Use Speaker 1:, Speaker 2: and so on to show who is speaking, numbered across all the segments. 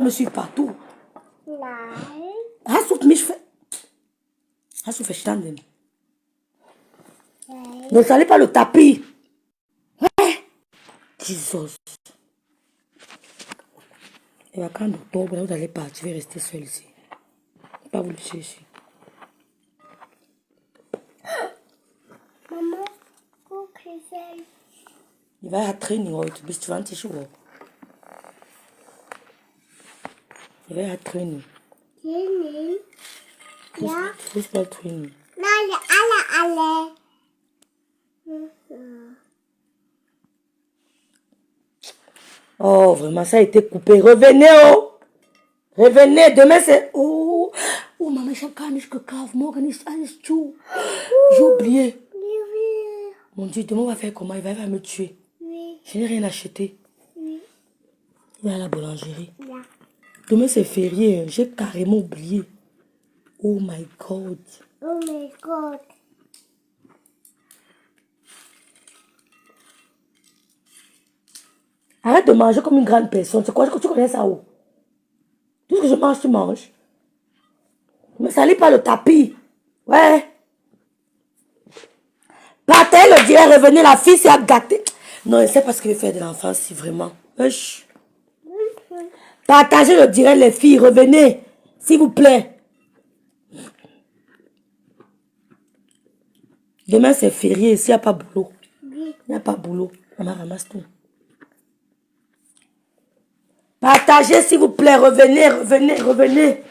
Speaker 1: me suivre partout.
Speaker 2: Nein.
Speaker 1: Hast du mich Hast du verstanden?
Speaker 2: Nein.
Speaker 1: Ne salez pas le tapis. Jesus. Et à quand octobre, vous allez partir, je vais rester seul ici. Je vais pas vous le chercher.
Speaker 2: Mama, guck, wie viel.
Speaker 1: Ich war ja Training heute bis 20 Uhr. Ich war ja Training.
Speaker 2: Training? Ja.
Speaker 1: Fußballtraining.
Speaker 2: Nein, alle.
Speaker 1: Oh, vraiment, ça a été coupé. Revenez, oh! Revenez, demain c'est... Oh, oh maman, ich habe gar nicht gekauft. Morgen ist alles zu. J'ai oublié.
Speaker 2: Oui.
Speaker 1: Mon Dieu, demain on va faire comment? Il va me tuer.
Speaker 2: Oui.
Speaker 1: Je n'ai rien acheté.
Speaker 2: Oui.
Speaker 1: Il va à la boulangerie.
Speaker 2: Ja.
Speaker 1: Demain c'est férié. Hein. J'ai carrément oublié. Oh my God.
Speaker 2: Oh mein Gott.
Speaker 1: Arrête de manger comme une grande personne. C'est quoi que tu connais ça où? Tout ce que je mange, tu manges. Ne me salis pas le tapis. Ouais. Partez le dirait, revenez, la fille s'est gâtée. Non, elle sait pas ce qu'elle veut faire de l'enfant, si vraiment. Wesh. Partagez le dirait, les filles, revenez. S'il vous plaît. Demain, c'est férié. Ici, il n'y a pas boulot. Il n'y a pas boulot. Maman ramasse tout. Partagez, s'il vous plaît. Revenez.
Speaker 2: Revenez.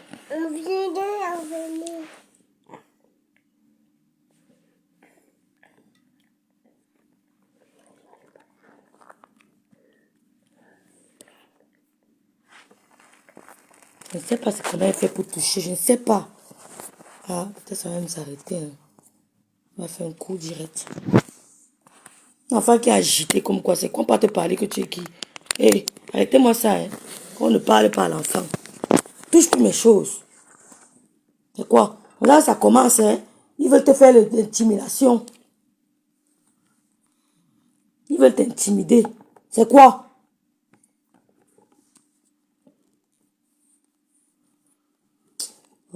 Speaker 1: Je ne sais pas ce qu'on a fait pour toucher. Je ne sais pas. Ah, peut-être ça va nous arrêter. Hein. On va faire un coup direct. L'enfant qui est agité comme quoi. C'est qu'on peut te parler que tu es qui? Hé, arrêtez-moi ça. Hein. On ne parle pas à l'enfant. Touche plus mes choses. C'est quoi? Là, ça commence. Hein. Ils veulent te faire l'intimidation. Ils veulent t'intimider. C'est quoi?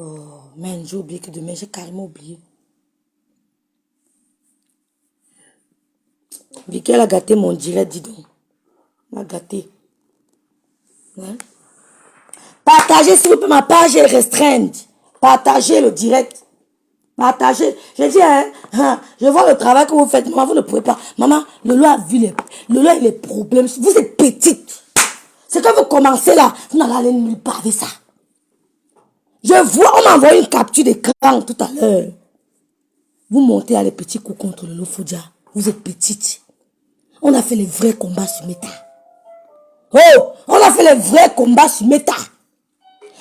Speaker 1: Oh, man, j'ai oublié que demain, j'ai carrément oublié. Vicky, elle a gâté mon direct, dis donc. Elle a gâté. Hein? Partagez, s'il vous plaît, ma page est restreinte. Partagez le direct. Partagez. Je dis, hein, je vois le travail que vous faites. Maman, vous ne pouvez pas. Maman, le loi a vu les problèmes. Vous êtes petite. C'est quand vous commencez là, vous n'allez aller nulle part avec ça. Je vois, on m'a envoyé une capture d'écran tout à l'heure. Vous montez à les petits coups contre le Lofoudia. Vous êtes petite. On a fait les vrais combats sur Meta. Oh, on a fait les vrais combats sur Meta.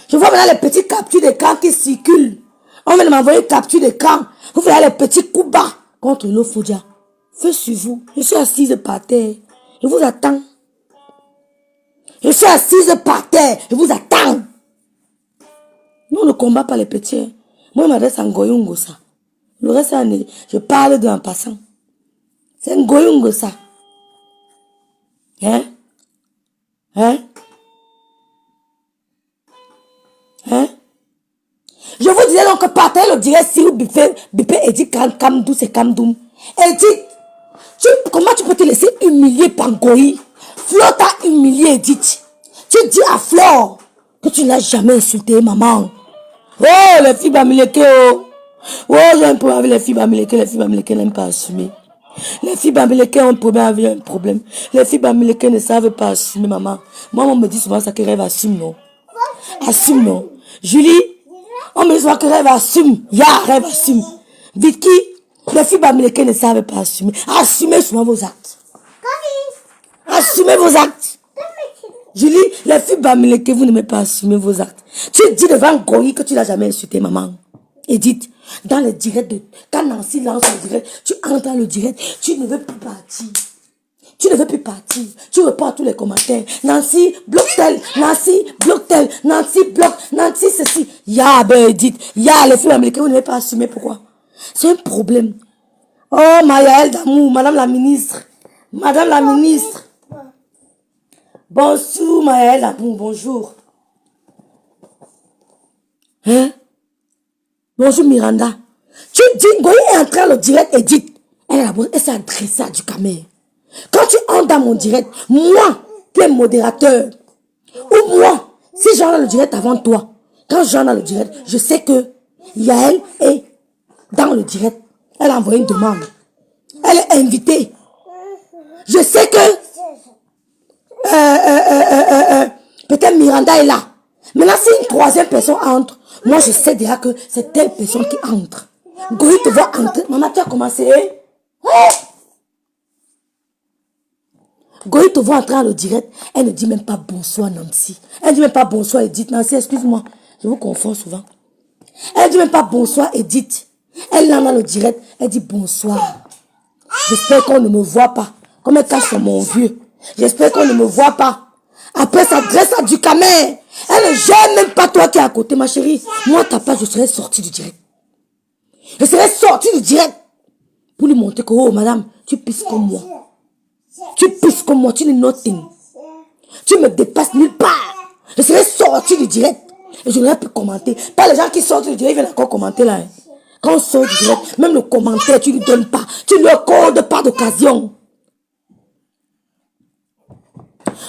Speaker 1: Je vois maintenant les petits captures d'écran qui circulent. On vient de m'envoyer une capture d'écran. Vous faites les petits coups bas contre le Lofoudia. Feu sur vous. Je suis assise par terre. Je vous attends. Je suis assise par terre. Je vous attends. Nous, on ne combat pas les petits. Moi, je m'adresse à Ngoyungo, ça. Le reste, je parle d'un passant. C'est Ngoyungo, ça. Hein? Hein? Hein? Je vous disais donc que partagez le direct si vous bipez Edith Kamdoum, c'est Kamdoum. Edith, comment tu peux te laisser humilier par Ngoyi? Flore t'a humilié, Edith. Tu dis à Flore que tu n'as jamais insulté maman. Oh, les filles bamileke, oh. Oh, j'ai un problème avec les filles bamileke. Les filles bamileke n'aiment pas assumer. Les filles bamileke ont un problème. Les filles bamileke ne savent pas assumer, maman. Moi, on me dit souvent ça que rêve assume, non? Assume, non? Julie, on me dit souvent que rêve assume. Rêve assume. Vicky, les filles bamileke ne savent pas assumer. Assumez souvent vos actes. Assumez vos actes. Julie, les filles bamileke, vous n'aimez pas assumer vos actes. Tu dis devant Goyi que tu n'as jamais insulté maman. Edith, dans le direct, quand Nancy lance le direct, tu entres dans le direct, tu ne veux plus partir. Tu ne veux plus partir. Tu réponds à tous les commentaires. Nancy, bloque-tel. Nancy, bloque-tel. Nancy, bloque. Nancy, ceci. Ben Edith. Les filles américaines, vous n'avez pas assumé. Pourquoi? C'est un problème. Oh, Mayaël d'amour, madame la ministre. Madame la ministre. Bonjour, Mayaël d'amour, bonjour. Hein? Bonjour Miranda. Tu dis, Goyi est entré dans le direct et dit, elle s'est adressée à du Camer. Quand tu entres dans mon direct, moi, qui es modérateur, ou moi, si j'entre dans le direct avant toi, quand j'entre dans le direct, je sais que Yael est dans le direct. Elle a envoyé une demande. Elle est invitée. Je sais que peut-être Miranda est là. Maintenant, si une troisième personne entre, moi je sais déjà que c'est telle personne qui entre. Goyi te voit entrer. Maman, tu as commencé. Oh! Goyi te voit entrer dans le direct. Elle ne dit même pas bonsoir Nancy. Elle ne dit même pas bonsoir Edith. Nancy, excuse-moi. Je vous confonds souvent. Elle ne dit même pas bonsoir Edith. Elle est dans le direct. Elle dit bonsoir. J'espère qu'on ne me voit pas. Comme elle cache sur mon vieux. J'espère qu'on ne me voit pas. Après, ça s'adresse à du Camer. Elle ne gère même pas toi qui es à côté, ma chérie. Moi, ta part, je serais sortie du direct. Je serais sortie du direct. Pour lui montrer que, oh, madame, tu pisses comme moi. Tu pisses comme moi, tu n'es nothing. Tu me dépasses nulle part. Je serais sortie du direct. Et je n'aurais pu commenter. Pas les gens qui sortent du direct, ils viennent encore commenter là. Hein. Quand on sort du direct, même le commentaire, tu ne lui donnes pas. Tu ne lui accordes pas d'occasion.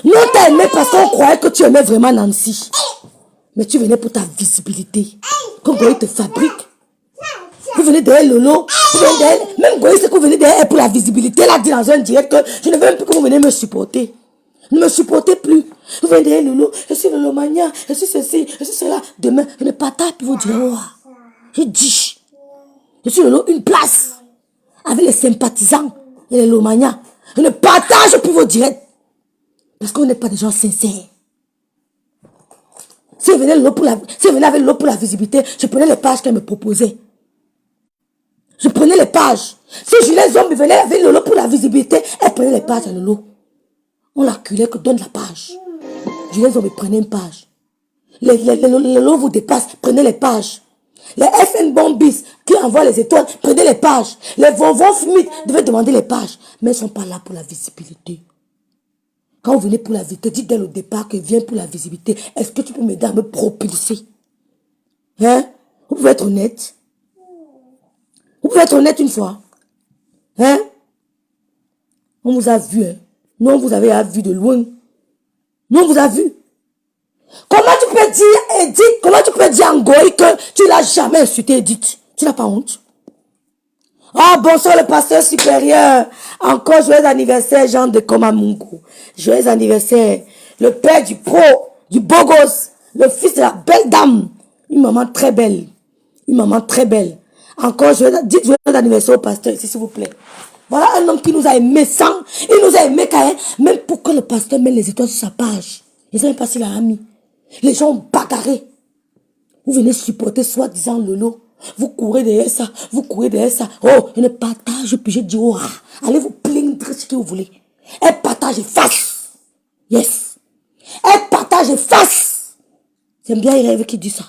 Speaker 1: Nous, t'as aimé parce qu'on croyait que tu aimais vraiment Nancy. Mais tu venais pour ta visibilité. Comme Goyi te fabrique. Vous venez derrière Lolo. Vous venez derrière, même Goyi, c'est que vous venez derrière pour la visibilité. Elle a dit dans un direct que je ne veux même plus que vous venez me supporter. Ne me supportez plus. Vous venez derrière Lolo. Je suis Lolo Mania. Je suis ceci. Je suis cela. Demain, je ne partage plus vous dire. Oh, je dis. Je suis Lolo, une place. Avec les sympathisants et les Lomania. Je ne partage plus vos directs. Parce qu'on n'est pas des gens sincères. Si vous venez avec l'eau pour la visibilité, je prenais les pages qu'elle me proposait. Je prenais les pages. Si Julien Zombie venait avec Lolo pour la visibilité, elle prenait les pages à Lolo. On l'acculait que donne la page. Julien Zombie prenait une page. Les Lolo vous dépassent, prenez les pages. Les FN Bombis qui envoient les étoiles, prenez les pages. Les Vonvon Fumit devaient demander les pages. Mais ils ne sont pas là pour la visibilité. Quand vous venez pour la visibilité, dites dès le départ que viens pour la visibilité. Est-ce que tu peux m'aider à me propulser? Hein? Vous pouvez être honnête. Vous pouvez être honnête une fois. Hein? On vous a vu. Hein? Nous, on vous avait vu de loin. Nous, on vous a vu. Comment tu peux dire, Edith, comment tu peux dire en Goyi que tu l'as jamais insulté, Edith? Tu n'as pas honte? Ah, bonsoir le pasteur supérieur. Encore joyeux anniversaire, Jean de Komamungu. Joyeux anniversaire. Le père du pro, du beau gosse. Le fils de la belle dame. Une maman très belle. Une maman très belle. Encore dites joyeux anniversaire au pasteur ici, s'il vous plaît. Voilà un homme qui nous a aimé sans. Il nous a aimé quand même pour que le pasteur mette les étoiles sur sa page. Ils n'ont pas s'il a mis. Les gens ont bagarré. Vous venez supporter soi-disant Lolo. Vous courez derrière ça. Vous courez derrière ça. Oh, je ne partage. Puis je dis, oh, allez vous plaindre ce que vous voulez. Elle partage et fasse. Yes. Elle partage et fasse. J'aime bien Irève qui dit ça.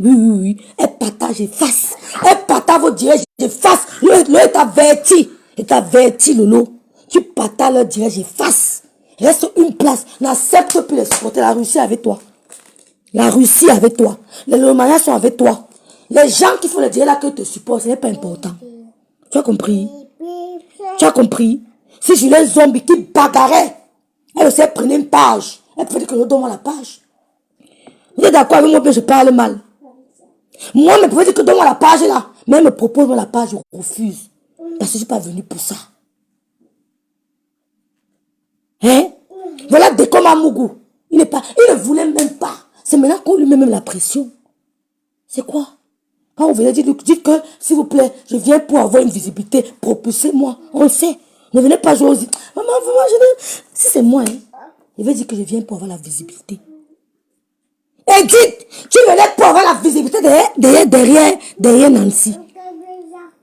Speaker 1: Oui, oui, oui. Elle partage et fasse. Elle partage vos directs et fasse. Lolo est averti. Est averti, Lolo. Tu partages le direct et fasse. Reste une place. N'accepte plus les supporter. La Russie avec toi. La Russie avec toi. Les Lomania sont avec toi. Les gens qui font le direct là que te supportent, ce n'est pas important. Tu as compris? Tu as compris? Si je l'ai un zombie qui bagarrait, elle aussi prenait une page. Elle peut dire que je donne-moi la page. Vous êtes d'accord avec moi que je parle mal? Moi, elle peut dire que donne-moi la page là. Mais elle me propose la page, je refuse. Parce que je ne suis pas venu pour ça. Hein? Voilà Dekoma Mougou. Il ne voulait même pas. C'est maintenant qu'on lui met même la pression. C'est quoi? Quand vous venez dites que, s'il vous plaît, je viens pour avoir une visibilité, propulsez-moi. On le sait. Ne venez pas jouer aux... Maman, si c'est moi, hein, il veut dire que je viens pour avoir la visibilité. Et dites, tu venais pour avoir la visibilité derrière Nancy.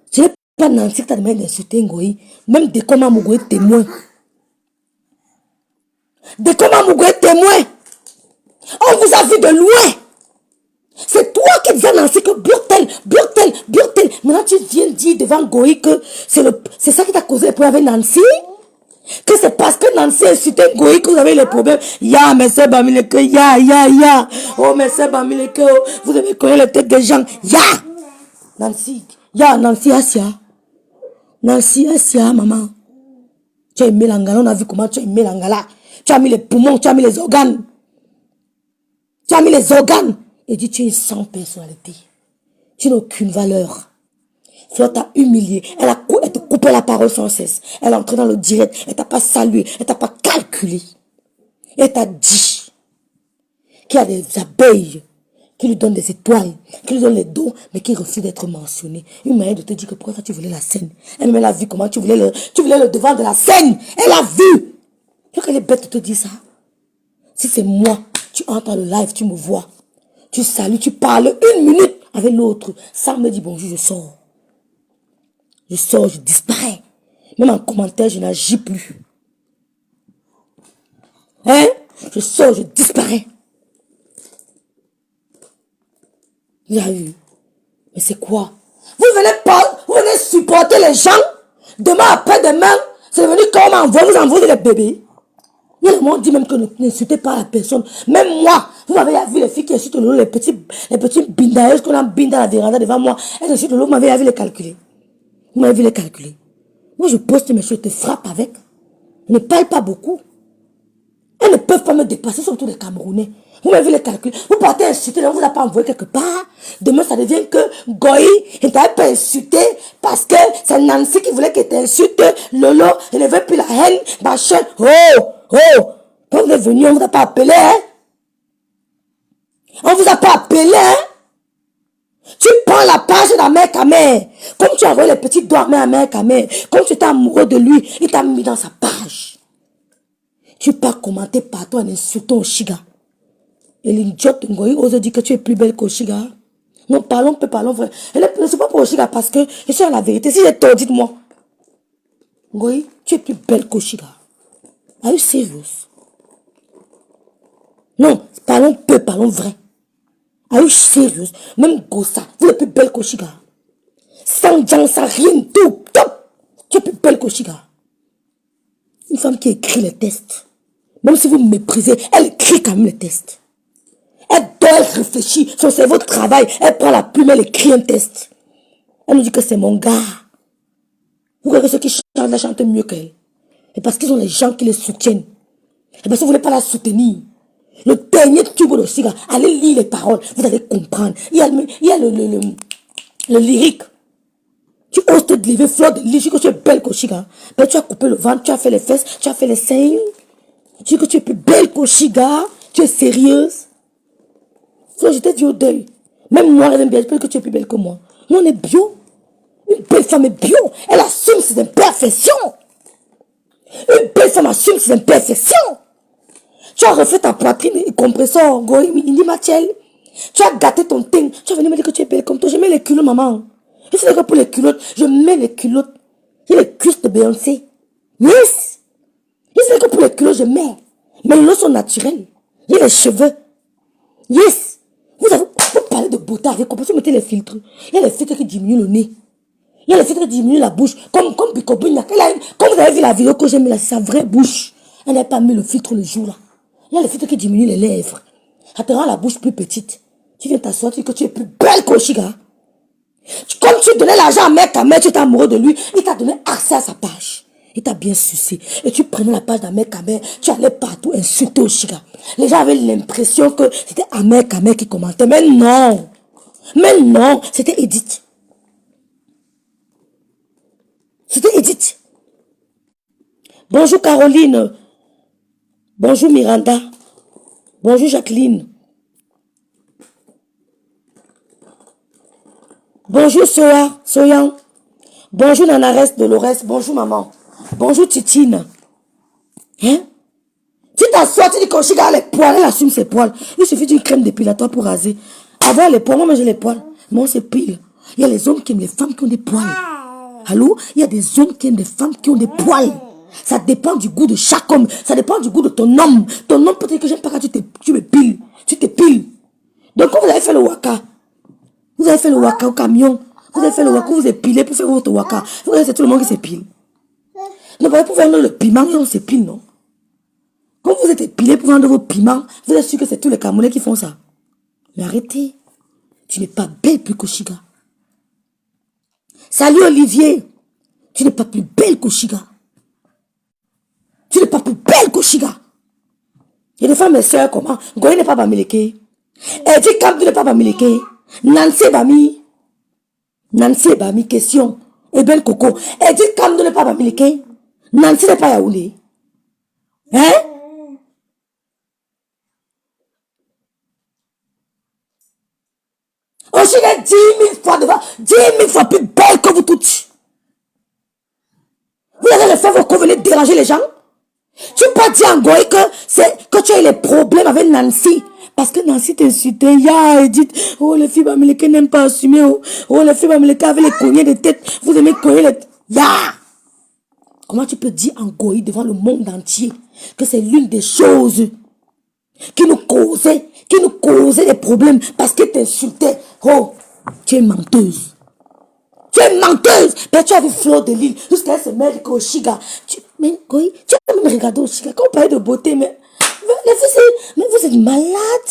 Speaker 1: Ce n'est pas Nancy qui t'a demandé d'insulter Ngoyi. Même Dekoma Mougou est témoin. Dekoma Mougou est témoin. On vous a vu de loin. C'est toi qui disais Nancy que Burtel. Maintenant tu viens dire devant Goyi que c'est ça qui t'a causé le problème avec Nancy. Que c'est parce que Nancy a insulté Ngoï que vous avez les problèmes. Ya, mais c'est Bamileke, ya. Oh, mais c'est Bamileke, oh. Vous avez connu les têtes des gens. Ya. Nancy, Nancy Asia. Nancy Asia, maman. Tu as aimé l'angala, on a vu comment tu as aimé l'angala. Tu as mis les poumons, tu as mis les organes. Tu as mis les organes. Et dit, tu es sans personnalité. Tu n'as aucune valeur. Fleur t'a humilié. Elle te coupé la parole sans cesse. Elle est entrée dans le direct. Elle t'a pas salué. Elle t'a pas calculé. Elle t'a dit qu'il y a des abeilles qui lui donnent des étoiles, qui lui donnent les dons, mais qui refusent d'être mentionnées. Une manière de te dire que pourquoi tu voulais la scène. Elle-même a vu comment tu voulais le devant de la scène. Elle a vu. Tu vois qu'elle est bête de te dire ça. Si c'est moi, tu entres dans le live, tu me vois. Tu salues, tu parles 1 minute avec l'autre. Sans me dire bonjour, je sors. Je sors, je disparais. Même en commentaire, je n'agis plus. Hein? Je sors, je disparais. Vous avez vu? Mais c'est quoi? Vous venez supporter les gens. Demain après-demain, c'est devenu comme vous envoyez les bébés. Il y a le monde dit même que n'insultez pas la personne. Même moi, vous avez vu les filles qui insultent les petits bindaïeuses qu'on a bin dans la véranda devant moi. Elles insultent l'eau, vous m'avez vu les calculer. Vous m'avez vu les calculer. Moi, je poste mes choses, je te frappe avec. Je ne parle pas beaucoup. Elles ne peuvent pas me dépasser, surtout les Camerounais. Vous m'avez vu les calculer. Vous partez insulter, on ne vous a pas envoyé quelque part. Demain, ça devient que Goï, il ne t'avait pas insulté parce que c'est Nancy qui voulait qu'elle t'insulte. Lolo, il ne veut plus la haine, machin. Oh. Quand vous êtes venu, on ne vous a pas appelé, hein. On ne vous a pas appelé, hein. Tu prends la page de la mère Kamé. Comme tu as envoyé les petits doigts à mère Kamé. Comme tu étais amoureux de lui, il t'a mis dans sa page. Tu pars commenter partout en insultant Oshiga. Et l'idiote Ngoï ose dire que tu es plus belle qu'Oshiga. Non, parlons vrai. Ne c'est pas pour Oshiga parce que je suis à la vérité. Si j'ai tort, dites-moi. Ngoï, tu es plus belle qu'Oshiga. Are you serious? Non, parlons vrai. Are you serious? Même Gossa, vous êtes plus belle qu'Oshiga. Sans Djan, sans rien, tout, top. Tu es plus belle qu'Oshiga. Une femme qui écrit les tests. Même si vous me méprisez, elle écrit quand même les tests. Elle doit réfléchir, son cerveau travaille, elle prend la plume, elle écrit un test. Elle nous dit que c'est mon gars. Vous croyez que ceux qui chantent, la chantent mieux qu'elle? Et parce qu'ils ont les gens qui les soutiennent. Et parce que vous ne voulez pas la soutenir. Le dernier tube de Oshiga, allez lire les paroles, vous allez comprendre. Il y a le lyrique. Tu oses te lever, fleur de lit, tu dis que tu es belle qu'Oshiga. Mais tu as coupé le ventre, tu as fait les fesses, tu as fait les seins. Tu dis que tu es plus belle qu'Oshiga. Tu es sérieuse. Fleur, je t'ai dit au deuil. Même moi, elle aime bien, je pense que tu es plus belle que moi. Nous, on est bio. Une belle femme est bio. Elle assume ses imperfections. Une belle femme assume ses imperfections. Tu as refait ta poitrine et compresseur, Goï, Indi Matiel. Tu as gâté ton teint. Tu as venu me dire que tu es belle comme toi. Je mets les culottes, maman. Je sais que pour les culottes, je mets les culottes. J'ai les cuisses de Beyoncé. Yes. Je sais que pour les culottes, je mets. Mais les sont naturels. J'ai les cheveux. Yes. Vous parlez de beauté avec compassion, vous mettez les filtres. Il y a les filtres qui diminuent le nez. Il y a les filtres qui diminuent la bouche. Comme Bicobine. Comme vous avez vu la vidéo que j'ai mis là, c'est sa vraie bouche. Elle n'a pas mis le filtre le jour là. Il y a les filtres qui diminuent les lèvres. Ça te rend la bouche plus petite. Tu viens t'asseoir, tu dis que tu es plus belle qu'Oshiga. Comme tu donnais l'argent à mec, ta mère, tu étais amoureux de lui, il t'a donné accès à sa page. Il t'a bien sucé. Et tu prenais la page d'Ahmed Kamer, tu allais partout insulter Oshiga. Les gens avaient l'impression que c'était Ahmed Kamer qui commentait. Mais non. Mais non, c'était Edith. C'était Edith. Bonjour Caroline. Bonjour Miranda. Bonjour Jacqueline. Bonjour Soyan. Bonjour Nanares Dolores. Bonjour maman. Bonjour Titine. Hein? Tu t'assois, tu dis qu'Oshiga a les poils, elle assume ses poils. Il suffit d'une crème dépilatoire pour raser. Avoir les poils, moi j'ai les poils. Moi on s'épile. Il y a les hommes qui aiment les femmes qui ont des poils. Allô? Il y a des hommes qui aiment des femmes qui ont des poils. Ça dépend du goût de chaque homme. Ça dépend du goût de ton homme. Ton homme peut-être que j'aime pas quand tu me piles. Tu t'épiles. Donc quand vous avez fait le waka, vous avez fait le waka au camion. Vous avez fait le waka, vous épilez pour faire votre waka. Vous avez c'est tout le monde qui s'épile. Non, vous pouvez vendre le piment et on s'épile, non? Quand vous êtes épilé pour vendre vos piments, vous êtes sûr que c'est tous les Camerounais qui font ça. Mais arrêtez. Tu n'es pas belle plus qu'Oshiga. Salut Olivier. Tu n'es pas plus belle qu'Oshiga. Tu n'es pas plus belle qu'Oshiga. Il y a des femmes, mes soeurs, comment? Goye n'est pas Bamileke. Elle dit Kamdou n'est pas Bamileke. Nancy Bami. Nancy Bami, question. Et belle Coco. Elle dit Kamdou n'est pas Bamileke. Nancy n'est pas Yaoulé. Hein? Oshiga 10 000 fois devant. 10 000 fois plus belle que vous toutes. Vous avez le fait, vous venez déranger les gens. Tu peux pas dire en Goï que tu as eu les problèmes avec Nancy. Parce que Nancy t'insultait. Ya, elle dit, oh, les filles américaines n'aiment pas assumer. Oh, les filles américaines avec les cognets de tête. Vous aimez cogner les têtes. Ya! Comment tu peux dire en Goï devant le monde entier que c'est l'une des choses qui nous causait des problèmes parce que t'insultais. Oh, tu es menteuse. Tu es menteuse. Mais tu as vu Fleur de Lille jusqu'à elle se met au Oshiga. Mais oui, tu as même regardé Oshiga. Quand on parlait de beauté, mais vous êtes malade.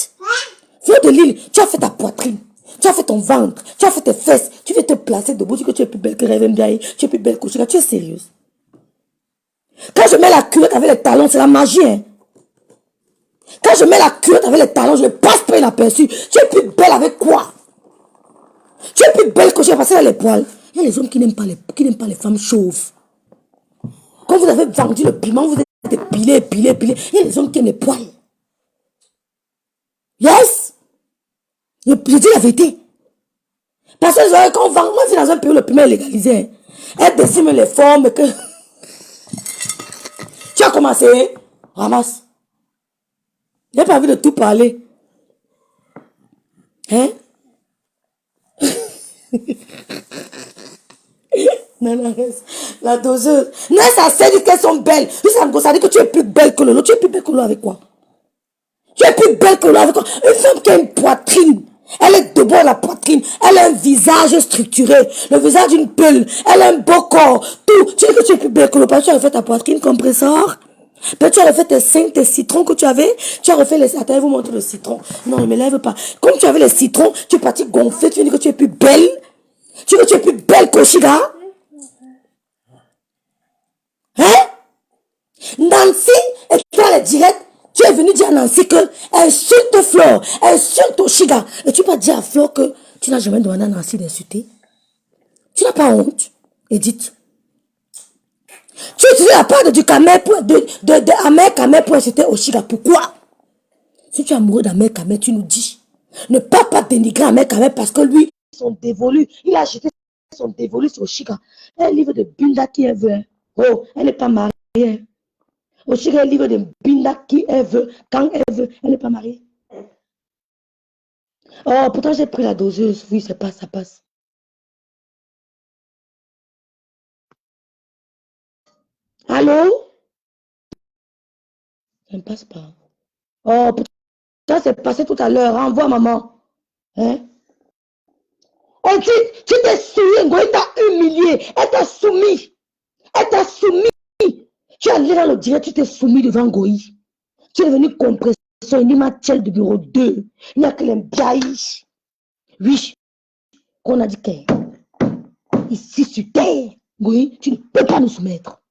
Speaker 1: Fleur de Lille, tu as fait ta poitrine. Tu as fait ton ventre. Tu as fait tes fesses. Tu veux te placer debout. Tu dis que tu es plus belle que Reven Biaye. Tu es plus belle que Oshiga. Tu es sérieuse. Quand je mets la culotte avec les talons, c'est la magie. Hein? Quand je mets la culotte avec les talons, je passe pas inaperçu. Tu es plus belle avec quoi? Tu es plus belle que Oshiga parce qu'elle a les poils. Il y a les hommes qui n'aiment pas les femmes chauves. Quand vous avez vendu le piment, vous êtes épilé. Il y a les hommes qui aiment les poils. Yes! Je dis la vérité. Parce que quand on vend, moi, c'est dans un pays où le piment est légalisé. Elle décime les formes que... Tu as commencé, ramasse. J'ai pas envie de tout parler. Hein? Non, la doseuse. Non, ça sait dire qu'elles sont belles. Ça dit que tu es plus belle que l'autre. Tu es plus belle que l'autre avec quoi? Tu es plus belle que l'autre avec quoi? Une femme qui a une poitrine. Elle est debout à la poitrine. Elle a un visage structuré. Le visage d'une peule. Elle a un beau corps. Tout. Tu dis que tu es plus belle que l'autre. Tu as refait ta poitrine compresseur. Puis tu as refait tes seins, tes citrons que tu avais. Tu as refait les... Attends, je vous montre le citron. Non, ne me lève pas. Comme tu avais les citrons, tu es parti gonfler. Tu dis que tu es plus belle. Tu dis que tu es plus belle qu'Oshiga. Hein? Nancy, et toi les directs, tu es venu dire à Nancy que insulte Flore, insulte Oshiga. Et tu peux dire à Flore que tu n'as jamais demandé à Nancy d'insulter. Tu n'as pas honte, Edith. Tu utilises la part de Kamer Ahmed Kamer pour insulter Oshiga. Pourquoi? Si tu es amoureux d'Ahmed Kamer, tu nous dis. Ne pas dénigrer Ahmed Kamer parce que lui, son dévolu, il a acheté son dévolu sur Oshiga. Un livre de Binda qui elle veut. Oh, elle n'est pas mariée. Oshiga, un livre de Binda qui elle veut, quand elle veut. Elle n'est pas mariée. Oh, pourtant j'ai pris la doseuse. Oui, ça passe, ça passe. Allô? Ça ne passe pas. Oh, pourtant c'est passé tout à l'heure. Envoie maman. Hein? Oh, tu t'es souillé, Ngoï t'a humilié. Elle t'a soumis. Elle t'a soumis. Tu es allé dans le direct, tu t'es soumis devant Goï. Tu es devenu compresseur, Inimatiel de bureau 2. Il n'y a que les Biaï. Oui, qu'on a dit que ici sur terre, Goï, tu ne peux pas nous soumettre.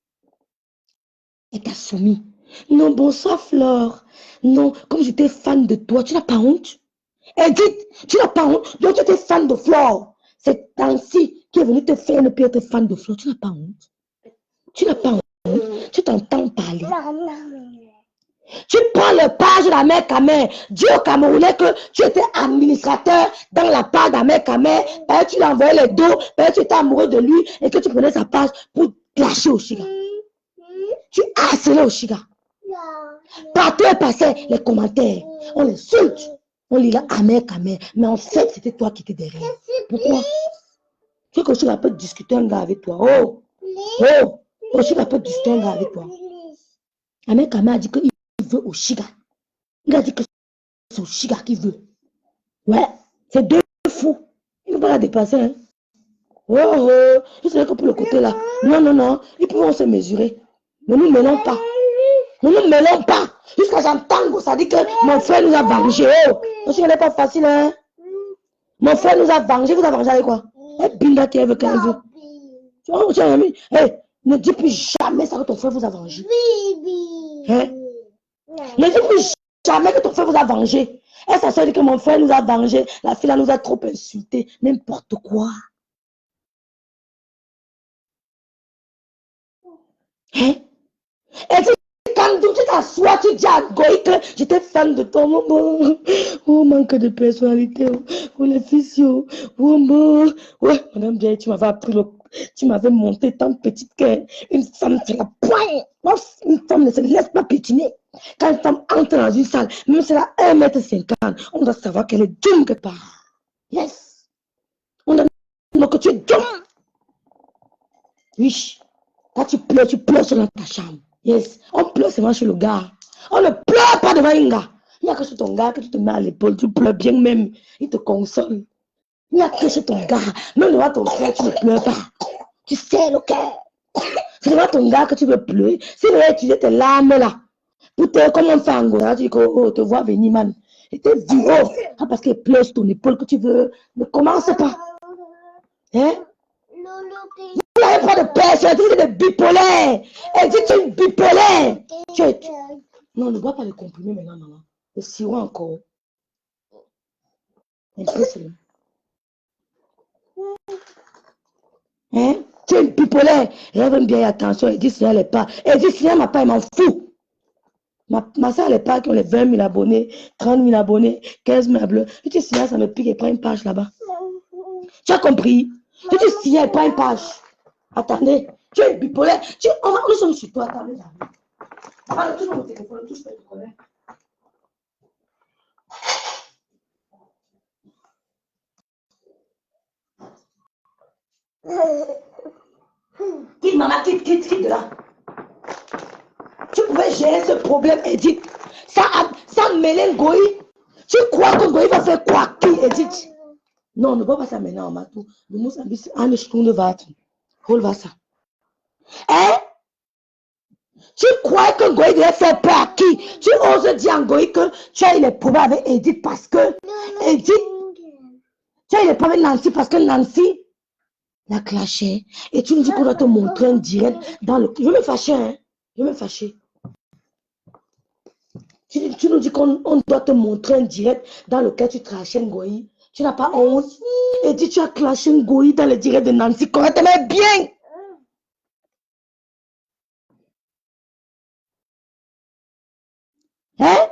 Speaker 1: Elle t'a soumis. Non, bonsoir Flore. Non, comme j'étais fan de toi, tu n'as pas honte? Edith, tu n'as pas honte? Donc tu étais fan de Flore. C'est ainsi qui est venu te faire ne plus être fan de Flore. Tu n'as pas honte? Tu n'as pas honte? Tu t'entends parler. Tu prends le page de la mère Kamer. Dis au Camerounais que tu étais administrateur dans la part de la mère Kamer. Tu lui envoyais les dos. Tu étais amoureux de lui et que tu prenais sa page pour clasher Oshiga. Tu harcelais Oshiga. Partout elle passait les commentaires. On l'insulte. On lit là Ahmed Kamer. Mais en fait, c'était toi qui étais derrière. Pourquoi? Tu veux que Oshiga peut discuter un gars avec toi. Oh! Oh! Oshiga peut discuter un gars avec toi. Ahmed Kamer a dit qu'il veut Oshiga. Il a dit que c'est Oshiga qui veut. Ouais, c'est deux fous. Il ne peut pas la dépasser. Hein. Oh, oh. Je sais que pour le côté là. Non, non, non. Ils pourront se mesurer. Ne nous mêlons pas. Ne nous mêlons pas. Jusqu'à j'entends, ça dit que mon frère nous a vengé. Oh, parce qu'elle n'est pas facile, hein. Mon frère nous a vengé. Vous avez vengé avec quoi? Elle binda qui veut qu'elle veut. Tu as aimé? Hey, ne dis plus jamais ça que ton frère vous a vengé. Hein? Ne dis plus jamais que ton frère vous a vengé. Et ça se dit que mon frère nous a vengé. La fille là nous a trop insulté. N'importe quoi. Hein? Et quand tu t'assois, tu dis à Goï que j'étais fan de ton maman. Oh, manque de personnalité. Oh, les fils, oh, bon. Ouais, madame Biaye, tu m'avais appris tu m'avais monté tant petite qu'une femme fait la poigne. Une femme ne se laisse pas pétiner. Quand une femme entre dans une salle, même si elle a 1,50 m, on doit savoir qu'elle est dumme quelque part. Yes. On doit dire que tu es dumme. Oui. Quand tu pleures sur ta chambre. Yes. On pleure seulement sur le gars. On ne pleure pas devant un gars. Il n'y a que sur ton gars que tu te mets à l'épaule. Tu pleures bien même. Il te console. Il n'y a que sur ton gars. Même devant ton frère, tu ne pleures pas. Tu sais le cœur. C'est devant ton gars que tu veux pleurer. Si tu veux utiliser tes larmes là, pour te, comme on fait en Angola, tu dis que oh, te vois venir, man. Et te dis, oh, parce qu'il pleure sur ton épaule que tu veux. Ne commence pas. Hein? Vous n'avez pas de personnalité, vous êtes bipolaire. Elle dit que tu es bipolaire. Non, ne bois pas les comprimés maintenant, maman. Le sirop encore. Impressionnant. Hein? Tu es bipolaire. Elle veut bien attention. Elle dit si elle n'est pas. Elle dit si elle m'a pas, elle m'en fout. Ma soeur, elle n'est pas qui ont les 20 000 abonnés, 30 000 abonnés, 15 000 abonnés. Tu dis si ça me pique, elle prend une page là-bas. Tu as compris? Tu dis si elle prend une page. Attendez, tu es bipolaire. Nous sommes sur toi. Attendez, j'arrive. Tu mon téléphone, tout ce que tu connais. Quitte, maman, quitte de là. Tu pouvais gérer ce problème, Edith. Ça mêler Goï. Tu crois que Goï va faire quoi, qui, Edith? Non, ne va pas ça maintenant, Matou. Le mot s'ambisse, une stunde va. Hol va ça. Hein? Tu crois que Goï devait faire peur à qui? Tu oses dire à Goï que tu as eu les problèmes avec Edith parce que Edith. Tu as eu les problèmes avec Nancy parce que Nancy l'a clashé. Et tu nous dis qu'on doit te montrer un direct dans le. Je vais me fâcher, hein? Je vais me fâcher. Tu nous dis qu'on doit te montrer un direct dans lequel tu trachais Ngoï. Tu n'as pas honte. Et dis tu as clashé Ngoï dans le direct de Nancy correctement bien. Hein?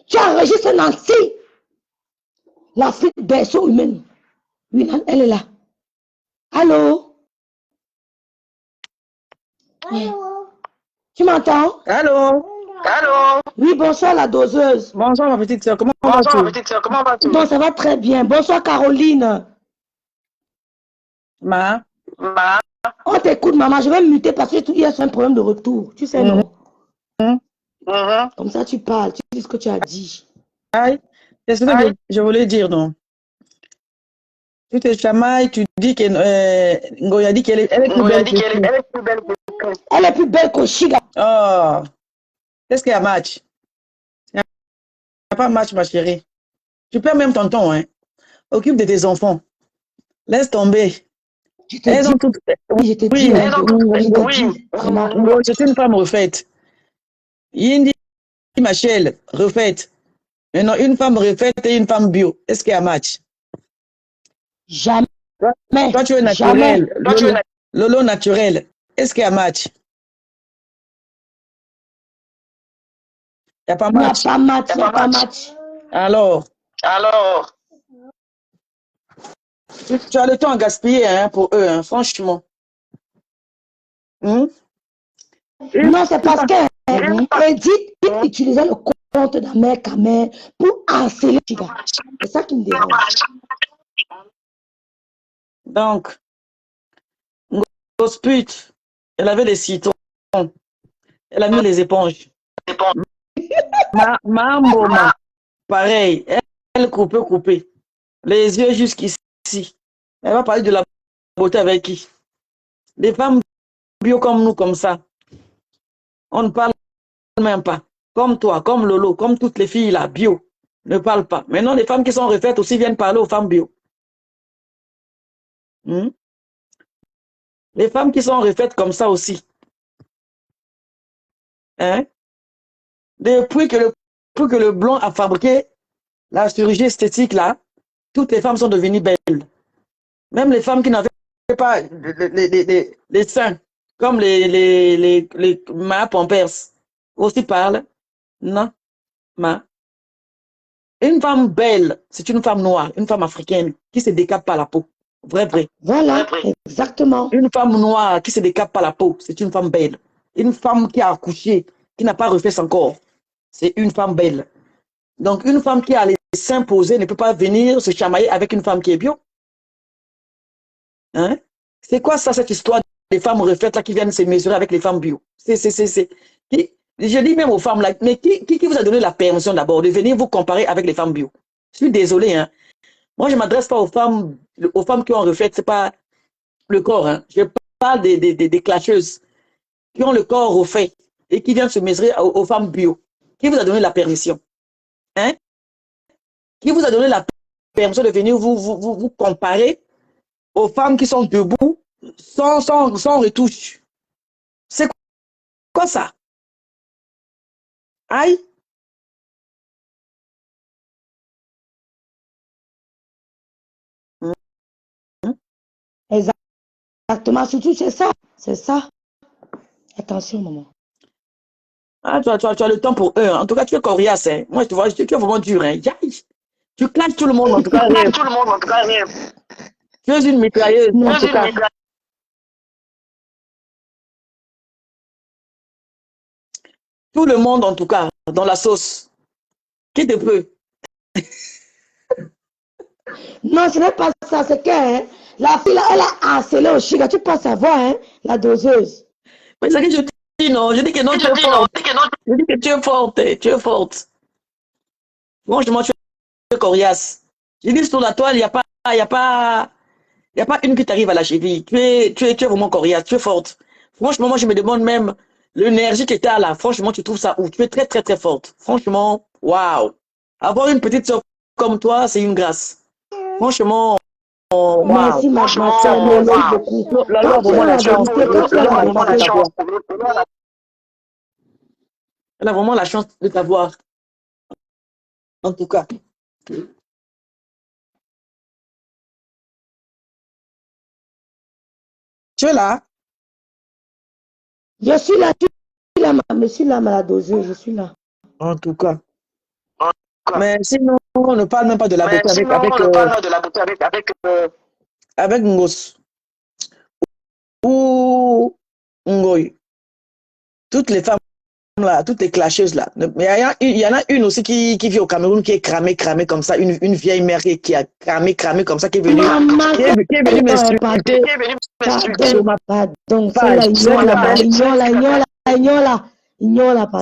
Speaker 1: Tu as enregistré Nancy. La fille berceau humaine. Oui, elle est là. Allô?
Speaker 2: Allô?
Speaker 1: Tu m'entends?
Speaker 3: Allô?
Speaker 2: Allô?
Speaker 1: Oui, bonsoir la doseuse.
Speaker 3: Bonsoir ma petite soeur, comment vas-tu?
Speaker 2: Comment vas-tu?
Speaker 1: Non, ça va très bien. Bonsoir Caroline.
Speaker 3: Ma?
Speaker 1: On t'écoute, maman. Je vais me muter parce qu'il y a un problème de retour. Tu sais, non? Comme ça, tu parles. Tu dis ce que tu as dit.
Speaker 3: Aïe, c'est ce que je voulais dire, non? Tu te chamailles, tu dis que Ngoya dit qu'elle est plus belle que toi.
Speaker 1: Elle est plus belle que Chiga.
Speaker 3: Oh, qu'est-ce qu'il y a match? Il n'y a pas match, ma chérie. Tu perds même ton temps, hein. Occupe de tes enfants. Laisse tomber. Elles ont toutes...
Speaker 1: Oui,
Speaker 3: vraiment. Je suis une femme refaite. Yindi Machel, refaite. Maintenant, une femme refaite et une femme bio. Est-ce qu'il y a match?
Speaker 1: Jamais.
Speaker 3: Toi, tu es naturel. Lolo naturel. Est-ce qu'il y a match? Il n'y a pas match.
Speaker 1: Il n'y a pas match.
Speaker 3: Alors, tu as le temps à gaspiller hein, pour eux, hein, franchement.
Speaker 1: Non, c'est parce qu'Edith utilisait le compte d'Amer Kamer pour harceler Chiga. C'est ça qui me dérange.
Speaker 3: Donc, grosse pute, elle avait des citrons. Elle a mis les éponges. Mamboma, pareil, elle coupait. Les yeux jusqu'ici. Elle va parler de la beauté avec qui? Des femmes bio comme nous, comme ça. On ne parle même pas. Comme toi, comme Lolo, comme toutes les filles là, bio, ne parlent pas. Maintenant, les femmes qui sont refaites aussi viennent parler aux femmes bio. Hmm? Les femmes qui sont refaites comme ça aussi. Hein? Depuis que le blond a fabriqué la chirurgie esthétique là, toutes les femmes sont devenues belles. Même les femmes qui n'avaient pas les seins, comme les Maya Pampers, aussi parlent. Non, ma. Une femme belle, c'est une femme noire, une femme africaine qui se décape pas la peau. Vrai, vrai.
Speaker 1: Voilà, exactement.
Speaker 3: Une femme noire qui se décape pas la peau, c'est une femme belle. Une femme qui a accouché, qui n'a pas refait son corps, c'est une femme belle. Donc, une femme qui a les seins posés ne peut pas venir se chamailler avec une femme qui est bio. Hein? C'est quoi ça, cette histoire des femmes refaites là qui viennent se mesurer avec les femmes bio? Je dis même aux femmes là, mais qui vous a donné la permission d'abord de venir vous comparer avec les femmes bio? Je suis désolée, hein. Moi, je ne m'adresse pas aux femmes qui ont refait, c'est pas le corps, hein. Je parle des clasheuses qui ont le corps refait et qui viennent se mesurer aux femmes bio. Qui vous a donné la permission? Hein? Qui vous a donné la permission de venir vous comparer aux femmes qui sont debout sans retouche? C'est quoi ça? Aïe!
Speaker 1: Exactement, surtout c'est ça. C'est ça. Attention, maman.
Speaker 3: Ah, tu as le temps pour eux. Hein. En tout cas, tu es coriace. Hein. Moi, je te vois, tu es vraiment dur. Hein. Tu clashes tout le monde, en tout cas.
Speaker 2: Tout le monde, en tout cas, rien.
Speaker 3: Tu es une mitrailleuse, en tout cas. Tout le monde, en tout cas, dans la sauce. Qui te peut?
Speaker 1: Non, ce n'est pas ça. C'est que hein, la fille, là, elle a harcelé au chiga. Tu peux savoir, hein, la doseuse.
Speaker 3: Mais c'est que je dis non. Je dis que non, tu es forte. Je dis que tu es forte. Tu es forte. Franchement, tu es coriace. Je dis sur la toile, il n'y a pas, il y a pas, il y a pas une qui t'arrive à la cheville. Tu es vraiment coriace. Tu es forte. Franchement, moi, je me demande même l'énergie que tu as là. Franchement, tu trouves ça où? Tu es très, très, très forte. Franchement, waouh. Avoir une petite soeur comme toi, c'est une grâce. Franchement, wow.
Speaker 1: Merci, ma soeur. Merci beaucoup.
Speaker 3: Lolo a vraiment la chance. Elle a vraiment la chance de t'avoir. En tout cas. Tu es là?
Speaker 1: Je suis là, je suis là, ma la doseuse, je suis là.
Speaker 3: En tout cas. Mais sinon, on ne parle même pas de la beauté avec Ngos ou Ngoy. Toutes les femmes là, toutes les clasheuses là. Mais il y en a une aussi qui vit au Cameroun qui est cramée comme ça, une vieille mère qui a cramé comme ça, qui est venue m'insulter.
Speaker 1: Pardon,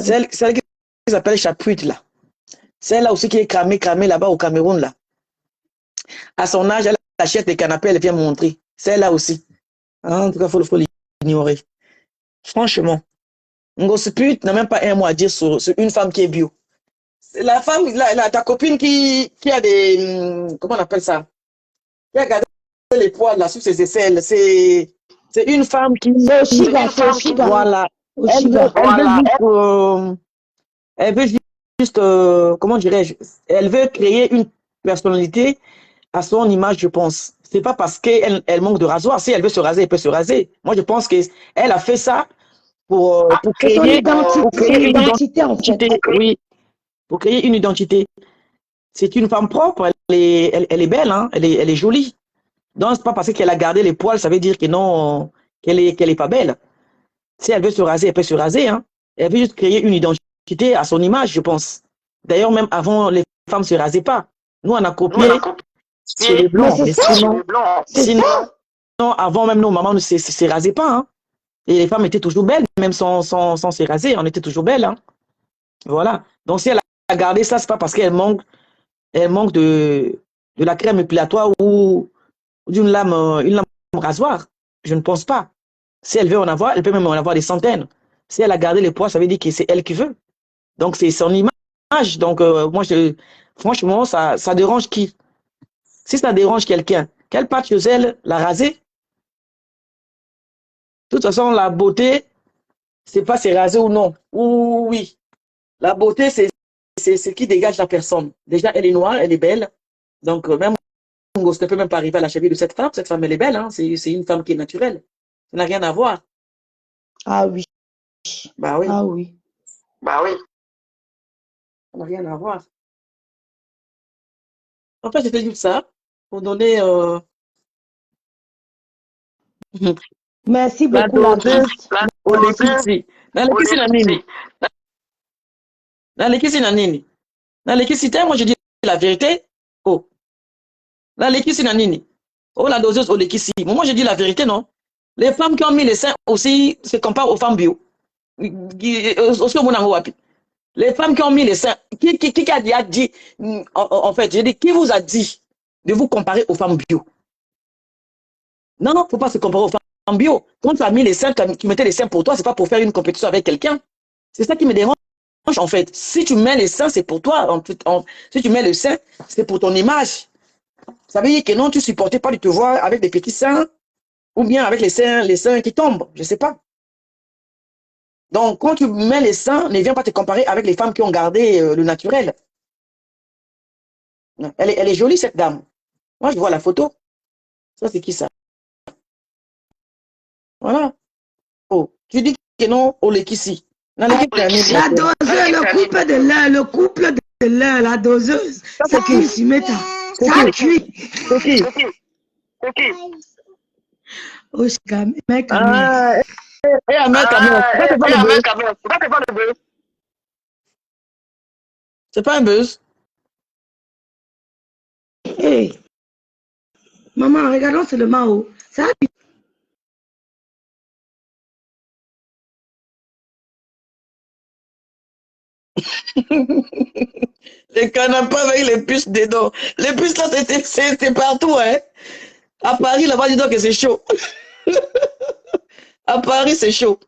Speaker 3: Celle qui s'appelle Chapuite là. Celle-là aussi qui est cramée là-bas au Cameroun là. À son âge, elle achète des canapés, elle vient me montrer. Celle-là aussi. En tout cas, il faut l'ignorer. Franchement. Ngosput n'a même pas un mot à dire sur une femme qui est bio. La femme, ta copine qui a des... Comment on appelle ça? Qui a gardé les poils là sur ses aisselles. C'est une femme qui... Voilà. Elle veut juste comment dirais-je? Elle veut créer une personnalité à son image, je pense. C'est pas parce qu'elle manque de rasoir. Si elle veut se raser, elle peut se raser. Moi, je pense qu'elle a fait ça pour créer une identité, en fait. Oui, pour créer une identité. C'est une femme propre, elle est belle, hein, elle est jolie. Donc, c'est pas parce qu'elle a gardé les poils, ça veut dire que non, qu'elle est pas belle. Si elle veut se raser, elle peut se raser. Hein. Elle veut juste créer une identité à son image, je pense. D'ailleurs, même avant, les femmes ne se rasaient pas. Nous, on a copié sur les blancs. Sinon, avant, même nos mamans ne se rasaient pas. Hein. Et les femmes étaient toujours belles, même sans se raser, on était toujours belles. Hein. Voilà. Donc, si elle a gardé ça, c'est pas parce qu'elle manque de la crème épilatoire ou d'une lame rasoir. Je ne pense pas. Si elle veut en avoir, elle peut même en avoir des centaines. Si elle a gardé le poids, ça veut dire que c'est elle qui veut. Donc, c'est son image. Donc, moi, franchement, ça dérange qui? Si ça dérange quelqu'un, qu'elle parte chez elle, la raser. De toute façon, la beauté, c'est pas c'est raser ou non. Oui. La beauté, c'est ce qui dégage la personne. Déjà, elle est noire, elle est belle. Donc, même on ne peut même pas arriver à la cheville de cette femme. Cette femme, elle est belle. Hein? C'est une femme qui est naturelle. Ça n'a rien à voir.
Speaker 1: Ah oui.
Speaker 3: Bah oui.
Speaker 1: Ah oui.
Speaker 2: Bah oui.
Speaker 3: Ça n'a rien à voir. En fait, j'ai fait juste ça pour donner
Speaker 1: Merci
Speaker 3: la
Speaker 1: beaucoup, la
Speaker 3: doseuse
Speaker 1: douce.
Speaker 3: au lekisi. Na lekisi na nini? Na lekisi na nini? Na lekisi, moi je dis la vérité. Oh. La lekisi na nini? Oh, la doseuse au lekisi. Moi je dis la vérité, non? Les femmes qui ont mis les seins aussi se comparent aux femmes bio. Les femmes qui ont mis les seins, qui a dit, en fait, j'ai dit, qui vous a dit de vous comparer aux femmes bio? Non, il ne faut pas se comparer aux femmes bio. Quand tu as mis les seins, tu mettais les seins pour toi, ce n'est pas pour faire une compétition avec quelqu'un. C'est ça qui me dérange, en fait. Si tu mets les seins, c'est pour toi. Si tu mets le sein, c'est pour ton image. Ça veut dire que non, tu ne supportais pas de te voir avec des petits seins ou bien avec les seins qui tombent. Je ne sais pas. Donc, quand tu mets les seins, ne viens pas te comparer avec les femmes qui ont gardé le naturel. Elle est jolie, cette dame. Moi, je vois la photo. Ça, c'est qui ça? Voilà. Oh, tu dis que non, au Lekissi. La
Speaker 1: doseuse, le couple de lait, la doseuse. Ça cuit, Simeta. Ça cuit.
Speaker 2: C'est qui?
Speaker 1: Oh, mec,
Speaker 3: Et Ahmed Kamel. C'est pas le buzz. C'est pas un buzz.
Speaker 1: Hey. Maman, regardons seulement haut. Ça cuit.
Speaker 3: Les canapés avec les puces dedans. Les puces là, c'est partout, hein. À Paris, là-bas, dis donc que c'est chaud. À Paris, c'est chaud.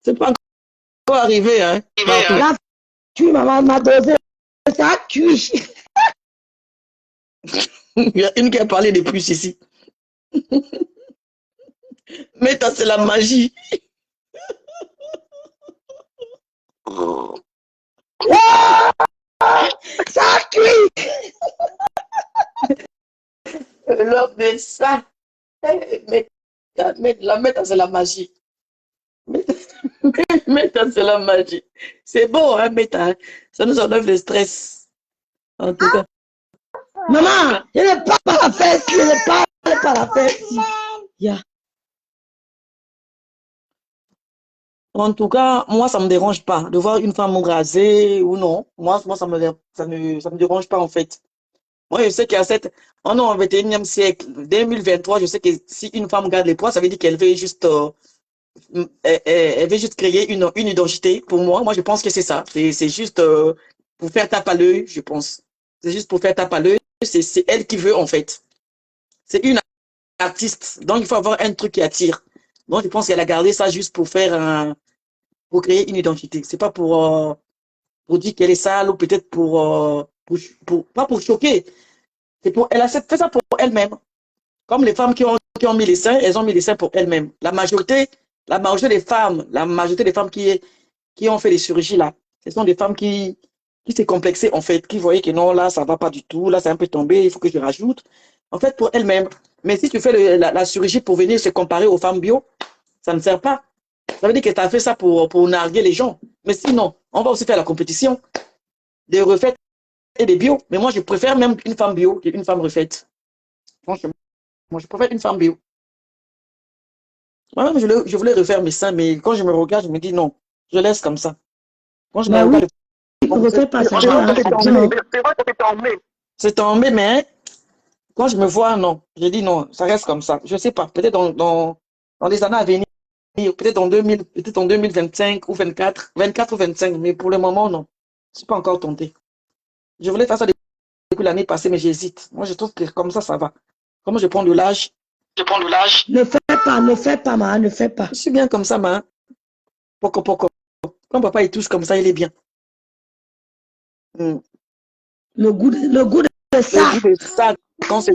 Speaker 3: C'est pas encore arrivé, hein.
Speaker 1: Là, cuit, maman, ma doseuse. Ça cuit.
Speaker 3: Il y a une qui a parlé de puces ici. Mais ça, c'est la magie.
Speaker 1: Ça cuit.
Speaker 3: L'homme de ça. Mais la méta, c'est la magie. Méta, c'est la magie. C'est beau, hein, méta. Ça nous enlève le stress. En tout cas.
Speaker 1: Maman, je ne parle pas la fesse. Je ne parle pas la fesse. Yeah.
Speaker 3: En tout cas, moi, ça ne me dérange pas de voir une femme rasée ou non. Moi ça me dérange pas, en fait. Moi, je sais qu'à on est au 21e siècle, 2023, je sais que si une femme garde les poids, ça veut dire qu'elle veut juste, elle veut juste créer une identité. Pour moi, je pense que c'est ça. C'est juste pour faire tape à l'œil, je pense. C'est juste pour faire tape à l'œil. C'est elle qui veut, en fait. C'est une artiste. Donc, il faut avoir un truc qui attire. Donc, je pense qu'elle a gardé ça juste pour pour créer une identité. C'est pas pour dire qu'elle est sale ou peut-être pas pour choquer. Elle a fait ça pour elle-même. Comme les femmes qui ont mis les seins, elles ont mis les seins pour elles-mêmes. La majorité des femmes qui ont fait les chirurgies là, ce sont des femmes qui s'est complexées en fait, qui voyaient que non, là, ça va pas du tout, là, c'est un peu tombé, il faut que je rajoute. En fait, pour elles-mêmes. Mais si tu fais la chirurgie pour venir se comparer aux femmes bio, ça ne sert pas. Ça veut dire que tu as fait ça pour narguer les gens. Mais sinon, on va aussi faire la compétition des refaites et des bio. Mais moi, je préfère même une femme bio qu'une femme refaite. Franchement, moi, je préfère une femme bio. Moi-même, je voulais refaire mes seins, mais quand je me regarde, je me dis non, je laisse comme ça. Quand je me regarde,
Speaker 1: il ne refait pas ça.
Speaker 3: C'est tombé, mais quand je me vois, non. Je dis non, ça reste comme ça. Je ne sais pas, peut-être dans les années à venir, peut-être en 2025 ou 24 ou 25, mais pour le moment, non. Je ne suis pas encore tentée. Je voulais faire ça depuis l'année passée, mais j'hésite. Moi, je trouve que comme ça va. Comme je prends de l'âge.
Speaker 1: Ne fais pas, ma, ne fais pas.
Speaker 3: Je suis bien comme ça, ma. Poco, poco. Quand papa il touche comme ça, il est bien.
Speaker 1: Le goût de ça.
Speaker 3: Le goût de ça, quand c'est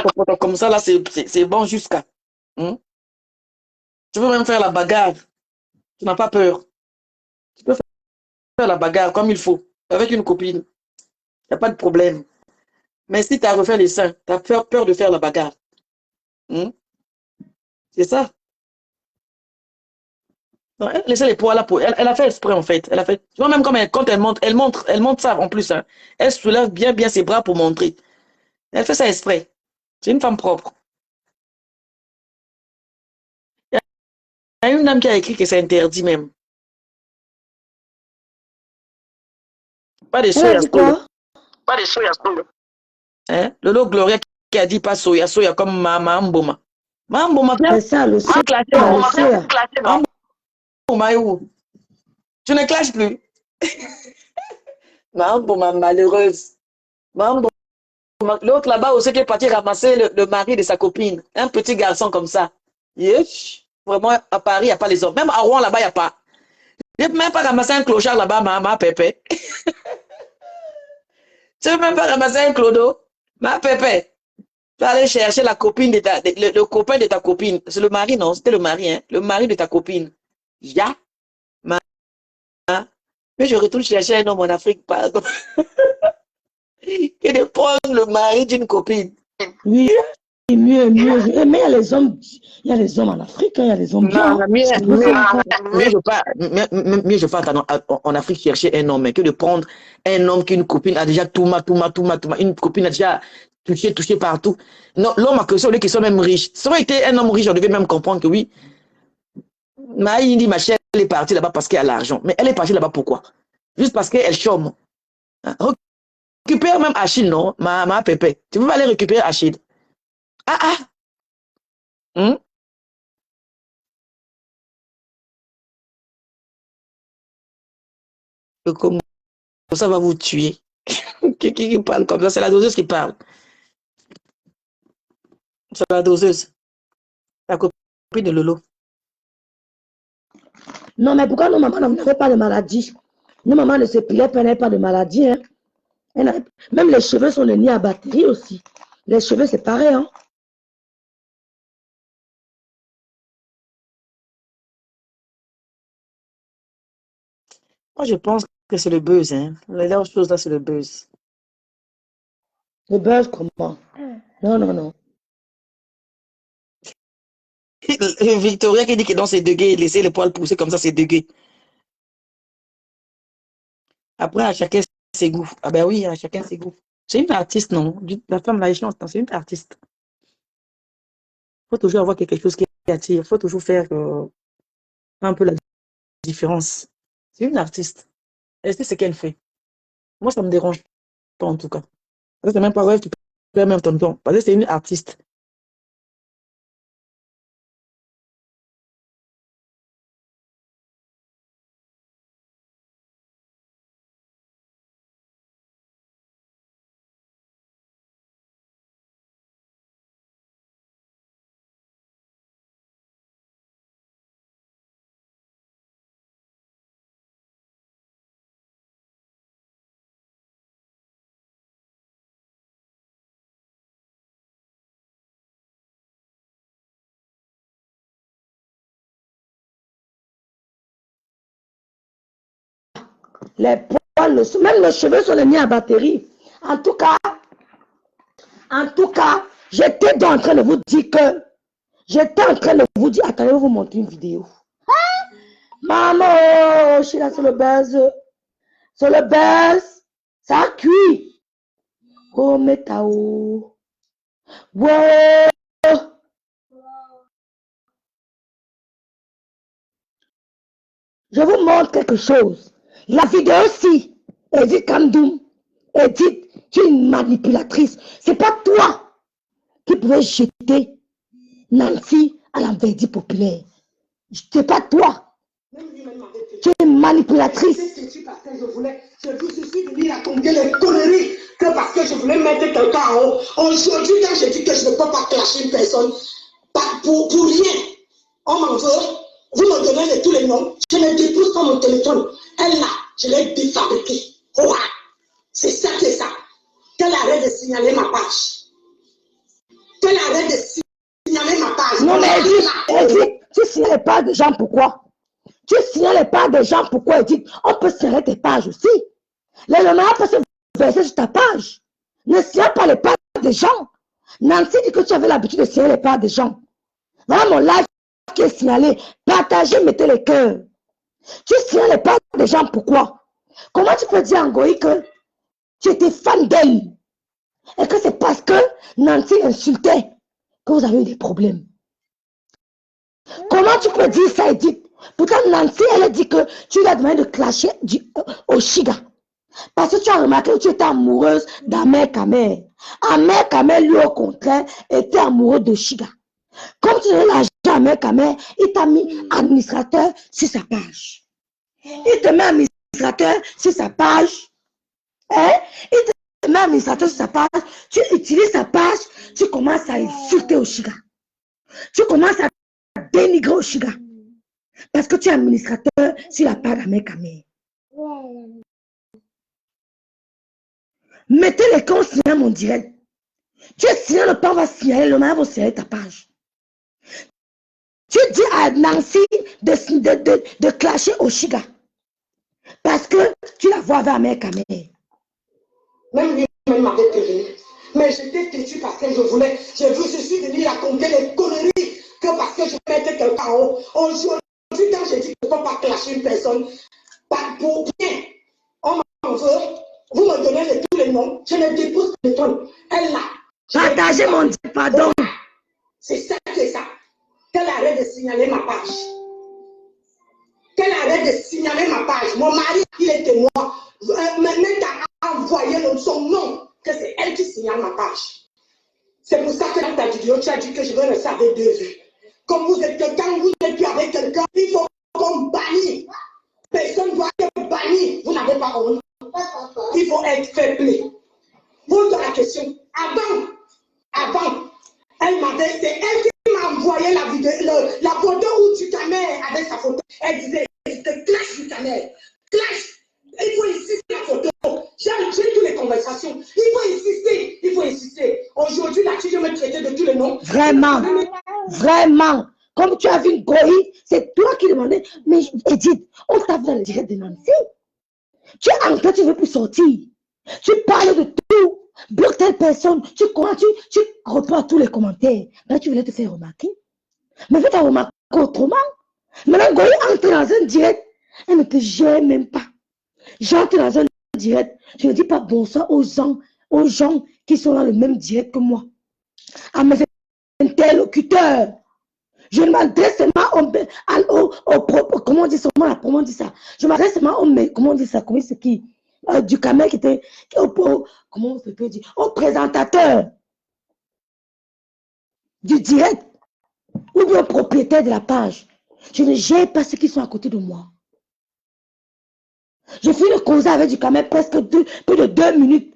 Speaker 3: poco, comme ça, là, c'est bon jusqu'à. Tu peux même faire la bagarre. Tu n'as pas peur. Tu peux faire la bagarre comme il faut, avec une copine. Il n'y a pas de problème. Mais si tu as refait les seins, tu as peur de faire la bagarre. C'est ça. Non, elle laissait les poids là pour. Elle a fait exprès en fait. Elle a fait. Tu vois, même quand elle montre ça en plus. Hein. Elle soulève bien ses bras pour montrer. Elle fait ça exprès. C'est une femme propre. Il y a une dame qui a écrit que c'est interdit même. Pas de soya.
Speaker 2: Pas de soya.
Speaker 3: Hein? Lolo Gloria qui a dit pas soya comme Mahamboma. Mahamboma,
Speaker 1: C'est ça, le soya.
Speaker 3: Tu ne clashes plus. Mahamboma malheureuse. Mahamboma. L'autre là-bas aussi qui est parti ramasser le mari de sa copine. Un petit garçon comme ça. Yes. Vraiment, à Paris, il n'y a pas les hommes. Même à Rouen, là-bas, il n'y a pas. Je ne peux même pas ramasser un clochard là-bas, ma pépé. Tu ne peux même pas ramasser un clodo. Ma pépé. Tu vas aller chercher la copine de le copain de ta copine. C'est le mari, non? C'était le mari, hein? Le mari de ta copine. Ya. Mais je retourne chercher un homme en Afrique, pardon. Que de prendre le mari d'une copine.
Speaker 1: Oui, mieux. Mais il y a les hommes en Afrique, il y a les hommes bien.
Speaker 3: Mieux je pars en Afrique chercher un homme que de prendre un homme qu'une copine a déjà une copine a déjà touché partout. Non, l'homme a que ça, qui sont même riches. Si on était un homme riche, on devait même comprendre que oui, Maï dit ma chère, elle est partie là-bas parce qu'elle a l'argent. Mais elle est partie là-bas pourquoi? Juste parce qu'elle chôme. Récupère même Achille, non? Ma pépé. Tu peux pas aller récupérer Achille. Le Congo, ça va vous tuer. Qui parle comme ça? C'est la doseuse qui parle. C'est la doseuse. La copine de Lolo.
Speaker 1: Non, mais pourquoi nos mamans n'avaient pas de maladie? Nos mamans ne se pliaient pas, n'avaient pas de maladie. Hein? Même les cheveux sont nés à batterie aussi. Les cheveux, c'est pareil. Hein?
Speaker 3: Moi, je pense que c'est le buzz. Hein. Les choses là, c'est le buzz.
Speaker 1: Le buzz, comment? Non.
Speaker 3: Victoria qui dit que dans ses degrés, laisser les poils pousser comme ça, c'est degrés. Après, à chacun ses goûts. Ah ben oui, à chacun ses goûts. C'est une artiste, non? La femme là, c'est une artiste. Il faut toujours avoir quelque chose qui attire. Il faut toujours faire un peu la différence. C'est une artiste. Elle sait ce qu'elle fait. Moi, ça me dérange pas en tout cas. C'est même pas vrai, tu peux même ton temps. Parce que c'est une artiste.
Speaker 1: Les poils, même les cheveux sont nés à batterie. En tout cas, j'étais en train de vous dire que attendez, vous montrer une vidéo. Maman, je suis là sur le buzz. Sur le buzz. Ça a cuit. Oh, métao. Ouais. Je vous montre quelque chose. La vidéo-ci, Edith Kamdoum, Edith, tu es une manipulatrice. C'est pas toi qui pouvais jeter Nancy à la verdict populaire. C'est pas toi. Tu es une manipulatrice.
Speaker 4: Je suis venu raconter les conneries que parce que je voulais mettre quelqu'un en haut. Aujourd'hui, quand je dis que je ne peux pas clasher une personne, pour rien, on m'en veut. vous me donnez tous les noms, je les dépose sur mon téléphone. Elle là, je l'ai défabriquée. Oh, c'est ça qui est ça. Qu'elle arrête de signaler ma page. Qu'elle arrête de signaler ma page.
Speaker 1: Non, mais Edith, tu signales pas de gens, pourquoi? Tu signales pas de gens, pourquoi, Edith? On peut signaler tes pages aussi. Le mari peut se verser sur ta page. Ne signale pas les pages des gens. Nancy dit que tu avais l'habitude de signaler les pages des gens. Voilà mon live qui est signalé. Partagez, mettez les cœurs. Tu signales les pages des gens, pourquoi? Comment tu peux dire, Ngoï, que tu étais fan d'elle? Et que c'est parce que Nancy insultait que vous avez eu des problèmes. Comment tu peux dire ça, Edith? Pourtant, Nancy, elle a dit que tu lui as demandé de clasher au Shiga. Parce que tu as remarqué que tu étais amoureuse d'Amer Kamer. Amer Kamer, lui, au contraire, était amoureux de Shiga. Comme tu donnais l'argent à Amer Kamer, il t'a mis administrateur sur sa page. Il te met administrateur sur sa page. Hein? Il te met administrateur sur sa page. Tu utilises sa page, tu commences à insulter au Shiga. Tu commences à dénigrer au Shiga. Parce que tu es administrateur sur la page d'Amer Kamer. Mettez les comptes signaler mon direct. Tu es signé, le père va signaler, le mari va signaler ta page. Tu dis à Nancy de clasher au Shiga. Parce que tu la vois avec Amer Kamer.
Speaker 4: Même lui-même m'avait prévenu. Mais j'étais têtu parce que je suis venu raconter les conneries que parce que je mettais quelqu'un en haut. Aujourd'hui, quand j'ai dit que je ne peux pas clasher une personne, pour bien, on m'en veut, vous me donnez tous les noms, je les dépose sur le téléphone. Elle là.
Speaker 1: Partagez mon Dieu, pardon.
Speaker 4: C'est ça qui est ça. Qu'elle arrête de signaler ma page. Qu'elle arrête de signaler ma page. Mon mari, il est témoin. Maintenant, t'as envoyé son nom, que c'est elle qui signale ma page. C'est pour ça que dans ta vidéo, tu as dit que je vais rester avec 2 vues. Comme vous êtes quelqu'un, vous êtes plus avec quelqu'un, il faut qu'on bannisse. Personne ne doit être banni. Vous n'avez pas honte. Il faut être faible. Pose la question. Avant, c'est elle qui m'a envoyé la vidéo, la photo où tu t'en mets avec sa photo. Elle disait, je te clash du ta mère. Clash. Il faut insister la photo. J'ai toutes les conversations. Il faut insister. Aujourd'hui, là-dessus, je me traitais de tous les noms.
Speaker 1: Vraiment. Comme tu as vu une goï, c'est toi qui demandais. Mais Edith, on t'a vu dans le direct de Nancy. Tu es entré, tu ne veux plus sortir. Tu parles de tout. Bloque telle personne. Tu reprends tous les commentaires. Là, tu voulais te faire remarquer. Mais fais ta remarquer autrement. Maintenant, goï entre dans un direct. Elle ne te gère même pas. J'entre dans un direct. Je ne dis pas bonsoir aux gens qui sont dans le même direct que moi. À mes interlocuteurs. Je ne m'adresse seulement comment on dit ça? Je m'adresse seulement du Kamer qui était, comment on peut dire, au présentateur du direct ou bien au propriétaire de la page. Je ne gère pas ceux qui sont à côté de moi. Je finis de causer avec du Kamer presque plus de 2 minutes.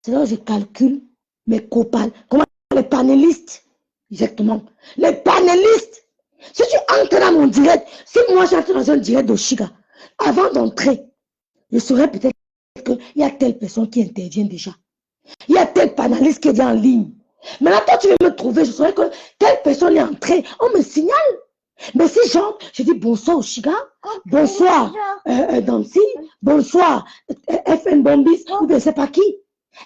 Speaker 1: C'est là où je calcule mes copains, comment les panélistes. Exactement. Les panélistes. Si tu entres dans mon direct, si moi j'entre dans un direct de Shiga, avant d'entrer, je saurais peut-être qu'il y a telle personne qui intervient déjà. Il y a tel panéliste qui est déjà en ligne. Maintenant, toi, tu veux me trouver, je saurais que telle personne est entrée. On me signale. Mais si j'entre, je dis bonsoir au Shiga, bonsoir Nancy, bonsoir FN Bombis, ou je ne sais pas qui.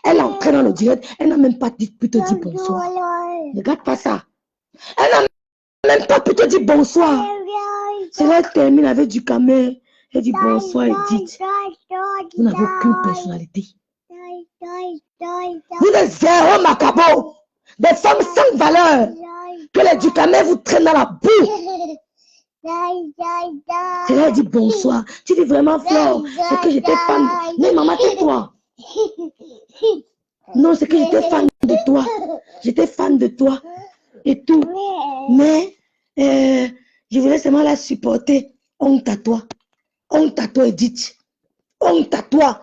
Speaker 1: Elle est entrée dans le direct, elle n'a même pas pu te dire bonsoir. Ne regarde pas ça. Elle n'a même pas pu te dire bonsoir. C'est là qu'elle termine avec du Kamer. Elle dit bonsoir Edith. Vous n'avez aucune personnalité. Vous êtes zéro macabo. Des femmes sans valeur. Que les du Kamer vous traînent dans la boue. C'est là qu'elle dit bonsoir. Tu dis vraiment Flore, c'est que j'étais fan. Mais maman, tais-toi. Non, c'est que j'étais fan de toi. J'étais fan de toi. Et tout. Mais, je voulais seulement la supporter. Honte à toi. Honte à toi, Edith. Honte à toi.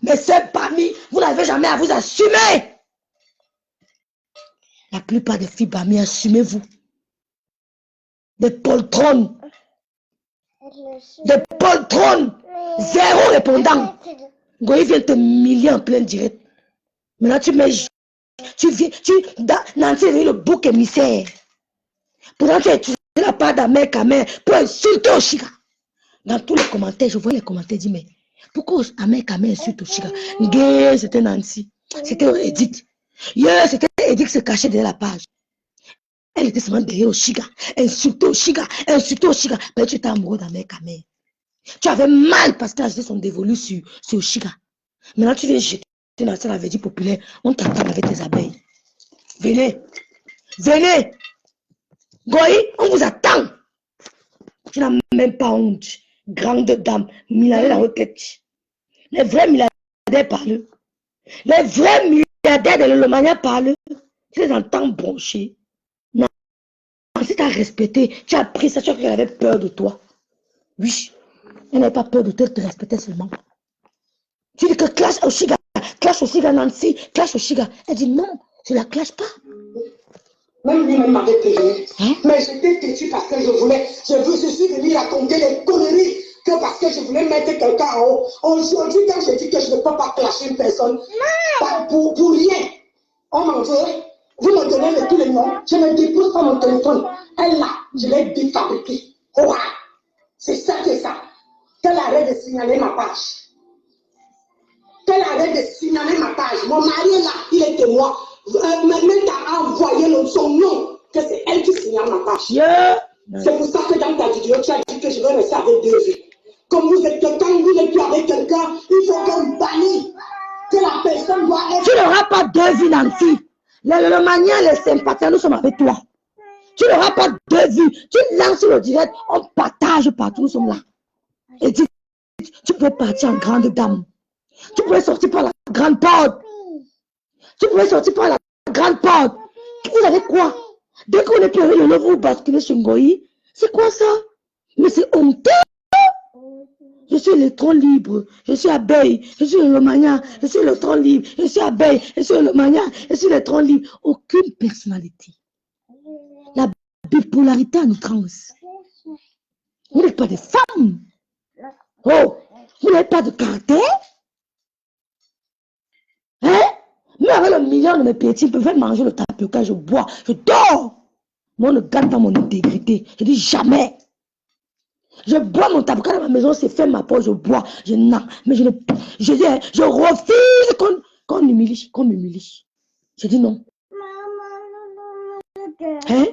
Speaker 1: Mais c'est parmi, vous n'avez jamais à vous assumer. La plupart des filles parmi, assumez-vous. Des poltrons. Des poltrons. Zéro répondant. Goï vient te humilier en plein direct. Maintenant, Nancy est le bouc émissaire. Pourtant, tu as utilisé la part d'Amer Kamer pour insulter Oshiga. Dans tous les commentaires, je vois les commentaires dire, mais pourquoi Amer Kamer insulte Oshiga? Gay, c'était Nancy. C'était Edith. Hier, c'était Edith qui se cachait derrière la page. Elle était seulement derrière Oshiga. Insulter Oshiga. Insulter Oshiga. Mais tu étais amoureux d'Amer Kamer. Tu avais mal parce qu'elle a jeté son dévolu sur Oshiga. Maintenant, tu viens jeter dans la verdure populaire. On t'attend avec tes abeilles. Venez. Venez. Goï, on vous attend. Tu n'as même pas honte. Grande dame, milliardaire dans votre tête. Les vrais milliardaires parlent. Les vrais milliardaires de l'Olomania parlent. Tu les entends broncher. Non. Si tu as respecté, tu as appris ça, tu as cru qu'elle avait peur de toi. Oui. Elle n'avait pas peur de toi, elle te respectait seulement. Tu dis que clash Oshiga Nancy, clash Oshiga. Elle dit non, je ne la clash pas.
Speaker 4: Même lui-même m'avait payé. Mais je t'ai têtu parce que je suis venu raconter les conneries que parce que je voulais mettre quelqu'un en haut. Aujourd'hui, quand je dis que je ne peux pas clasher une personne, pour rien, on m'en veut. Vous me donnez tous les noms, je ne dépose pas mon téléphone. Elle là, je l'ai défabriqué. Wow. C'est ça que ça. Qu'elle arrête de signaler ma page. Qu'elle arrête de signaler ma page. Mon mari est là, il est témoin. Même t'as envoyé son nom, que c'est elle qui signale ma page. C'est pour ça que dans ta vidéo, tu as dit que je vais rester avec 2 vues. Comme vous êtes quelqu'un, vous n'êtes plus avec quelqu'un, il faut qu'on bannisse. Que la personne doit être.
Speaker 1: Tu n'auras pas 2 vues, Nancy. Le manière, les sympathies, nous sommes avec toi. Tu n'auras pas 2 vues. Tu lances le direct, on partage partout, nous sommes là. Et tu peux partir en grande dame. Tu peux sortir par la grande porte. Tu pouvais sortir par la grande porte. Vous avez quoi? Dès qu'on est plus le vous basculez sur Ngoï. C'est quoi ça? Mais c'est honteux. Je suis électron libre. Je suis abeille. Je suis Lomania. Je suis électron libre. Je suis abeille. Je suis Lomania. Je suis électron libre. Aucune personnalité. La bipolarité en outrance. Vous n'êtes pas des femmes. Oh, vous n'avez pas de caractère? Hein? Même avec le million de mes petits, je peux manger le tapioca, je bois, je dors. Moi, on ne garde pas mon intégrité. Je dis jamais. Je bois mon tapioca dans ma maison, c'est fait ma peau, je bois, je n'ai. Mais je refuse qu'on m'humilie. Je dis non. Hein?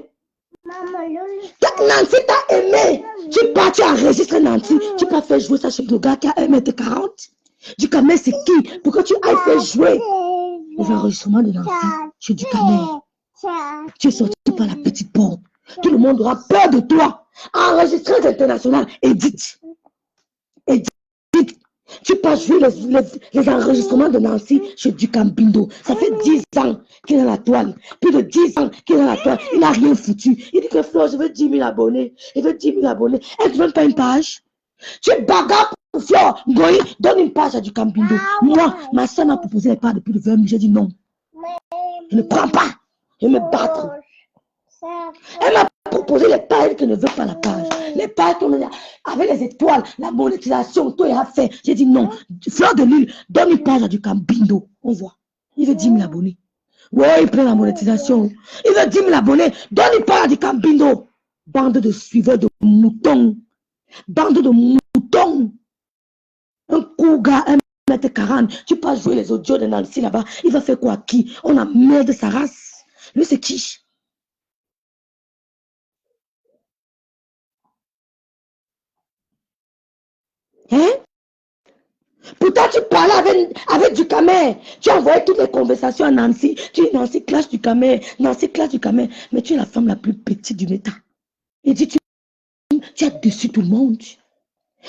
Speaker 1: Nancy t'a aimé. Tu es parti enregistrer Nancy. Tu peux faire jouer ça chez le gars qui a 1m40. Du Camer, c'est qui? Pourquoi tu as fait jouer les enregistrements de Nancy chez du Camer? Tu es sorti par la petite porte. Tout le monde aura peur de toi. Enregistreuse internationale, Edith. Tu peux jouer les enregistrements de Nancy chez Ducam Bindo. Ça fait 10 ans qu'il est dans la toile. Plus de 10 ans qu'il est dans la toile. Il n'a rien foutu. Il dit que Flo, je veux 10 000 abonnés. Il veut 10 000 abonnés. Elle ne donne pas une page. Tu bagarres pour Flo. Goï, donne une page à Ducam Bindo. Moi, ma soeur m'a proposé les pages depuis le 20 000. J'ai dit non. Je ne prends pas. Je vais me battre. Elle m'a proposé les pages qui ne veut pas la page. Les pages avec les étoiles, la monétisation, tout est à faire. J'ai dit non. Fleur de Lille, donne une page à du Cambindo. On voit. Il veut 10 000 abonnés. Ouais, il prend la monétisation. Il veut 10 000 abonnés. Donne une page à du Cambindo. Bande de suiveurs de moutons. Bande de moutons. Un cougar, 1m40. Tu peux jouer les audios de Nancy là-bas. Il va faire quoi à qui? On a merde sa race. Lui, c'est qui? Hein? Pourtant, tu parlais avec du Camer. Tu envoyais toutes les conversations à Nancy. Tu dis Nancy clash du Camer. Nancy clash du Camer. Mais tu es la femme la plus petite du méta. Et dit, tu as déçu tout le monde.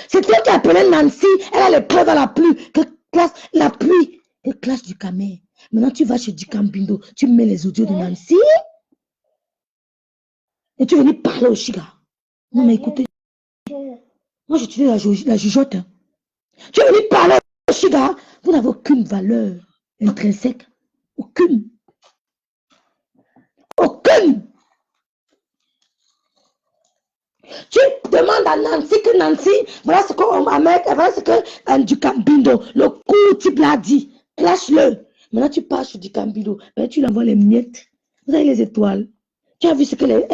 Speaker 1: C'est toi qui appelais Nancy. Elle a les preuves à la pluie. Que classe la pluie. Elle clash du Camer. Maintenant, tu vas chez du Cambindo. Tu mets les audios de Nancy. Et tu es venu parler au Chiga. Non, mais écoutez. Moi, j'utilise la jugeote. Hein. Tu es venu parler au Chiga. Vous n'avez aucune valeur intrinsèque. Aucune. Aucune. Tu demandes à Nancy que Nancy, voilà ce qu'on Amérique, voilà ce que du Cambindo, le coup type l'a dit. Clash-le. Maintenant, tu pars sur du Cambindo. Tu l'envoies les miettes. Vous avez les étoiles. Tu as vu ce que les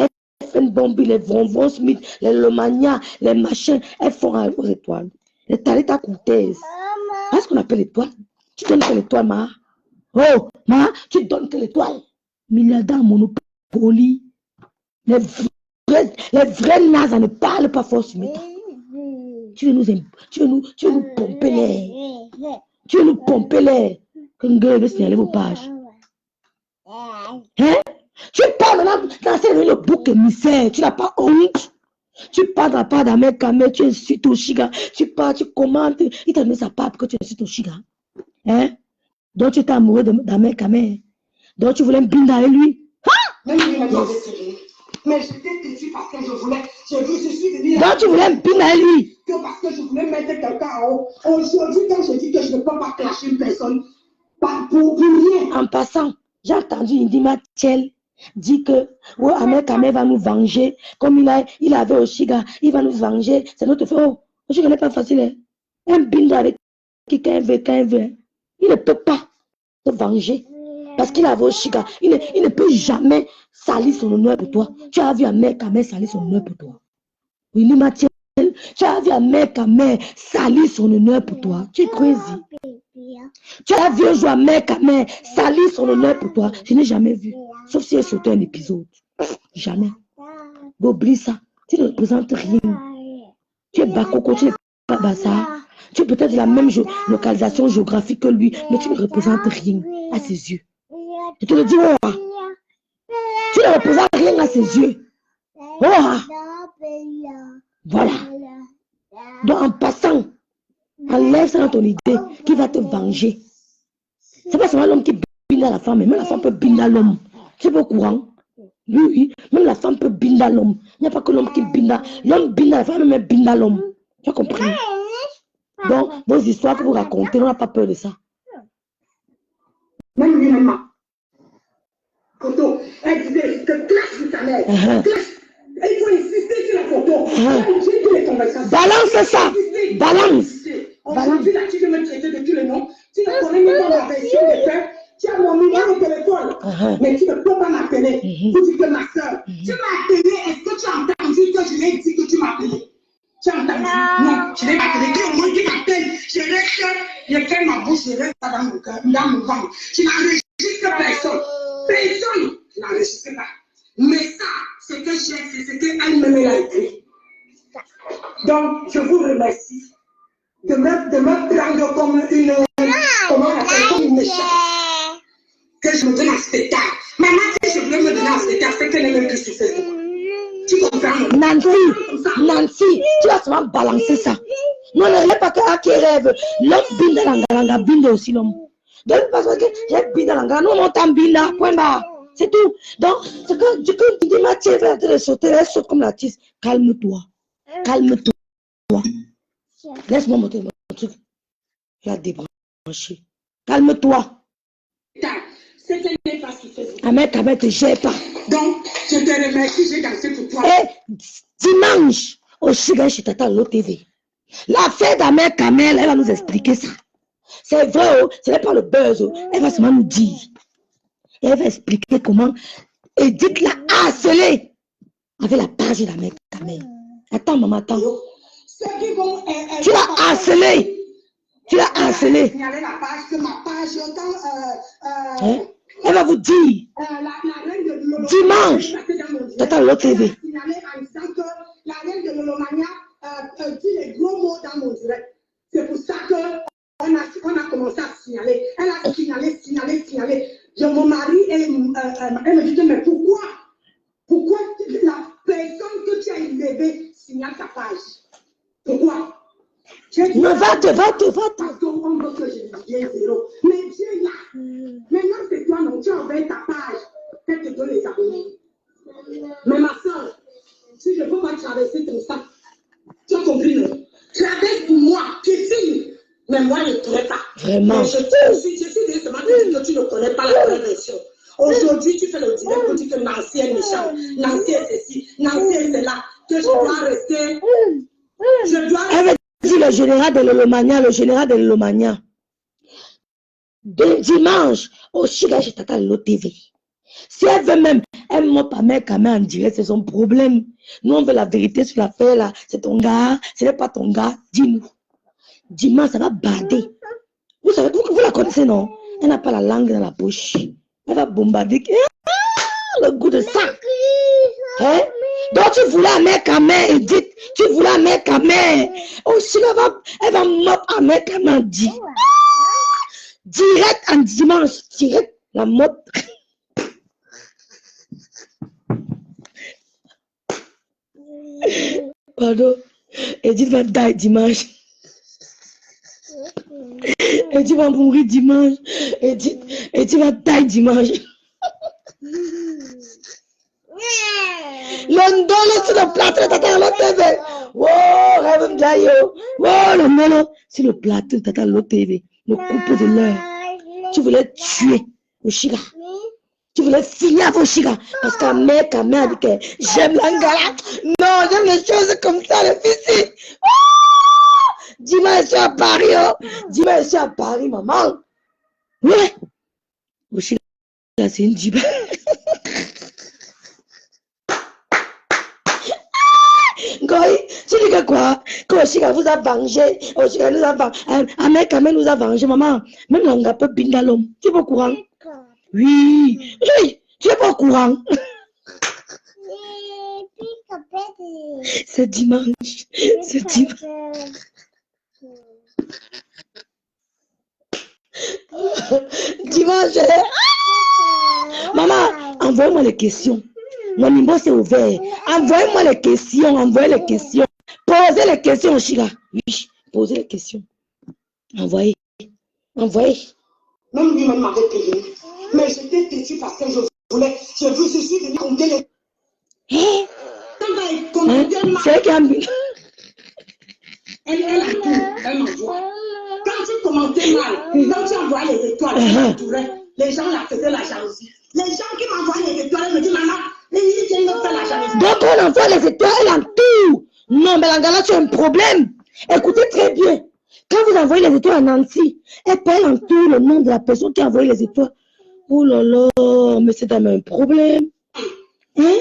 Speaker 1: FN Bombi, les Von Smith, les Lomania, les machins, elles font aux étoiles. Les Talita Cortez. Qu'est-ce qu'on appelle l'étoile? Tu donnes que l'étoile, Ma. Oh, Ma, tu donnes que l'étoile. Milliardaire Monopoly. Les vrais nazes ne parlent pas fort sur méta. Tu veux nous pomper l'air. Tu veux nous pomper l'air. Que Nguyen veut signaler vos pages. Hein? Tu parles maintenant dans le bouc émissaire. Tu n'as pas honte. Tu parles de la part d'Ahmed Kamel, tu insultes Oshiga. Tu parles, tu commentes. Il t'a donné sa part pour que tu insultes Oshiga. Hein? Donc tu étais amoureux d'Ahmed Kamel. Donc tu voulais me binder avec lui.
Speaker 4: Même lui m'a dit mais je t'ai têtu parce que je voulais. Je suis venu.
Speaker 1: Donc tu voulais me binder avec lui.
Speaker 4: Que parce que je voulais mettre quelqu'un en haut. Aujourd'hui, quand je dis que je ne peux pas clasher une personne, pas pour rien.
Speaker 1: En passant, j'ai entendu Indima Tchel dit que Ahmed Kamel va nous venger. Comme il avait Oshiga, il va nous venger. C'est notre fait. Oh, Oshiga n'est pas facile. Hein? Un binder avec qui quand il veut. Il ne peut pas se venger. Parce qu'il avait Oshiga. Il ne peut jamais salir son honneur pour toi. Tu as vu Ahmed Kamel salir son honneur pour toi. Indima Tchel, tu as vu Ahmed Kamel salir son honneur pour toi. Tu es crazy. Tu as vu un jour Ahmed Kamel salir son honneur pour toi. Je n'ai jamais vu. Sauf si elle sautait un épisode. Jamais. Oublie ça. Tu ne représentes rien. Tu es Bakoko, tu n'es pas Bassa. Tu es peut-être de la même localisation géographique que lui, mais tu ne représentes rien à ses yeux. Je te le dis, oh, tu ne représentes rien à ses yeux. Oh, voilà. Donc en passant, enlève ça dans ton idée qui va te venger. C'est pas seulement l'homme qui binde à la femme, mais même la femme peut binder à l'homme. Tu es pas au courant? Oui, même la femme peut binder à l'homme. Il n'y a pas que l'homme qui binde à l'homme, binde à la femme, même binde à l'homme. Tu as compris? Donc, vos histoires que vous racontez, on n'a pas peur de ça.
Speaker 4: Même lui, maman. Photo, elle disait que classe de ta mère. Il faut insister sur la photo. J'ai tous les conversations.
Speaker 1: Balance ça. Balance.
Speaker 4: Aujourd'hui, là, tu veux me traiter de tous les noms. Tu ne connais même pas ma version de père. Tu as mon numéro de téléphone. Mais tu ne peux pas m'appeler. Pour dire que ma soeur, tu m'as appelé. Est-ce que tu as entendu que je l'ai dit que tu m'as appelé? Tu as entendu? Non, je n'ai pas appelé. Qui au moins qui m'appelle? Je reste, je fais ma bouche, je reste dans mon cœur, dans mon ventre. Tu n'enregistres personne. Personne. Tu n'enregistres pas. Mais ça, c'est que j'ai, c'est qu'elle-même l'a écrit. Donc, je vous remercie de me prendre comme une, comment on appelle, comme une méchante. Que je me donne un spectacle. Maman, si je voulais me donner un spectacle, c'est qu'elle est même plus sur Facebook. Tu comprends?
Speaker 1: Nancy, tu vas seulement balancer ça. Non, ne rêve pas qu'à qui rêve. L'homme binde l'angala, binde aussi l'homme. Donc, parce que j'ai binde l'angala, nous on t'en binde, point barre. C'est tout. Donc, ce que tu dis, Mathieu va te sauter, elle saute comme la tisse. Calme-toi. Calme-toi. Laisse-moi monter mon truc. Je vais débrancher. Calme-toi.
Speaker 4: C'est qu'elle n'est pas sur Facebook.
Speaker 1: Ahmed Kamel te gère pas.
Speaker 4: Donc, je te remercie, j'ai dansé pour toi.
Speaker 1: Et dimanche, au Chiga chez Tata Lo TV. L'affaire d'Ahmed Kamel, elle va nous expliquer ça. C'est vrai, oh, ce n'est pas le buzz. Oh. Elle va seulement nous dire. Et elle va expliquer comment Edith l'a harcelé avec la page d'Ahmed Kamel. Attends, maman, attends. Tu l'as harcelé. Tu l'as harcelé.
Speaker 4: Signaler la page, que ma page,
Speaker 1: Hein? Elle va vous dire. Dimanche, Tata Lo TV.
Speaker 4: Signaler en disant que la reine de l'Olomania dit les gros mots dans mon direct. C'est pour ça qu'on a commencé à signaler. Elle a signalé. Mon mari, elle me dit, mais pourquoi la personne que tu as élevée signale ta page? Pourquoi?
Speaker 1: Non, va-te.
Speaker 4: Parce qu'on veut que je devienne zéro. Mais Dieu là, maintenant c'est toi, non, tu as ouvert ta page. Elle te donne les abonnés. Mais ma soeur, si je ne peux pas traverser comme ça, tu as compris, non? Traverse pour moi, piétine. Mais moi, je ne pourrais pas.
Speaker 1: Vraiment.
Speaker 4: Mais je suis directement que tu ne connais pas la vraie version. Aujourd'hui, tu fais le direct pour dire que Nancy est méchante, Nancy est ceci, Nancy est cela, que je dois rester Je dois
Speaker 1: Elle veut dire le général de l'Olomania, le général de l'Olomania. Dimanche, au Chiga, je t'attends l'autre TV. Si elle veut même, elle ne monte pas mec à main en direct, c'est son problème. Nous, on veut la vérité sur l'affaire là. C'est ton gars, ce n'est pas ton gars. Dis-nous. Dimanche, ça va bader. Vous savez, vous la connaissez, non? Elle n'a pas la langue dans la bouche. Elle va bombarder. Ah, le goût de ça. Hein? Donc, tu voulais un mec à main, Edith. Tu voulais un mec à main. Oh, si elle va mop un mec à main, dit. Direct en dimanche, direct la mop. Pardon. Edith va die dimanche. Edith va mourir dimanche. Edith va die dimanche. L'ondolo sur le plateau de Tata Lo TV. Oh, rêve d'ailleurs. Oh, l'ondolo sur le plateau de Tata Lo TV. Le couple de l'heure. Tu voulais tuer Oshiga. Tu voulais finir avec Oshiga. Parce qu'un mec a dit que j'aime l'angala. Non, j'aime les choses comme ça, le fils. Oh! Dis-moi, je suis à Paris. Oh. Dis-moi, je suis à Paris, maman. Ouais. Oshiga, c'est une diba. Goy, tu dis que quoi? Que Oshiga vous a vengé. Oshiga nous a vengé. Un mec nous a vengé, maman. Même l'onga peut binda l'homme. Tu es pas au courant? Oui. Oui. Tu es pas au courant? C'est dimanche. C'est dimanche. Dimanche. Maman, envoyez-moi les questions. Mon numéro c'est ouvert. Envoyez-moi les questions. Envoyez les questions. Posez les questions, Oshiga. Oui, posez les questions. Envoyez. Envoyez.
Speaker 4: Même lui-même m'avait payé. Mais j'étais têtu parce que je suis venu compter les.
Speaker 1: C'est qui a mis.
Speaker 4: Elle a tout, elle m'envoie. Quand tu commentais mal, quand tu envoyais les étoiles, tu m'entourais. Les gens la faisaient la jalousie. Les gens qui m'envoient les étoiles, me disent, maman, ils viennent me faire la jalousie.
Speaker 1: Donc on envoie les étoiles, elle entoure. Non, mais l'angala, tu as un problème. Écoutez très bien. Quand vous envoyez les étoiles à Nancy, elle entoure le nom de la personne qui a envoyé les étoiles. Oh là là, mais c'est un problème. Hein?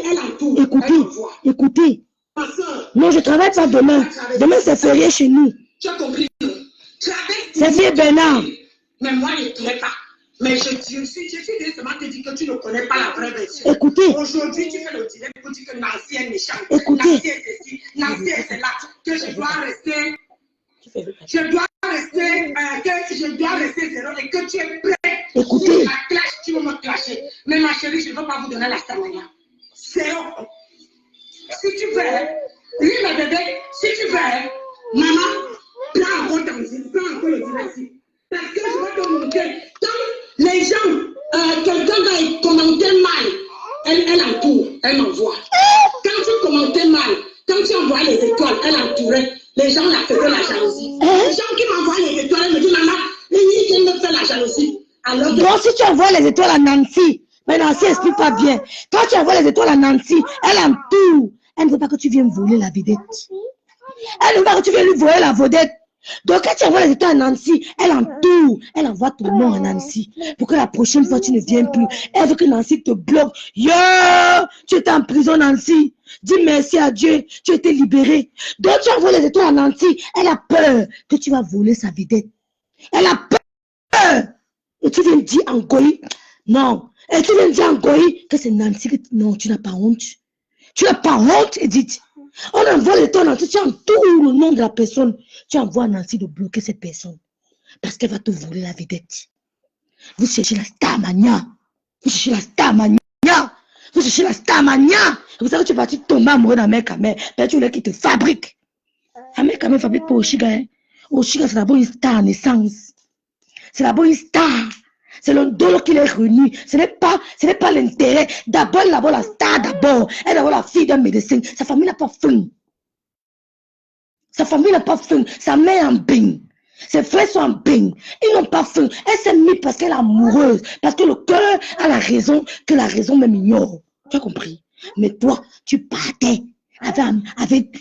Speaker 1: Écoutez. Non, je ne travaille pas demain. Demain, c'est férié chez nous.
Speaker 4: Tu as compris?
Speaker 1: C'est férié Bernard.
Speaker 4: Mais moi, je ne connais pas. Mais je suis seulement te dire que tu ne connais pas la vraie version.
Speaker 1: Écoutez.
Speaker 4: Aujourd'hui, tu fais le direct pour dire que Nancy est méchante.
Speaker 1: Écoutez.
Speaker 4: Nancy est ceci, Nancy est cela. Que je dois rester. Je dois rester zéro et que tu es prêt.
Speaker 1: Écoutez.
Speaker 4: Si la clash, tu veux me clasher. Mais ma chérie, je ne veux pas vous donner la samaya. Zéro. Si tu veux, lui, le bébé, si tu veux, maman, prends encore le direct ici. Parce que je vais te montrer. Quand les gens, quelqu'un va commenter mal, elle entoure, elle m'envoie. Quand tu commentais mal, quand tu envoies les étoiles, elle entourait. Les gens la faisaient la jalousie. Les gens qui m'envoient les étoiles, elle me disent, maman, ils viennent me faire la jalousie. Alors que...
Speaker 1: Bon, si tu envoies les étoiles à Nancy, mais Nancy explique pas bien. Quand tu envoies les étoiles à Nancy, elle entoure. Elle ne veut pas que tu viennes voler la vedette. Elle ne veut pas que tu viennes lui voler la vedette. Donc quand tu envoies les étoiles à Nancy, elle entoure. Elle envoie ton nom à Nancy. Pour que la prochaine fois, tu ne viennes plus. Elle veut que Nancy te bloque. Yo, tu étais en prison, Nancy. Dis merci à Dieu, tu étais libéré. Donc tu envoies les étoiles à Nancy. Elle a peur que tu vas voler sa vedette. Elle a peur. Et tu viens dire en Goï. Non. Et tu viens dire en Goï que c'est Nancy que... Non, tu n'as pas honte. Tu n'as pas honte, Edith. On envoie les tonnes, tu entoures le nom de la personne. Tu envoies à Nancy de bloquer cette personne. Parce qu'elle va te voler la vedette. Vous cherchez la starmania. Vous cherchez la starmania. Vous cherchez la starmania. Vous savez que tu es parti tomber amoureux d'un mec à mère. Ben, tu voulais qu'il te fabrique. Un mec à mère fabrique pas Oshiga. Hein. Oshiga, c'est d'abord une star en naissance. C'est d'abord une star. C'est le dolo qui l'est réuni. Ce n'est pas l'intérêt. D'abord, la star d'abord. Elle est d'abord la fille d'un médecin. Sa famille n'a pas faim. Sa famille n'a pas faim. Sa mère en bain. Ses frères sont en bain. Ils n'ont pas faim. Elle s'est mise parce qu'elle est amoureuse. Parce que le cœur a la raison que la raison même ignore. Tu as compris? Mais toi, tu partais.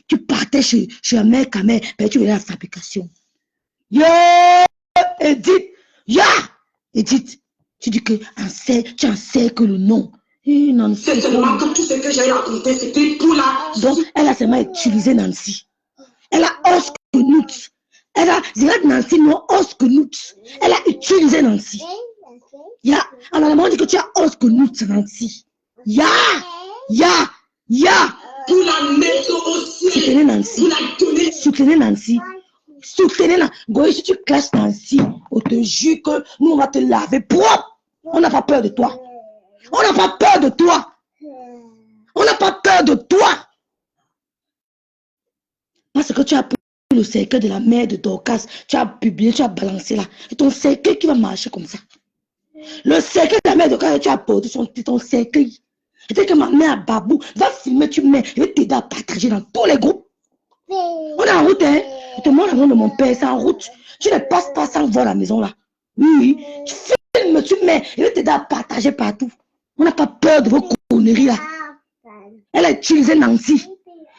Speaker 1: Tu partais chez la mère Kamel, ben tu venais à la fabrication. Edith, Edith, tu dis que tu en sais que le nom.
Speaker 4: C'est seulement que tout ce que j'ai raconté, c'était pour la...
Speaker 1: Donc, elle a seulement utilisé Nancy. Elle a Oskenut. Elle a direct Nancy, non Oskenut. Elle a utilisé Nancy. En allemand, on dit que tu as Oskenut, Nancy.
Speaker 4: Pour la mettre au ciel.
Speaker 1: Soutenez Nancy.
Speaker 4: Pour la donner.
Speaker 1: Soutenez Nancy. Soutenez Nancy. Goy, si tu classes Nancy, on te jure que nous, on va te laver propre. On n'a pas peur de toi. On n'a pas peur de toi. On n'a pas peur de toi. Parce que tu as pris le cercueil de la mère de Dorcas, tu as publié, tu as balancé là. C'est ton cercueil qui va marcher comme ça. Le cercueil de la mère de Dorcas, tu as porté ton cercueil. C'est que ma mère Babou va filmer, tu mets, je vais t'aider à partager dans tous les groupes. On est en route, hein. Je te montre la maison de mon père, c'est en route. Tu ne passes pas sans voir la maison là. Oui. Tu filmes, tu mets, je vais t'aider à partager partout. On n'a pas peur de vos conneries là. Elle a utilisé Nancy.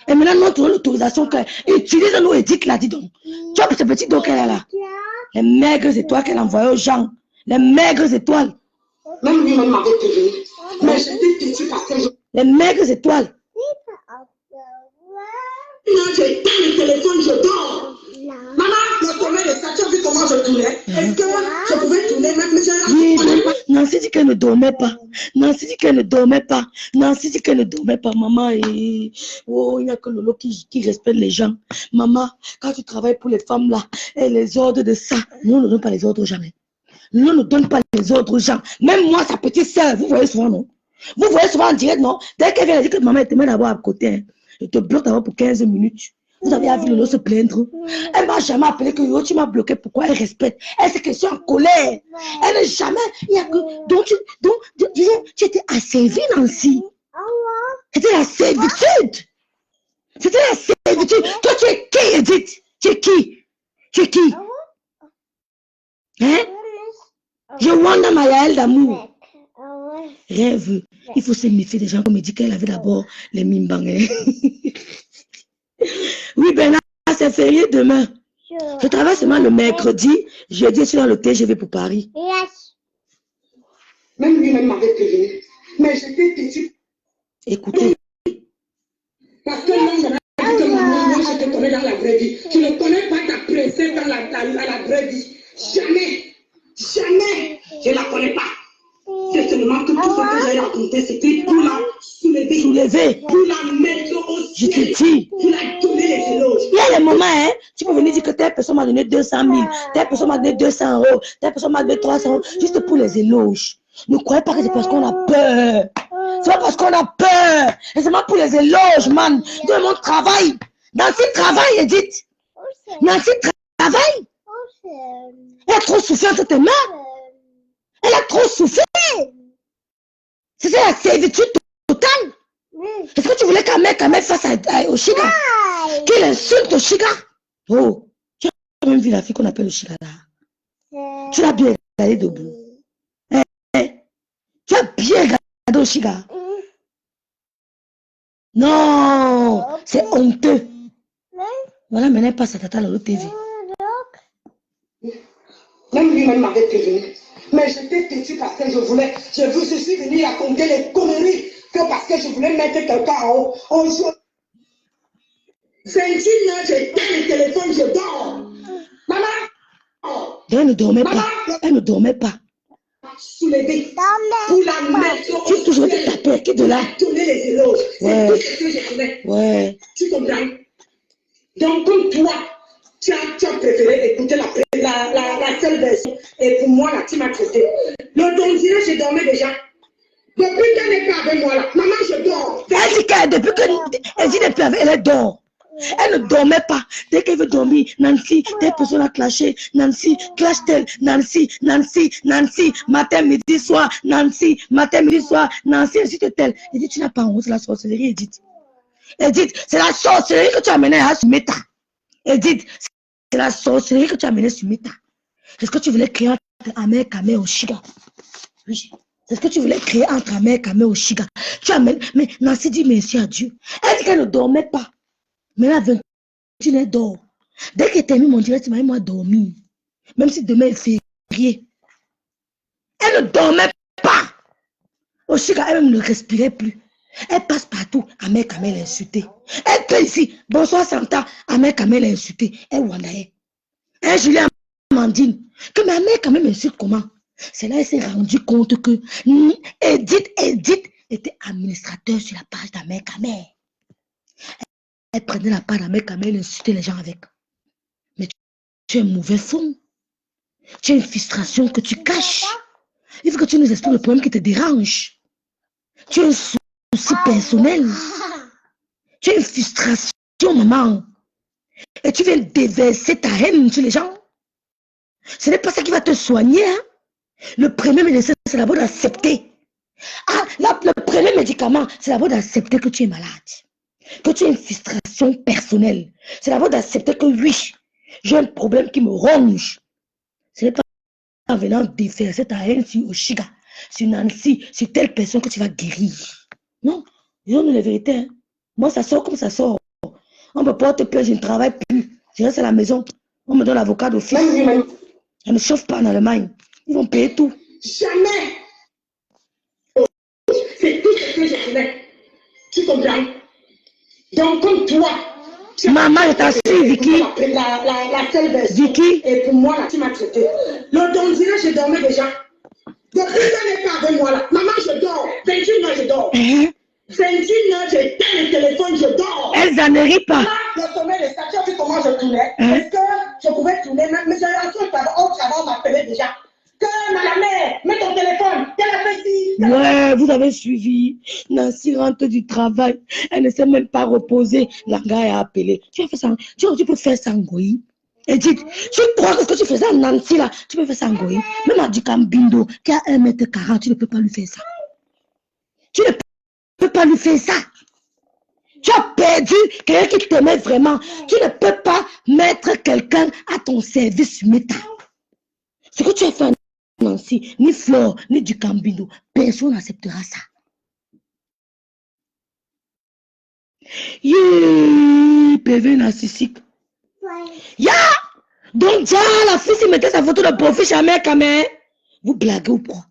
Speaker 1: Et maintenant, notre autorisation qu'elle utilise, nous Edith l'a dit donc. Tu vois ce petit dos qu'elle a là. Les maigres étoiles qu'elle envoyait aux gens. Les maigres étoiles.
Speaker 4: Même lui-même m'avait prévenu. Mais j'étais têtue parce que je...
Speaker 1: Les maigres étoiles.
Speaker 4: Non, j'éteins le téléphone, je dors. Maman, le sommeil de ça, tu as vu comment je tournais? Est-ce que je pouvais tourner même
Speaker 1: oui, Nancy dit qu'elle ne dormait pas. Nancy dit qu'elle ne dormait pas. Nancy dit qu'elle ne dormait pas. Maman, oh, il n'y a que Lolo qui respecte les gens. Maman, quand tu travailles pour les femmes là, et les ordres de ça, nous ne donnons pas les ordres jamais. Nous ne donnons pas les ordres aux gens. Même moi, sa petite sœur, vous voyez souvent, non? Vous voyez souvent en direct, non? Dès qu'elle vient dire que maman, elle te met d'abord à côté, hein. Je te bloque d'abord pour 15 minutes. Vous avez vu Lolo se plaindre. Elle ne m'a jamais appelé que yo, tu m'as bloqué. Pourquoi elle respecte? Elle sait que je suis en colère. Elle n'est jamais. Il y a que. Donc, disons, tu étais asservie, Nancy. C'était la servitude. C'était la servitude. Toi, tu es qui, Edith? Tu es qui? Tu es qui? Hein? Je wanda Mayael d'amour. Rêve. Il faut se méfier des gens comme me dit qu'elle avait d'abord les mimbang. Oui, Bernard, c'est férié demain. Je travaille seulement le mercredi. Jeudi, je suis dans le TGV pour Paris.
Speaker 4: Même lui-même m'avait prévenu. Mais j'étais têtue.
Speaker 1: Écoutez.
Speaker 4: Parce que l'homme m'a dit que moi, je te connais dans la vraie vie. Tu ne connais pas ta princesse dans la vraie vie. Jamais. Jamais. Je ne la connais pas. C'est seulement que tout ce que j'ai raconté, c'était pour la soulever. Pour la mettre au ciel.
Speaker 1: Je te dis.
Speaker 4: Pour la donner les éloges.
Speaker 1: Il y a des moments, hein, tu peux venir dire que telle personne m'a donné 200 000, telle personne m'a donné 200 €, telle personne m'a donné 300 €, juste pour les éloges. Ne croyez pas que c'est parce qu'on a peur. C'est pas parce qu'on a peur. C'est seulement pour les éloges, man. Tout le monde travaille. Nancy travaille, Edith. Nancy travaille. Elle a trop souffert cette main. Elle a trop souffert. C'était la servitude totale. Est-ce que tu voulais qu'un mec fasse au Chiga? Qu'il insulte au Chiga? Oh, tu as même vu la fille qu'on appelle le Chiga là. Tu l'as bien regardé debout. Tu as bien regardé au Chiga. Non, c'est honteux. Voilà, maintenant elle passe à Tata Lolo TV.
Speaker 4: Même lui-même m'avait prévenu. Mais j'étais têtue parce que je suis venue raconter les conneries que parce que je voulais mettre quelqu'un en haut. On joue. 21 heures, j'éteins le téléphone, je dors. Maman!
Speaker 1: Elle ne dormait pas. Elle ne dormait pas.
Speaker 4: Soulever. Pour la mettre.
Speaker 1: Tu es toujours tapé. Qui de là?
Speaker 4: Donner les éloges.
Speaker 1: Ouais.
Speaker 4: C'est tout ce que je connais.
Speaker 1: Ouais.
Speaker 4: Tu comprends? Donc, comme toi, tu as préféré écouter la seule version. Et pour moi, là, tu m'as traité. Le donzire, je dormais déjà. Depuis qu'elle n'est pas avec moi, là, maman, je dors.
Speaker 1: Elle dit qu'elle, depuis qu'elle dit depuis elle dort. Elle ne dormait pas. Dès qu'elle veut dormir, Nancy, telle personne a clashé. Nancy, clash-t-elle. Nancy, matin, midi, soir. Nancy, matin, midi, soir. Nancy, ainsi de tel. Elle dit, tu n'as pas honte, c'est la sorcellerie, Edith. Edith, c'est la sorcellerie que tu as amenée à Sumeta. Edith, c'est la sorcellerie que tu as amenée sur Meta. Est-ce que tu voulais créer un mec au Chiga? Oui. C'est ce que tu voulais créer entre Amé et Oshiga. Tu amènes, mais Nancy dit merci à Dieu. Elle dit qu'elle ne dormait pas. Mais là, 21 elle dort. Dès qu'elle termine mon direct, elle m'a dit, moi, dormir. Même si demain, elle fait rien. Elle ne dormait pas. Oshiga, elle ne respirait plus. Elle passe partout. Amé l'a insulté. Elle peut ici. Bonsoir, Santa. Amé l'a insulté. Elle wandaye. Un Julien Amandine. Que ma mère quand même insulte comment? C'est là qu'elle s'est rendue compte que Edith était administrateur sur la page d'Amé Kamé. Elle prenait la page d'Amé Kamé, elle insultait les gens avec. Mais tu es un mauvais fond. Tu as une frustration que tu caches. Il faut que tu nous expliques le problème qui te dérange. Tu as un souci personnel. Tu as une frustration, maman. Et tu viens déverser ta haine sur les gens. Ce n'est pas ça qui va te soigner. Hein? Le premier médecin, c'est d'abord d'accepter. Ah, le premier médicament, c'est d'abord d'accepter que tu es malade. Que tu as une frustration personnelle. C'est d'abord d'accepter que oui, j'ai un problème qui me ronge. Ce n'est pas en venant déverser ta haine sur Oshiga, sur Nancy, sur telle personne que tu vas guérir. Non, disons-nous la vérité. Hein? Moi, ça sort comme ça sort. On me porte plainte, je ne travaille plus. Je reste à la maison. On me donne l'avocat d'office. Je ne chauffe pas en Allemagne. Ils vont payer tout.
Speaker 4: Jamais. C'est tout ce que je voulais. Tu comprends? Donc, comme toi,
Speaker 1: maman, je t'assure, Vicky.
Speaker 4: La seule version.
Speaker 1: Vicky.
Speaker 4: Et pour moi, là, tu m'as traité. Le donzina, je dormais déjà. Depuis qu'elle n'est pas avec moi, là. Maman, je dors. 21 ans, je dors. 21 ans, j'éteins le téléphone, je dors.
Speaker 1: Elle n'en rit pas.
Speaker 4: Là, le sommet de ça, tu as vu comment je tournais? Est-ce que je pouvais tourner? Mais j'ai l'impression que on m'appelait déjà. Que madame mère, mets ton téléphone. Qu'elle a fait ci.
Speaker 1: Ouais, vous avez suivi. Nancy rentre du travail. Elle ne sait même pas reposer. La gars a appelé. Tu as fait ça. Tu peux faire ça en Goï. Edith, tu crois que ce que tu faisais à Nancy là, tu peux faire ça en Goï. Même à Dukambindo, qui a 1m40, tu ne peux pas lui faire ça. Tu ne peux pas lui faire ça. Tu as perdu quelqu'un qui t'aimait vraiment. Tu ne peux pas mettre quelqu'un à ton service méta. Ce que tu as fait à Nancy, ni Flore, ni du Cambindo, personne n'acceptera ça. Yeah, PV narcissique. Ya! Donc, déjà, la fille s'y mettait sa photo de profil jamais Kamé. Vous blaguez ou quoi?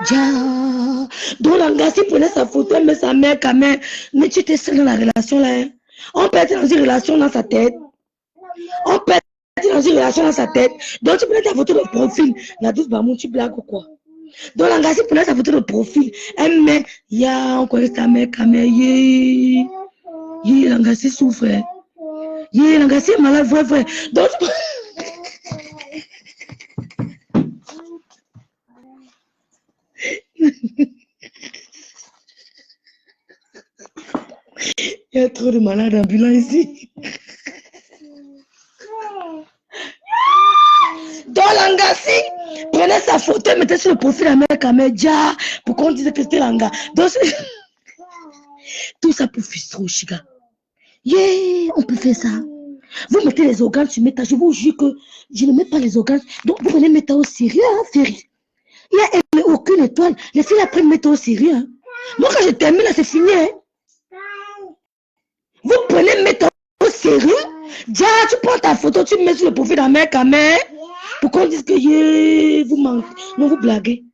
Speaker 1: Ja, donc Langassi prenait sa photo, mais sa mère quand même, mais tu étais seul dans la relation là. Hein? On peut être dans une relation dans sa tête. On peut être dans une relation dans sa tête. Donc tu prenais ta photo de profil. La douce Bamou, tu blagues ou quoi? Donc Langassi prenait sa photo de profil. Elle met, ya, on connaît ta mère quand même. Yé, Langassi souffre. Yé, Langassi est malade, vrai. Donc il y a trop de malades ambulants ici. Donc Langassi prenait sa photo et mettait sur le profil de la Kamedia pour qu'on dise que c'était Langa. Donc tout ça pour frustrer Oshiga. Yeah, on peut faire ça. Vous mettez les organes sur Meta. Je vous jure que je ne mets pas les organes. Donc vous prenez Meta au sérieux, hein, Ferry. Il n'y a aucune étoile. Les filles apprennent Meta au sérieux. Hein. Moi quand je termine là, c'est fini. Hein. Vous prenez Meta au sérieux. Déjà, tu prends ta photo, tu mets sur le profil d'un mec à main. Pour qu'on dise que vous mentez. Non, vous blaguez.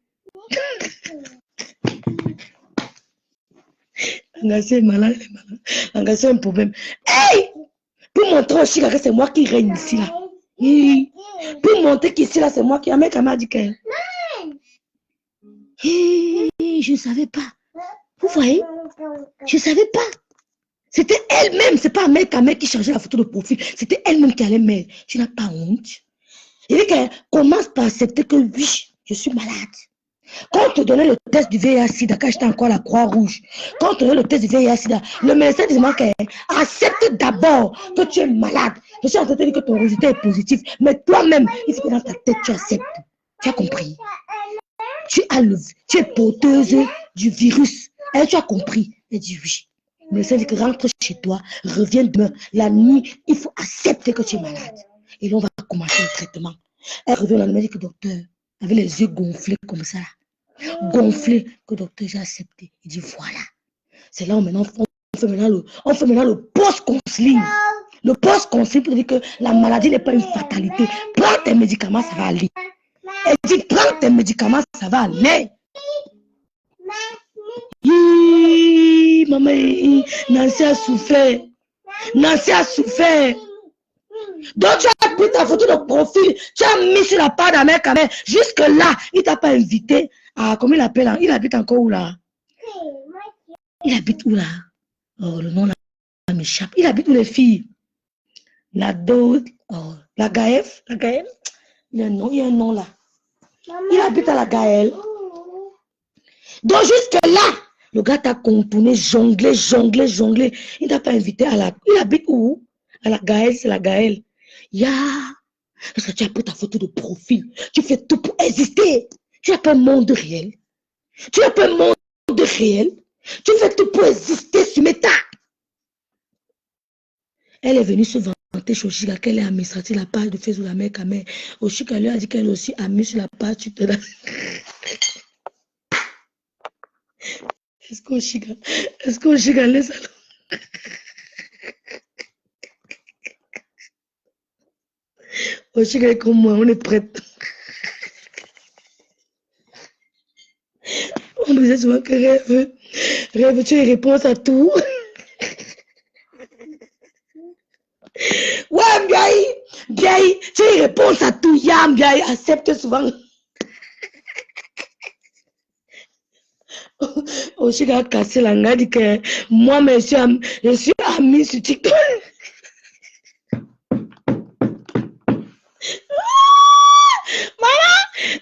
Speaker 1: Langassi est malade, elle est malade. Langassi a un problème. Hey! Pour montrer aussi que c'est moi qui règne ici là. Hey. Pour montrer qu'ici là, c'est moi qui. Un mec m'a dit qu'elle. Hey, je ne savais pas. Vous voyez? Je ne savais pas. C'était elle-même, c'est pas un mec qui changeait la photo de profil. C'était elle-même qui allait mettre. Tu n'as pas honte. Il dit qu'elle commence par accepter que oui, je suis malade. Quand on te donnait le test du VIH-Sida, quand j'étais encore à la Croix-Rouge, quand on te donnait le test du VIH-Sida, le médecin disait qu'elle accepte d'abord que tu es malade. Je suis en train de te dire que ton résultat est positif, mais toi-même, il faut que dans ta tête, tu acceptes. Tu as compris? Tu es porteuse du virus. Et tu as compris? Elle dit oui. Le médecin dit que rentre chez toi, reviens demain. La nuit, il faut accepter que tu es malade. Et là, on va commencer le traitement. Elle revient la nuit, elle dit que docteur, avec les yeux gonflés comme ça. gonflé, que le docteur j'ai accepté. Il dit voilà. C'est là où maintenant on fait maintenant le post-counseling. Le post-counseling pour dire que la maladie n'est pas une fatalité. Prends tes médicaments, ça va aller. Elle dit prends tes médicaments, ça va aller. Maman, Nancy a souffert. Nancy a souffert. Donc tu as pris ta photo de profil, tu as mis sur la part d'Amérique. Jusque là, il t'a pas invité à, comment il appelle, il habite encore où là? Il habite où là? Oh, le nom là m'échappe. Il habite où les filles? La Dode, oh, la Gaëf, il y a un nom là. Il habite à la Gaël. Donc jusque là, le gars t'a contourné, jonglé. Il t'a pas invité à la... Il habite où? À la Gaël, c'est la Gaël. Parce que tu as pris ta photo de profil. Tu fais tout pour exister. Tu n'as pas un monde réel. Tu fais tout pour exister sur Meta. Elle est venue se vanter chez Oshiga qu'elle est administratrice de la page de Facebook de la mère Kamel. Oshiga lui a dit qu'elle est aussi amie sur la page Twitter. Est-ce qu'Oshiga laisse alors? Oshiga est comme moi, on est prête. On me disait souvent que rêve, tu as une réponse à tout. Ouais, bien, tu as une réponse à tout. Bien, accepte souvent. Oshiga a cassé la langue, dit que moi, je suis amie sur TikTok.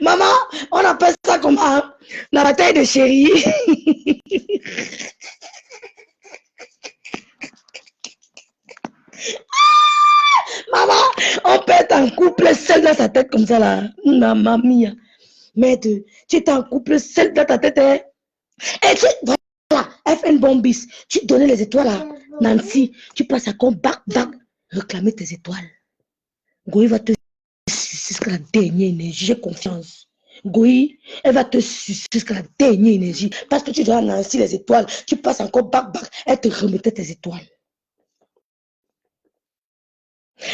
Speaker 1: Maman, on appelle ça comment? La bataille de chérie. Maman, on peut être en couple seul dans sa tête comme ça là. Maman mia. Mais tu es en couple seul dans ta tête. Hein? Et voilà, FN Bombis, tu donnais les étoiles à Nancy. Tu passes à quoi? Bac, réclamer tes étoiles. Goï va te sucer jusqu'à la dernière énergie. J'ai confiance. Goï, elle va te sucer jusqu'à la dernière énergie. Parce que tu dois à Nancy les étoiles. Tu passes encore bac. Elle te remettait tes étoiles.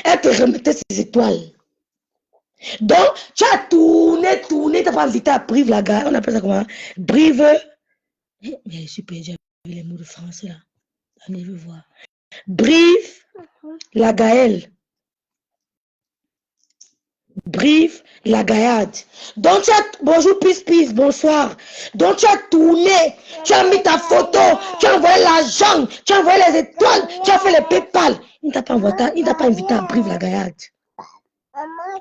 Speaker 1: Elle te remettait ses étoiles. Donc, tu as tourné, tu n'as pas invité à Brive la gare. On appelle ça comment? Brive. Mais je suis perdu avec les mots de français là. Allez, je veux voir. Brive la Gaëlle. Brive la Gaillade. Donc, tu as. Bonjour, peace, bonsoir. Donc, tu as tourné. Tu as mis ta photo. Tu as envoyé l'argent. Tu as envoyé les étoiles. Tu as fait les PayPal. Il ne t'a pas invité à Brive la Gaillade.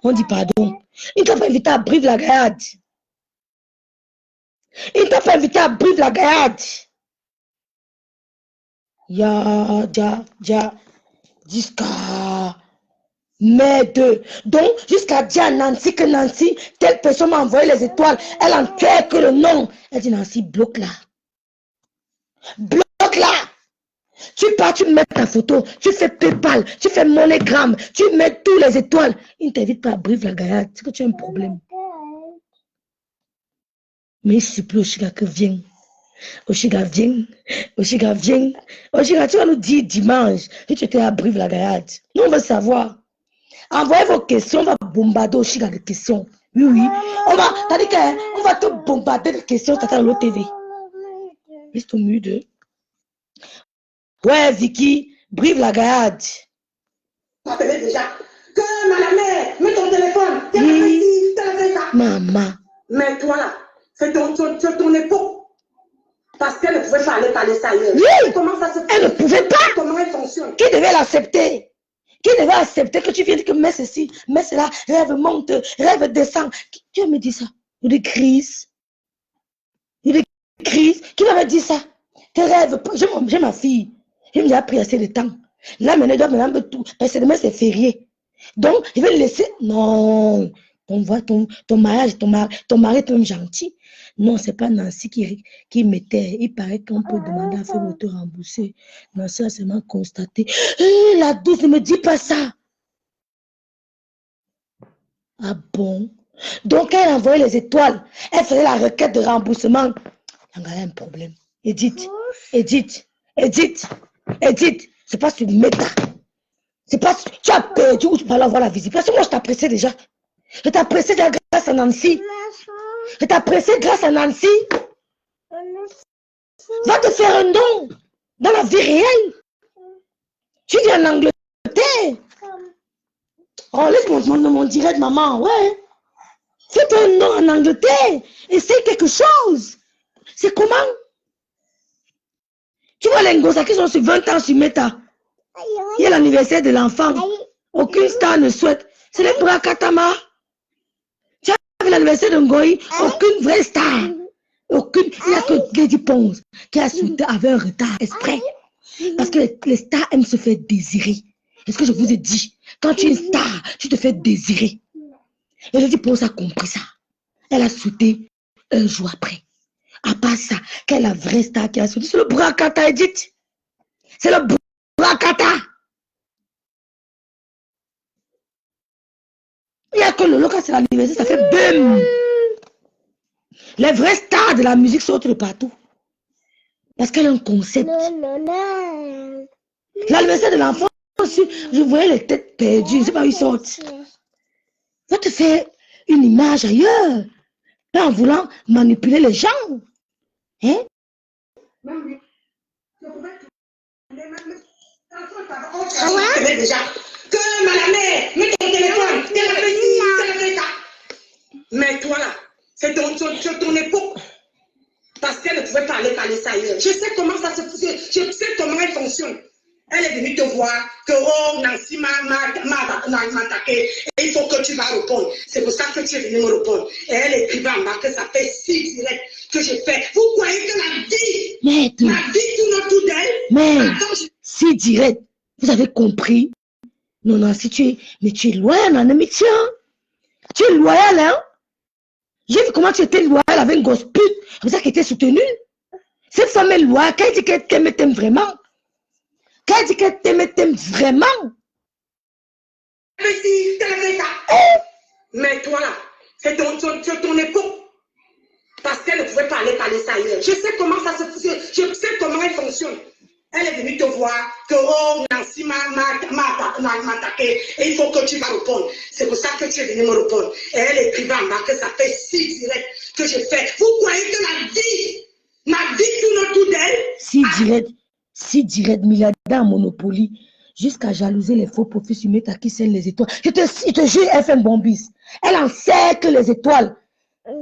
Speaker 1: On dit pardon. Il ne t'a pas invité à Brive la Gaillade. Il ne t'a pas invité à Brive la Gaillade. Jusqu'à donc jusqu'à dire à Nancy que Nancy, telle personne m'a envoyé les étoiles, elle en tue que le nom. Elle dit Nancy, bloque là. Tu pars, tu mets ta photo, tu fais PayPal, tu fais MoneyGram, tu mets tous les étoiles. Il ne t'invite pas à Brive la Gaillade. C'est que tu as un problème. Mais il supplie Oshiga que viens. Oshiga, viens. Oshiga, tu vas nous dire dimanche que tu étais à Brive la Gaillade. Nous, on veut savoir. Envoyez vos questions, on va bombarder Oshiga de questions. Oui. On va te bombarder de questions, t'attends l'autre TV. Reste au milieu de. Ouais, Vicky, Brive la Gaillade.
Speaker 4: Appelez déjà. Que madame, mets ton téléphone.
Speaker 1: Maman.
Speaker 4: Mais toi là, c'est ton époque. Parce qu'elle ne pouvait pas aller parler ça ailleurs.
Speaker 1: Oui.
Speaker 4: Comment ça se fait?
Speaker 1: Elle ne pouvait pas.
Speaker 4: Comment elle fonctionne?
Speaker 1: Qui devait l'accepter? Qui devait accepter que tu viennes dire que mets ceci, mets cela, rêve monte, rêve descend? Qui me dit ça? Il y a des crises. Qui m'avait dit ça? Tes rêves, j'ai ma fille. Il me dit, pris assez de temps. Là, maintenant, il doit me rendre tout. Parce que demain, c'est férié. Donc, il va le laisser. Non. Ton mariage, ton mari est un gentil. Non, c'est pas Nancy qui mettait. Il paraît qu'on peut demander à faire te rembourser. Nancy a seulement constaté. La douce, ne me dis pas ça. Ah bon? Donc, quand elle envoyait les étoiles, elle faisait la requête de remboursement. Il y a un problème. Edith, c'est pas sur Meta. C'est pas sur... Tu as perdu ou tu vas avoir la visite. Parce que moi, je t'appréciais déjà. Je t'appréciais déjà grâce à Nancy. Je t'appréciais grâce à Nancy. Va te faire un don dans la vie réelle. Tu vis en Angleterre. Oh, laisse-moi mon direct, maman. Ouais. Fais un don en Angleterre. Essaye quelque chose. C'est comment? Tu vois les Ngosa qui sont sur 20 ans sur Meta. Il y a l'anniversaire de l'enfant. Aucune star ne souhaite. C'est les Brakatama. Tu as vu l'anniversaire de Ngoï? Aucune vraie star. Aucune. Il n'y a que Lady Pons qui a souhaité avec un retard exprès. Parce que les stars aiment se faire désirer. Est-ce que je vous ai dit? Quand tu es une star, tu te fais désirer. Et Lady Pons a compris ça. Elle a souhaité un jour après. À part ça, quelle est la vraie star qui a souhaité? C'est le Brakata, Edith. C'est le Brakata. Il n'y a que le local, c'est l'anniversaire, ça fait BEM. Les vrais stars de la musique sortent de partout. Parce qu'elle a un concept. L'anniversaire de l'enfant, je voyais les têtes perdues, je ne sais pas où ils sortent. Va te faire une image ailleurs. Pas en voulant manipuler les gens. Hein?
Speaker 4: Déjà. Que ma mère, mets ton téléphone, mais toi là, c'est ton époque. Parce qu'elle ne pouvait pas parler ça ailleurs. Je sais comment ça se fait, je sais comment elle fonctionne. Elle est venue te voir que oh Nancy m'a attaqué et il faut que tu vas répondre. C'est pour ça que tu es venue me répondre. Et elle écrivait en bas que ça fait 6 directs que je fais. Vous croyez que la vie tourne autour d'elle?
Speaker 1: Mais 6 directs, vous avez compris? Non, Nancy, mais tu es loyal en amitié. Hein? Tu es loyal, hein? J'ai vu comment tu étais loyal avec une grosse pute. C'est pour ça qu'elle était soutenue. Cette femme est loyale. Quand elle dit qu'elle t'aime vraiment. Quand elle dit qu'elle t'aime vraiment.
Speaker 4: Mais si, mais toi là, c'est ton époque. Parce qu'elle ne pouvait pas parler ça ailleurs. Je sais comment ça se fait. Je sais comment elle fonctionne. Elle est venue te voir que oh Nancy m'a attaqué et il faut que tu vas répondre. C'est pour ça que tu es venue me répondre. Et elle écrivait en bas que ça fait 6 directs que je fais. Vous croyez que ma vie tourne autour d'elle?
Speaker 1: 6 directs milliardaires en Monopoly. Jusqu'à jalouser les faux profils sur Meta qui scellent les étoiles. Je te jure, elle fait un bon bis. Elle encercle les étoiles.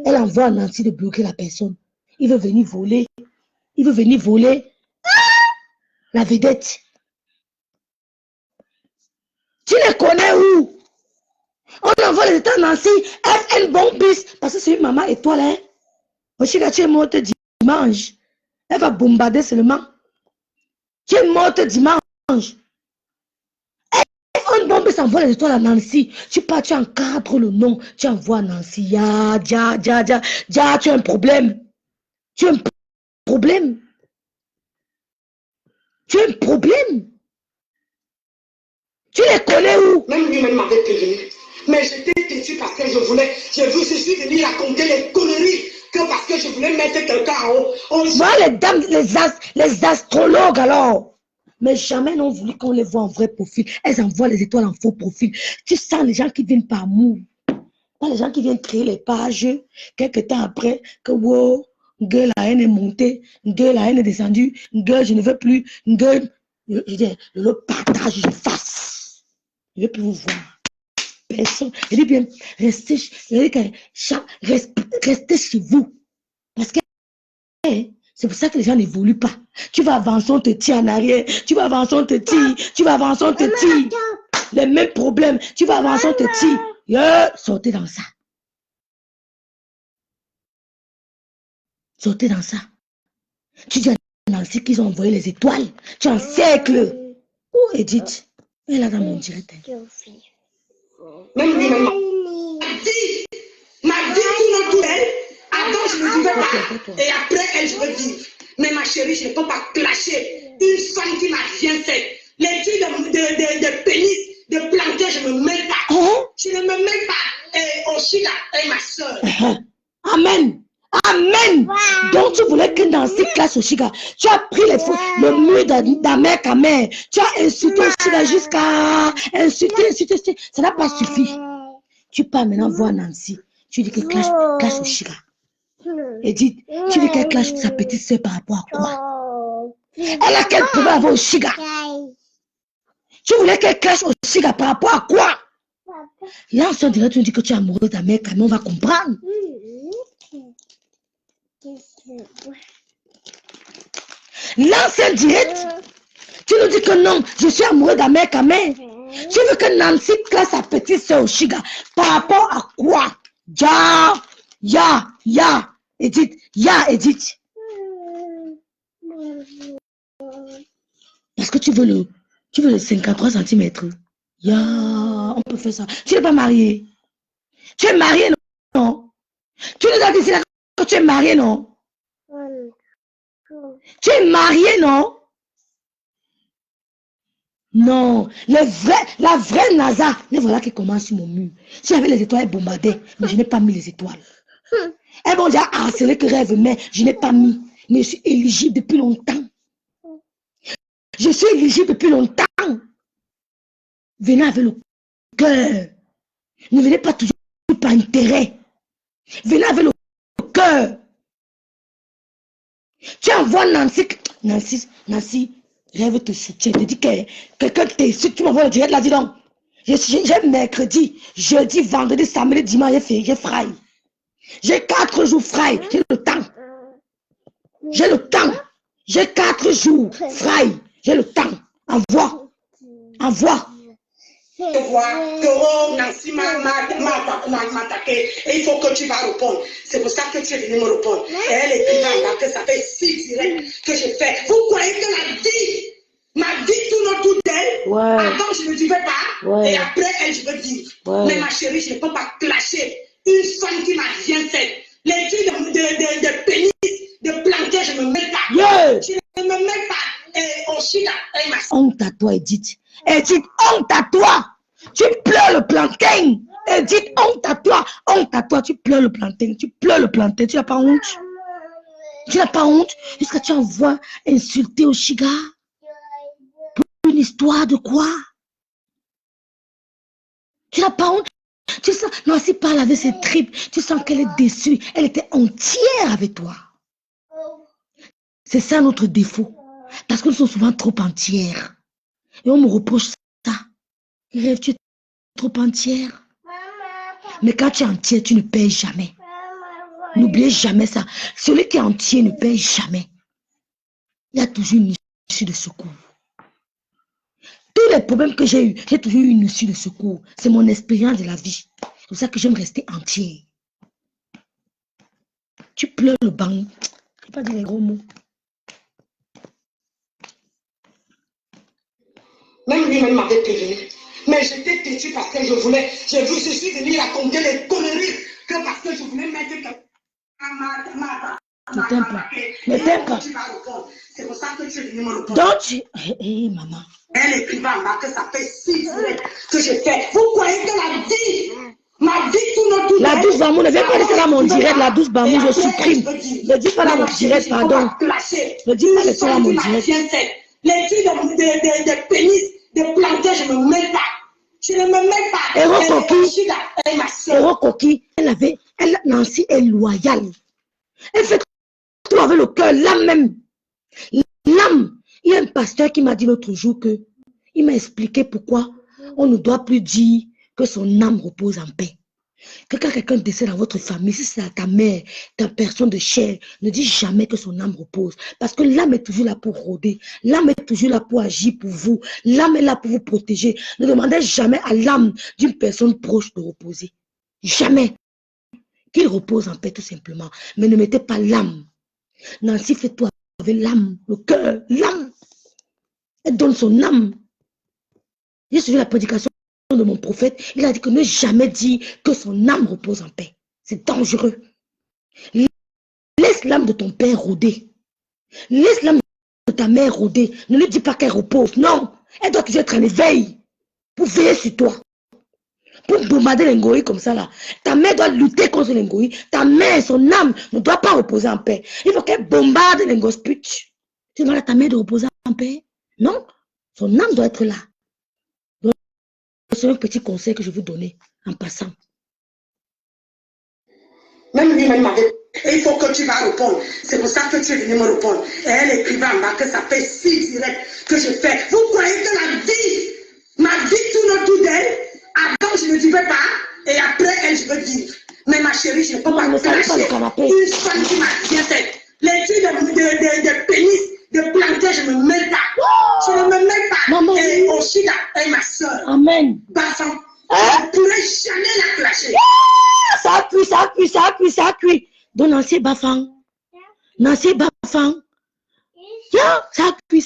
Speaker 1: Elle envoie à Nancy de bloquer la personne. Il veut venir voler. La vedette. Tu les connais où? On envoie les étoiles Nancy. Elle fait une bonne bis. Parce que c'est une maman étoile. Hein? Oshika, tu es morte dimanche. Elle va bombarder seulement. Tu es morte dimanche. Elle bombe s'envoie les étoiles à Nancy. Tu pars, tu encadres le nom. Tu envoies à Nancy. Ya, tu as un problème. Tu as un problème. Tu as un problème. Tu les connais où?
Speaker 4: Même lui-même m'avait prévenu. Mais j'étais têtu parce que je suis venu raconter les conneries que parce que je voulais mettre quelqu'un en haut.
Speaker 1: Voilà les dames, les astrologues alors. Mais jamais n'ont voulu qu'on les voit en vrai profil. Elles envoient les étoiles en faux profil. Tu sens les gens qui viennent par amour. Pas les gens qui viennent créer les pages. Quelques temps après, que wow, gueule, la haine est montée, gueule, la haine est descendue, gueule, je ne veux plus, gueule. Je dis, le partage, je fasse. Je ne veux plus vous voir. Personne. Je dis bien, restez chez vous. Parce que c'est pour ça que les gens n'évoluent pas. Tu vas avancer, on te tire en arrière. Tu vas avancer, on te tire. Tu vas avancer, on te tire. Les mêmes problèmes. Tu vas avancer, on te tire. Sortez dans ça. Sortez dans ça. Tu dis à Nancy qu'ils ont envoyé les étoiles. Tu encercles. Où Edith? Elle est dans mon direct.
Speaker 4: Même lui-même ma vie tourne autour d'elle. Avant, je ne vivais pas. Et après, elle, je veux vivre. Mais ma chérie, je ne peux pas clasher une femme qui n'a rien fait. Les trucs de pénis, de planter, je ne me mets pas. Je ne me mets pas. Oshiga est ma soeur.
Speaker 1: Amen. Amen. Donc tu voulais que Nancy classe Oshiga. Tu as pris le mur d'Amer Kamer. Tu as insulté Oshiga jusqu'à insulter. Ça n'a pas suffi. Tu pars maintenant voir Nancy. Tu dis que clash Oshiga. Et dis, tu dis qu'elle clash sa petite soeur par rapport à quoi? Elle a quel problème avec Oshiga? Tu voulais qu'elle clash Oshiga par rapport à quoi? Là, on se dirait, tu dis que tu es amoureux de ta mère, quand on va comprendre. Là, c'est direct. Tu nous dis que non, je suis amoureux de ta mère, quand même. Tu veux que Nancy classe sa petite soeur Oshiga par rapport à quoi? Edith, Edith. Parce que tu veux le 53 cm. On peut faire ça. Tu n'es pas marié. Tu es marié, non? Tu nous as dit que tu es marié, non? Tu es marié, non? Non. La vraie NASA, les voilà qui commence sur mon mur. Si j'avais les étoiles, bombardées, mais je n'ai pas mis les étoiles. Elles vont déjà harceler que rêve, mais je n'ai pas mis. Mais je suis éligible depuis longtemps. Je suis éligible depuis longtemps. Venez avec le cœur. Ne venez pas toujours par intérêt. Venez avec le cœur. Tu envoies Nancy, rêve te soutient. Te dit que quelqu'un t'insulte, tu m'envoies le direct là, dis donc. J'ai mercredi, jeudi, vendredi, samedi, dimanche, j'ai fry. J'ai 4 jours fry. J'ai le temps. J'ai 4 jours fry. J'ai le temps. Envoie.
Speaker 4: Tu vois que Nancy m'a attaqué et il faut que tu vas répondre. C'est pour ça que tu es venu me répondre. Et elle est là que ça fait 6 directs que j'ai fait. Vous croyez que ma vie tourne autour d'elle?
Speaker 1: Ouais.
Speaker 4: Avant, je ne vivais pas.
Speaker 1: Ouais.
Speaker 4: Et après, elle, je veux vivre.
Speaker 1: Ouais.
Speaker 4: Mais ma chérie, je ne peux pas clasher une femme qui m'a rien fait. Les trucs de pénis, de planquer, je ne me mets pas.
Speaker 1: Yeah.
Speaker 4: Je ne me mets pas. Et Oshiga, elle m'a...
Speaker 1: Honte à toi, Edith. Edith, honte à toi. Tu pleures le plantain. Edith, honte à toi. Tu pleures le plantain. Tu n'as pas honte. Jusqu'à tu envoies insulter Oshiga. Pour une histoire de quoi? Tu n'as pas honte. Tu sens, Nancy parle avec ses tripes. Tu sens qu'elle est déçue. Elle était entière avec toi. C'est ça notre défaut. Parce que nous sommes souvent trop entières. Et on me reproche ça. Rêve, tu es trop entière. Mais quand tu es entière, tu ne payes jamais. N'oubliez jamais ça. Celui qui est entier ne paye jamais. Il y a toujours une issue de secours. Tous les problèmes que j'ai eu, j'ai toujours eu une issue de secours. C'est mon expérience de la vie. C'est pour ça que j'aime rester entière. Tu pleures le banc. Je ne vais pas dire les gros mots.
Speaker 4: Même lui-même m'avait prévenu. Mais j'étais têtu parce que je suis venu raconter les conneries que parce que je voulais mettre
Speaker 1: Ne t'aime pas. Ne t'aime pas.
Speaker 4: C'est pour ça que tu es venu me répondre.
Speaker 1: Donc, maman.
Speaker 4: Elle écrit en bas que ça fait 6 ans que je fais. Vous croyez que ma vie tourne autour
Speaker 1: La douce Bamou, ne viens pas laisser là mon direct, la douce Bamou, je supprime. Ne dis pas là mon direct, pardon. Ne dis pas laisser là mon direct.
Speaker 4: Les filles de pénis, de planter, je ne me mets pas. Je ne me mets pas.
Speaker 1: Héros Coquille, Nancy est loyale. Elle fait tout avec le cœur, l'âme même. L'âme. Il y a un pasteur qui m'a dit l'autre jour il m'a expliqué pourquoi on ne doit plus dire que son âme repose en paix. Que quand quelqu'un décède dans votre famille, si c'est ta mère, ta personne de chair, ne dis jamais que son âme repose. Parce que l'âme est toujours là pour rôder. L'âme est toujours là pour agir pour vous. L'âme est là pour vous protéger. Ne demandez jamais à l'âme d'une personne proche de reposer. Jamais. Qu'il repose en paix tout simplement. Mais ne mettez pas l'âme. Nancy fait tout avec l'âme, le cœur, l'âme. Elle donne son âme. J'ai suivi la prédication de mon prophète. Il a dit que ne jamais dire que son âme repose en paix. C'est dangereux. Laisse l'âme de ton père rôder. Laisse l'âme de ta mère rôder. Ne lui dis pas qu'elle repose. Non. Elle doit toujours être en éveil pour veiller sur toi. pour bombarder les ngoïs comme ça là. Ta mère doit lutter contre les ngoïs. Ta mère, son âme ne doit pas reposer en paix. Il faut qu'elle bombarde les gosputes. Tu demandes à ta mère de reposer en paix? Non, son âme doit être là. Donc, c'est un petit conseil que je vais vous donner en passant.
Speaker 4: Même lui-même m'avait. Et il faut que tu vas répondre. C'est pour ça que tu es venu me répondre. Et elle écrivait en bas que ça fait 6 directs que je fais. Vous croyez que ma vie tourne autour d'elle? Avant, je ne vivais pas. Et après, elle, je veux vivre. Mais ma chérie, je ne peux pas me clasher. Une femme qui m'a bien fait. Les trucs de pénis, de planter, je ne me mets pas. Je ne me mets pas.
Speaker 1: Maman,
Speaker 4: et Oshida est ma soeur.
Speaker 1: Amen.
Speaker 4: Bafan, je ne pourrais jamais la clasher.
Speaker 1: Ça cuit. Donc, Nancy Bafang. Nancy Bafang. Ça cuit.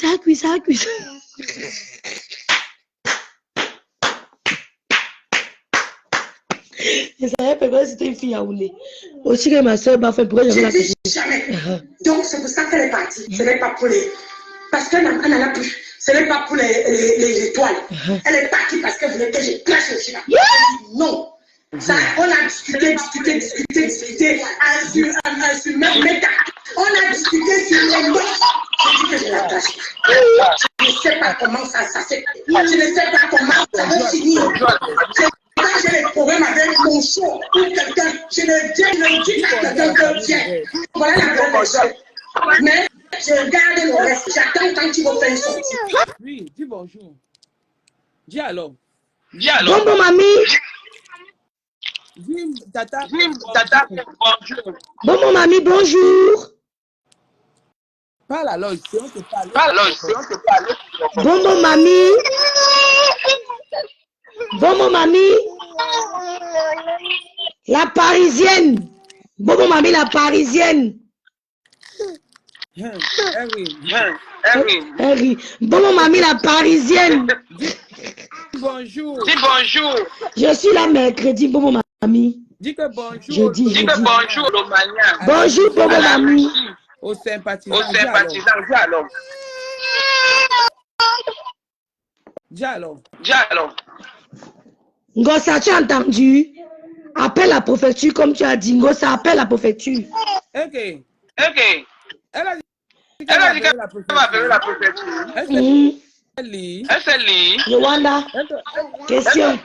Speaker 1: Je savais pas que c'était une fille à Oulé. Aussi que ma soeur Bafang, pourquoi je
Speaker 4: ne dis jamais. Donc, c'est pour ça qu'elle est partie. Ce n'est pas pour les... Parce qu'elle n'en a plus. Ce n'est pas pour les étoiles. Elle est partie parce qu'elle voulait que je clash le chien. Non. Ça, on a discuté sur même méta. On a discuté sur les mots. Je dis que je la cache. Je ne sais pas comment ça s'est. Je ne sais pas comment ça va finir. Quand j'ai des problèmes avec mon show ou quelqu'un, je ne dis pas à quelqu'un que viens. Voilà la vraie chose. Mais je regarde le reste. J'attends quand tu vas faire une sortie.
Speaker 5: Oui, dis bonjour. Dis alors.
Speaker 1: Bonjour, mamie.
Speaker 5: Dis tata,
Speaker 2: bonjour.
Speaker 1: Bonjour, mamie, bonjour.
Speaker 5: Parle alors, si on te parle.
Speaker 1: Bonjour, mamie. Bonjour, mamie. La parisienne. Bonjour, mamie, la parisienne. Henry. Bonjour, mamie, la parisienne.
Speaker 5: Bonjour.
Speaker 2: Dis bonjour.
Speaker 1: Je suis là mercredi, bonjour, mamie.
Speaker 5: Dis que bonjour.
Speaker 1: Je dis.
Speaker 2: Bonjour, Romagna.
Speaker 1: Bonjour, bonjour, mamie.
Speaker 5: Aux sympathisants. Dis alors.
Speaker 1: Ngosa, tu as entendu? Appelle la préfecture comme tu as dit. Ngosa, appelle la préfecture.
Speaker 5: Ok. Elle a dit
Speaker 2: qu'elle va appeler la préfecture.
Speaker 5: Elle lit.
Speaker 1: Rwanda. Question.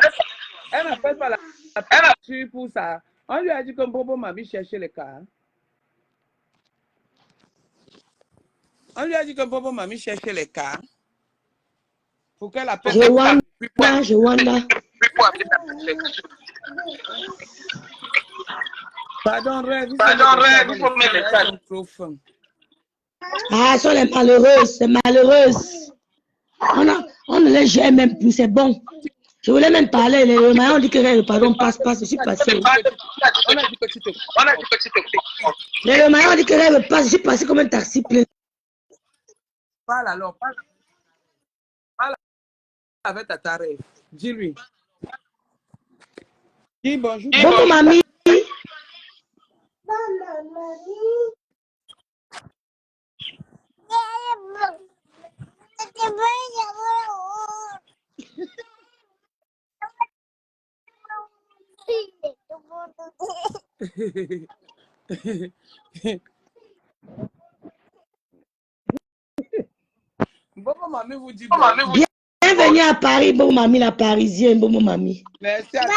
Speaker 5: Elle n'appelle pas la préfecture pour ça. On lui a dit que Bobo Mami cherchait les cas. Pour qu'elle appelle.
Speaker 1: Rwanda.
Speaker 5: Pardon, rêve.
Speaker 2: Vous faut mettre les cas.
Speaker 1: Ah, sont les malheureuses, c'est malheureuse. On ne les gère même plus, c'est bon. Je voulais même parler, les Romains ont dit que pardon, passe, je suis passé.
Speaker 5: On a dit que tu te...
Speaker 1: Les Romains ont dit que passe, je suis passé comme un taxi plein.
Speaker 5: Parle alors, parle avec ta tarif. Dis-lui. Dis bonjour.
Speaker 1: Bonjour, mamie.
Speaker 5: Bon, mamie vous dit
Speaker 1: Bienvenue à Paris, bon mamie, la parisienne, bon mamie.
Speaker 5: Merci à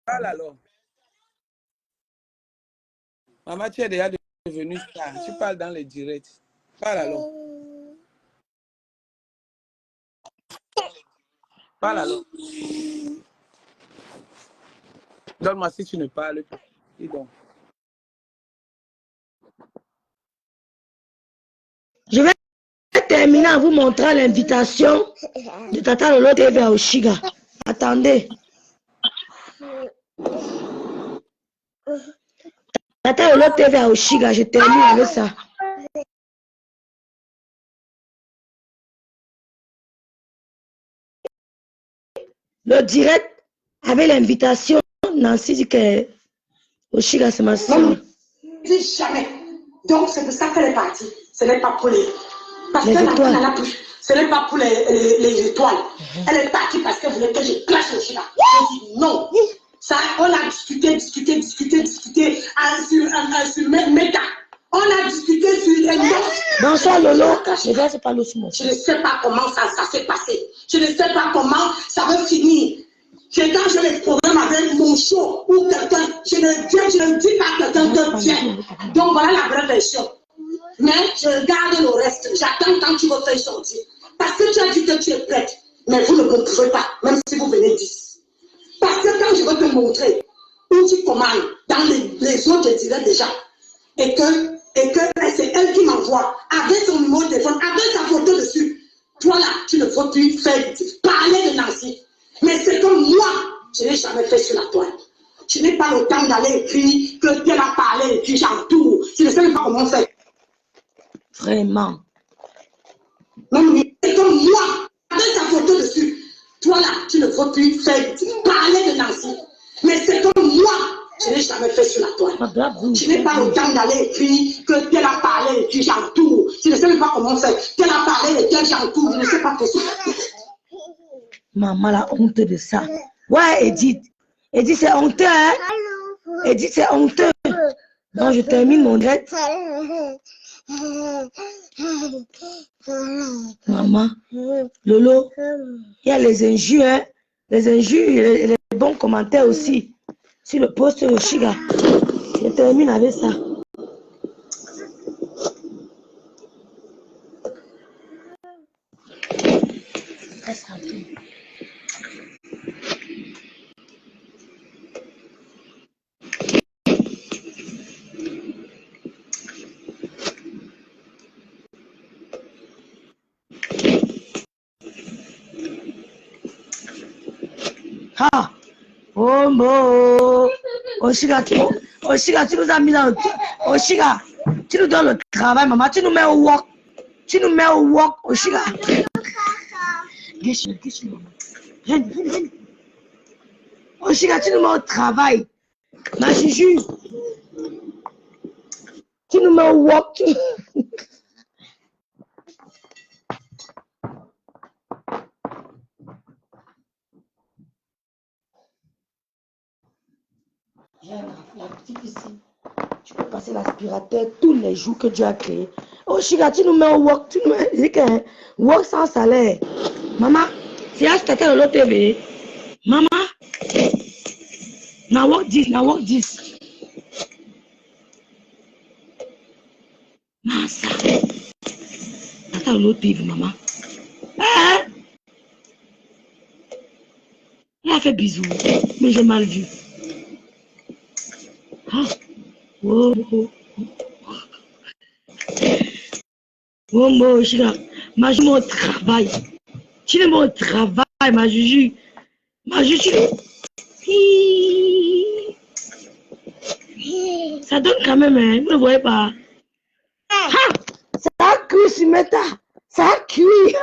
Speaker 5: Parle alors. Maman, tu es déjà devenue star. Tu parles dans les directs. Parle alors. Donne-moi si tu ne parles pas. Dis donc.
Speaker 1: Je vais terminer en vous montrant l'invitation de Tata Lolo TV à Oshiga. Attendez. Tata Lolo TV à Oshiga, je termine avec ça. Le direct avec l'invitation, Nancy dit que Oshiga c'est ma soeur.
Speaker 4: Non, dis jamais. Donc c'est pour ça qu'elle est partie. Ce n'est pas pour les... Parce
Speaker 1: Les
Speaker 4: qu'elle
Speaker 1: étoiles.
Speaker 4: n'a plus. Ce n'est pas pour les étoiles. Elle est partie parce qu'elle voulait que je classe au China. J'ai dit non. Ça, on a discuté sur Meta. On a discuté sur les notes.
Speaker 1: Bonsoir Lolo. Les gars, c'est pas l'eau sur mon
Speaker 4: Je ne sais pas comment ça s'est passé. Je ne sais pas comment ça va finir. Quand j'ai des problèmes avec mon show ou quelqu'un, je ne dis pas à quelqu'un que viens. Donc voilà la vraie version. Mais je regarde le reste. J'attends quand tu vas faire sortir. Parce que tu as dit que tu es prête. Mais vous ne me pouvez pas, même si vous venez 10. Parce que quand je vais te montrer où tu commandes, dans les autres, je dirais déjà. Et que c'est elle qui m'envoie avec son numéro de téléphone, avec sa photo dessus. Toi là, tu ne peux plus faire parler de Nancy. Mais c'est comme moi, je n'ai jamais fait sur la toile. Je n'ai pas le temps d'aller écrire que tu as parlé et puis j'entoure. Je ne sais même pas comment faire.
Speaker 1: Vraiment.
Speaker 4: Non, c'est comme moi, avec sa photo dessus. Toi là, tu ne peux plus faire parler de Nancy. Mais c'est comme moi, je n'ai jamais fait sur la toile. Je n'ai pas le temps d'aller écrire que tu as parlé et puis j'entoure. Je ne sais même pas comment faire. Tu as parlé et puis j'entoure. Je ne sais pas faire.
Speaker 1: Maman, la honte de ça. Ouais, Edith. Edith, c'est honteux, hein? Edith, c'est honteux. Donc, je termine mon direct. Maman, Lolo, il y a les injures, hein? Les injures et les bons commentaires aussi. Sur le post de Chiga. Je termine avec ça. Reste tranquille. Ah, oh mo, Oshiga, tu nous as mis dans le... Oshiga, tu nous donnes le travail, maman, tu nous mets au work. Tu nous mets au work, Oshiga. Qu'est-ce que viens. Oshiga, tu nous mets au travail. Ma Juju, tu nous mets au work. La petite ici, tu peux passer l'aspirateur tous les jours que Dieu a créé. Oh, Chiga, tu nous mets au work, tu nous mets work sans salaire. Maman, c'est à ce que l'autre TV. Maman, na work 10. Massa, attends l'autre TV, maman. Hein? Elle a fait bisous, mais j'ai mal vu. Ah. Oh, mon Chiga, ma Juju, mon travail. Tu es mon travail, ma Juju. Ma Juju. Ça donne quand même, hein, vous ne voyez pas. Ah, ça a cuit, Simeta. Ça a cuit.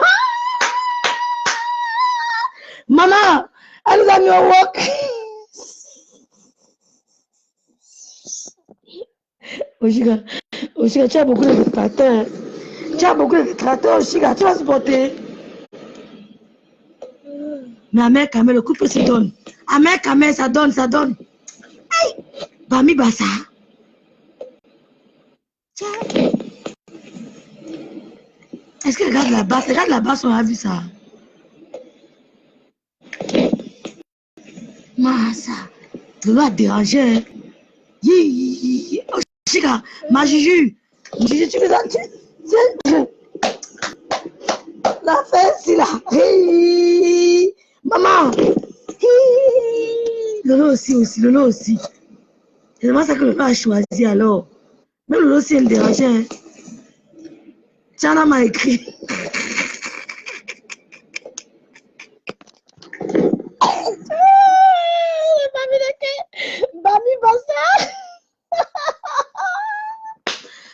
Speaker 1: Maman, elle nous a mis au wok. Oshiga, tu as beaucoup de détracteurs. Tu as beaucoup de détracteurs, Oshiga, tu vas supporter. Mais Amer Kamel, le couple se donne. Amer Kamel, ça donne. Aïe! Bami Bassa. Est-ce que regarde là-bas, on a vu ça. Massa, le loi a dérangé. Oshiga, ma Juju, tu nous as... La fesse, là. Hey, maman. Hey. Lolo aussi. C'est vraiment ça que le père a choisi alors. Mais Lolo aussi me dérangeait. Hein. Tiana m'a écrit. Bami Bassa.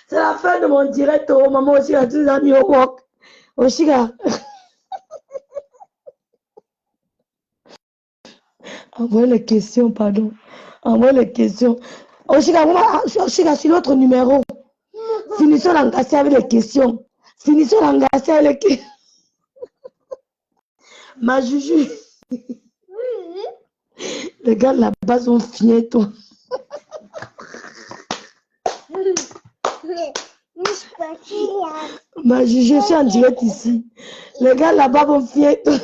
Speaker 1: C'est la fin de mon direct. Oh, maman aussi a tous amis au walk. Oshiga. Envoie les questions, pardon. Envoie les questions. Oshiga, sur l'autre numéro. Finissons l'encaisser avec les questions. Finissons l'engagement avec qui? Ma Juju. Les gars là-bas sont fiers, toi. Ma Juju, je suis en direct ici. Les gars là-bas vont fier, toi.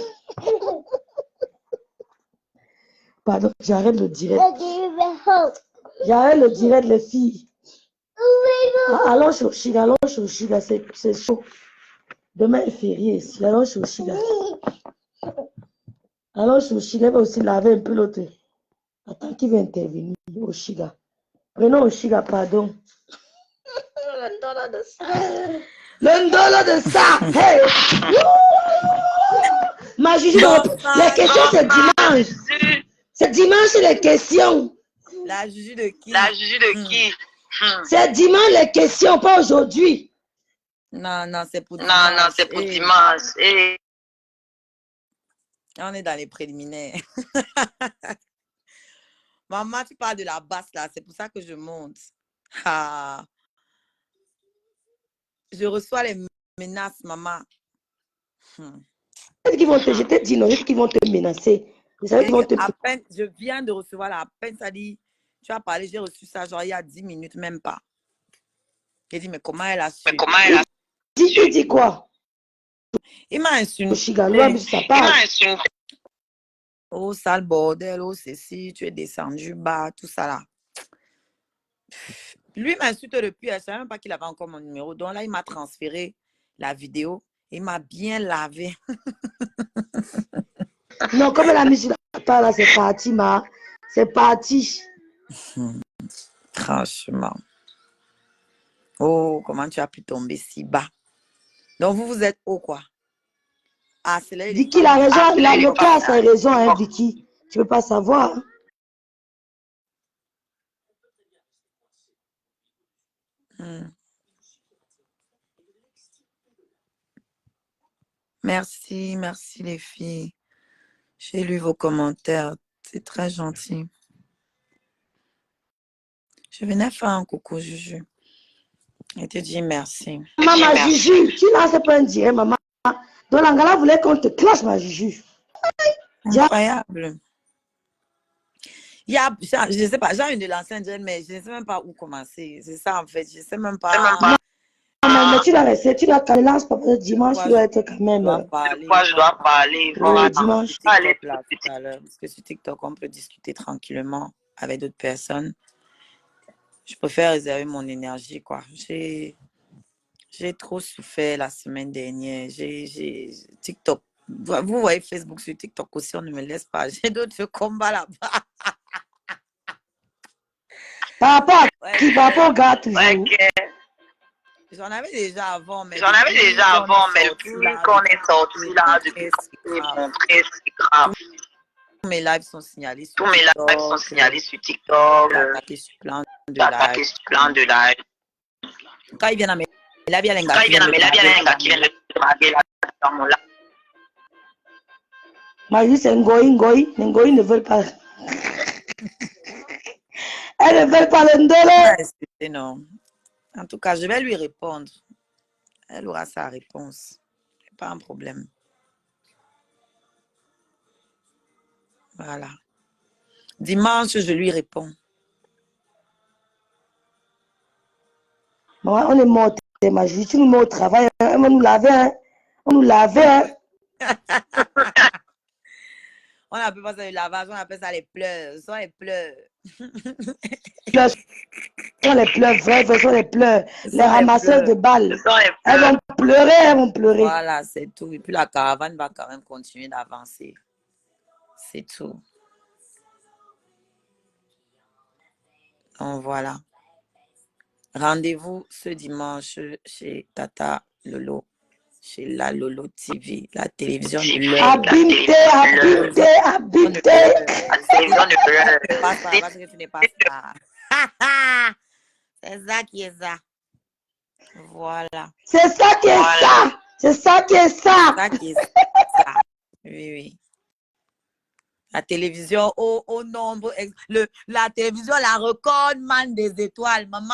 Speaker 1: Pardon, j'arrête le direct. J'arrête le direct, les filles. Allons chez Oshiga, c'est chaud. Demain est férié ici. Allons chez Oshiga. Allons chez Oshiga, il va aussi laver un peu l'autre. Attends, qui va intervenir? Oshiga. Prenons Oshiga, pardon. Le dollar de ça. Le dollar de ça. Hey! Ma Juju, les questions, c'est dimanche. C'est dimanche, les questions.
Speaker 6: La Juju de qui?
Speaker 2: La Juju de qui?
Speaker 1: C'est dimanche, les questions, pas aujourd'hui.
Speaker 6: Non, non, c'est pour dimanche.
Speaker 2: Non, non, c'est pour dimanche. Et
Speaker 6: on est dans les préliminaires. Maman, tu parles de la basse là, c'est pour ça que je monte. Ah. Je reçois les menaces, maman.
Speaker 1: Qui vont te, je t'ai dit non, qui vont te menacer.
Speaker 6: À peine, je viens de recevoir là, à peine ça dit, tu as parlé, j'ai reçu ça genre il y a 10 minutes, même pas. J'ai dit, mais comment elle a su?
Speaker 1: Tu dis quoi?
Speaker 6: Il m'a insulté. Oh, sale bordel, oh, ceci, tu es descendu bas, tout ça là. Lui m'insulte depuis, je ne savais même pas qu'il avait encore mon numéro. Donc là, il m'a transféré la vidéo. Il m'a bien lavé.
Speaker 1: Non, comme elle a mis sur la table, là, c'est parti, ma. C'est parti.
Speaker 6: Franchement. Oh, comment tu as pu tomber si bas? Donc, vous êtes haut, quoi? Ah, c'est là.
Speaker 1: Vicky, il a raison. Le cas a sa raison, hein, Vicky. Tu ne peux pas savoir.
Speaker 6: Merci, merci les filles. J'ai lu vos commentaires. C'est très gentil. Je venais faire un coucou, Juju. Et te dire merci.
Speaker 1: Maman, Juju, tu lances pas un direct, maman. Donc, l'Angala voulait qu'on te cloche, ma Juju.
Speaker 6: Incroyable. Il y a, je ne sais pas, j'ai envie de lancer un direct, mais je ne sais même pas où commencer. C'est ça, en fait. Je ne sais même pas.
Speaker 1: Mais tu dois rester, tu dois quand même lancer, dimanche, tu dois être quand même.
Speaker 2: je dois parler.
Speaker 1: Voilà. Dimanche.
Speaker 6: Parce que sur TikTok, on peut discuter tranquillement avec d'autres personnes. Je préfère réserver mon énergie, quoi. J'ai trop souffert la semaine dernière. TikTok. Vous voyez Facebook sur TikTok aussi, on ne me laisse pas. J'ai d'autres combats là-bas.
Speaker 1: Par rapport à qui? Par rapport au gars, toujours.
Speaker 6: J'en avais déjà avant, mais
Speaker 2: depuis qu'on est sorti là, depuis qu'on est montré, c'est grave.
Speaker 6: Tous mes lives sont signalés
Speaker 2: sur TikTok.
Speaker 6: Attaqué sur plein de lives. Quand ils viennent à mes lives, il y a les gars qui viennent le draguer là dans mon live.
Speaker 1: Marie, c'est Ngoï. Les Ngoï ne veulent pas. Elles ne veulent pas le dollar.
Speaker 6: Non. En tout cas, je vais lui répondre. Elle aura sa réponse. Pas un problème. Voilà. Dimanche, je lui réponds.
Speaker 1: Maman, on est mort, ma Juju. Tu nous mets au travail. On nous lavait. Hein. On nous lavait. Hein.
Speaker 6: On appelle pas ça le lavage, on appelle ça les pleurs. Ce sont les pleurs.
Speaker 1: Ce sont les pleurs, vrai, ce sont les pleurs. Les ramasseurs de balles. Elles vont pleurer,
Speaker 6: Voilà, c'est tout. Et puis la caravane va quand même continuer d'avancer. C'est tout. Donc voilà. Rendez-vous ce dimanche chez Tata Lolo. Chez la Lolo TV, la télévision de l'heure.
Speaker 1: Habité.
Speaker 6: La télévision de l'heure. Parce que tu n'es pas ça. C'est ça qui est ça. Voilà.
Speaker 1: C'est ça qui est ça. C'est ça qui est ça.
Speaker 6: C'est ça qui est ça. Oui. La télévision au nombre. La télévision, la record man des étoiles. Maman,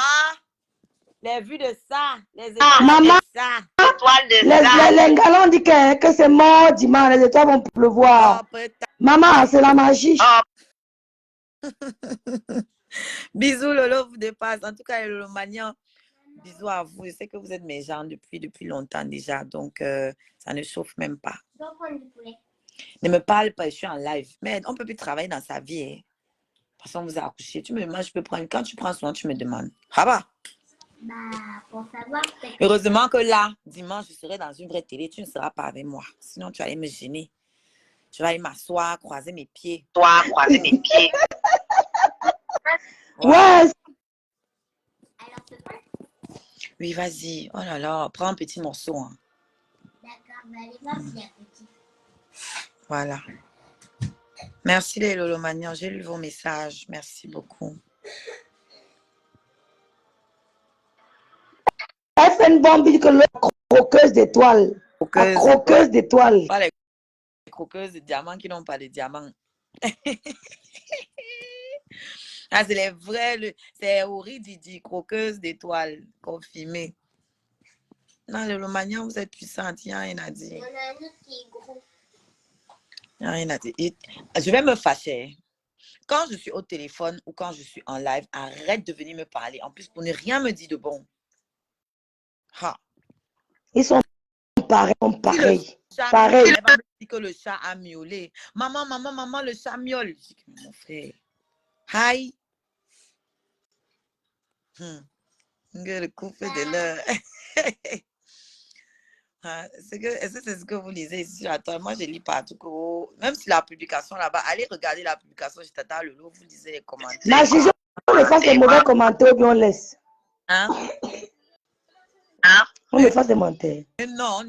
Speaker 6: les vues de ça. Les étoiles
Speaker 1: maman.
Speaker 6: de ça.
Speaker 2: étoiles de
Speaker 1: Les
Speaker 2: Zan.
Speaker 1: galons disent que c'est mort dimanche, les étoiles vont pleuvoir.
Speaker 6: Oh, peut-être.
Speaker 1: Maman, c'est la magie.
Speaker 2: Oh,
Speaker 6: Bisous, Lolo vous dépasse. En tout cas, Lolo Magnan, bisous à vous. Je sais que vous êtes mes gens depuis longtemps déjà, donc ça ne chauffe même pas. Ne me parle pas, je suis en live. Mais on ne peut plus travailler dans sa vie. Hein. Parce qu'on vous a accouché. Tu me demandes, je peux prendre. Quand tu prends soin, tu me demandes. Ah bah?
Speaker 7: Pour savoir.
Speaker 6: Heureusement que là, dimanche, je serai dans une vraie télé. Tu ne seras pas avec moi. Sinon, tu allais me gêner. Je vais aller m'asseoir, croiser mes pieds.
Speaker 2: toi, croiser mes pieds.
Speaker 6: Voilà.
Speaker 1: Ouais,
Speaker 7: Alors, c'est pas.
Speaker 6: Oui, vas-y. Oh là là, prends un petit morceau. Hein.
Speaker 7: D'accord, mais allez voir s'il y a petit.
Speaker 6: Voilà. Merci les Lolomanians. J'ai lu vos messages. Merci beaucoup.
Speaker 1: elle fait une bombe que le croqueuse d'étoiles. La croqueuse d'étoiles.
Speaker 6: Pas les croqueuses de diamants qui n'ont pas de diamants. Ah, c'est les vrais, c'est Ori Didi, croqueuse d'étoiles, confirmée. Non, le Lomagnan, vous êtes puissante, il n'y a rien à dire.
Speaker 7: Il y en a un autre qui est gros.
Speaker 6: Il n'y a rien à dire. Je vais me fâcher. Quand je suis au téléphone ou quand je suis en live, arrête de venir me parler. En plus, pour ne rien me dire de bon. Ha.
Speaker 1: Ils sont pareils.
Speaker 6: Pareil. Elle va me dire que le chat a miaulé. Maman, le chat miaule. Je dis que mon frère. Hi. Le couple de l'heure. Est-ce que c'est ce que vous lisez ici? Attends, moi je lis partout. Même si la publication là-bas, allez regarder la publication, je t'attends le lot, vous lisez les commentaires.
Speaker 1: Ma Gigi, on ne fasse des mauvais commentaires ou bien on laisse.
Speaker 6: Hein?
Speaker 1: On ne fasse des commentaires.
Speaker 6: Mais non, on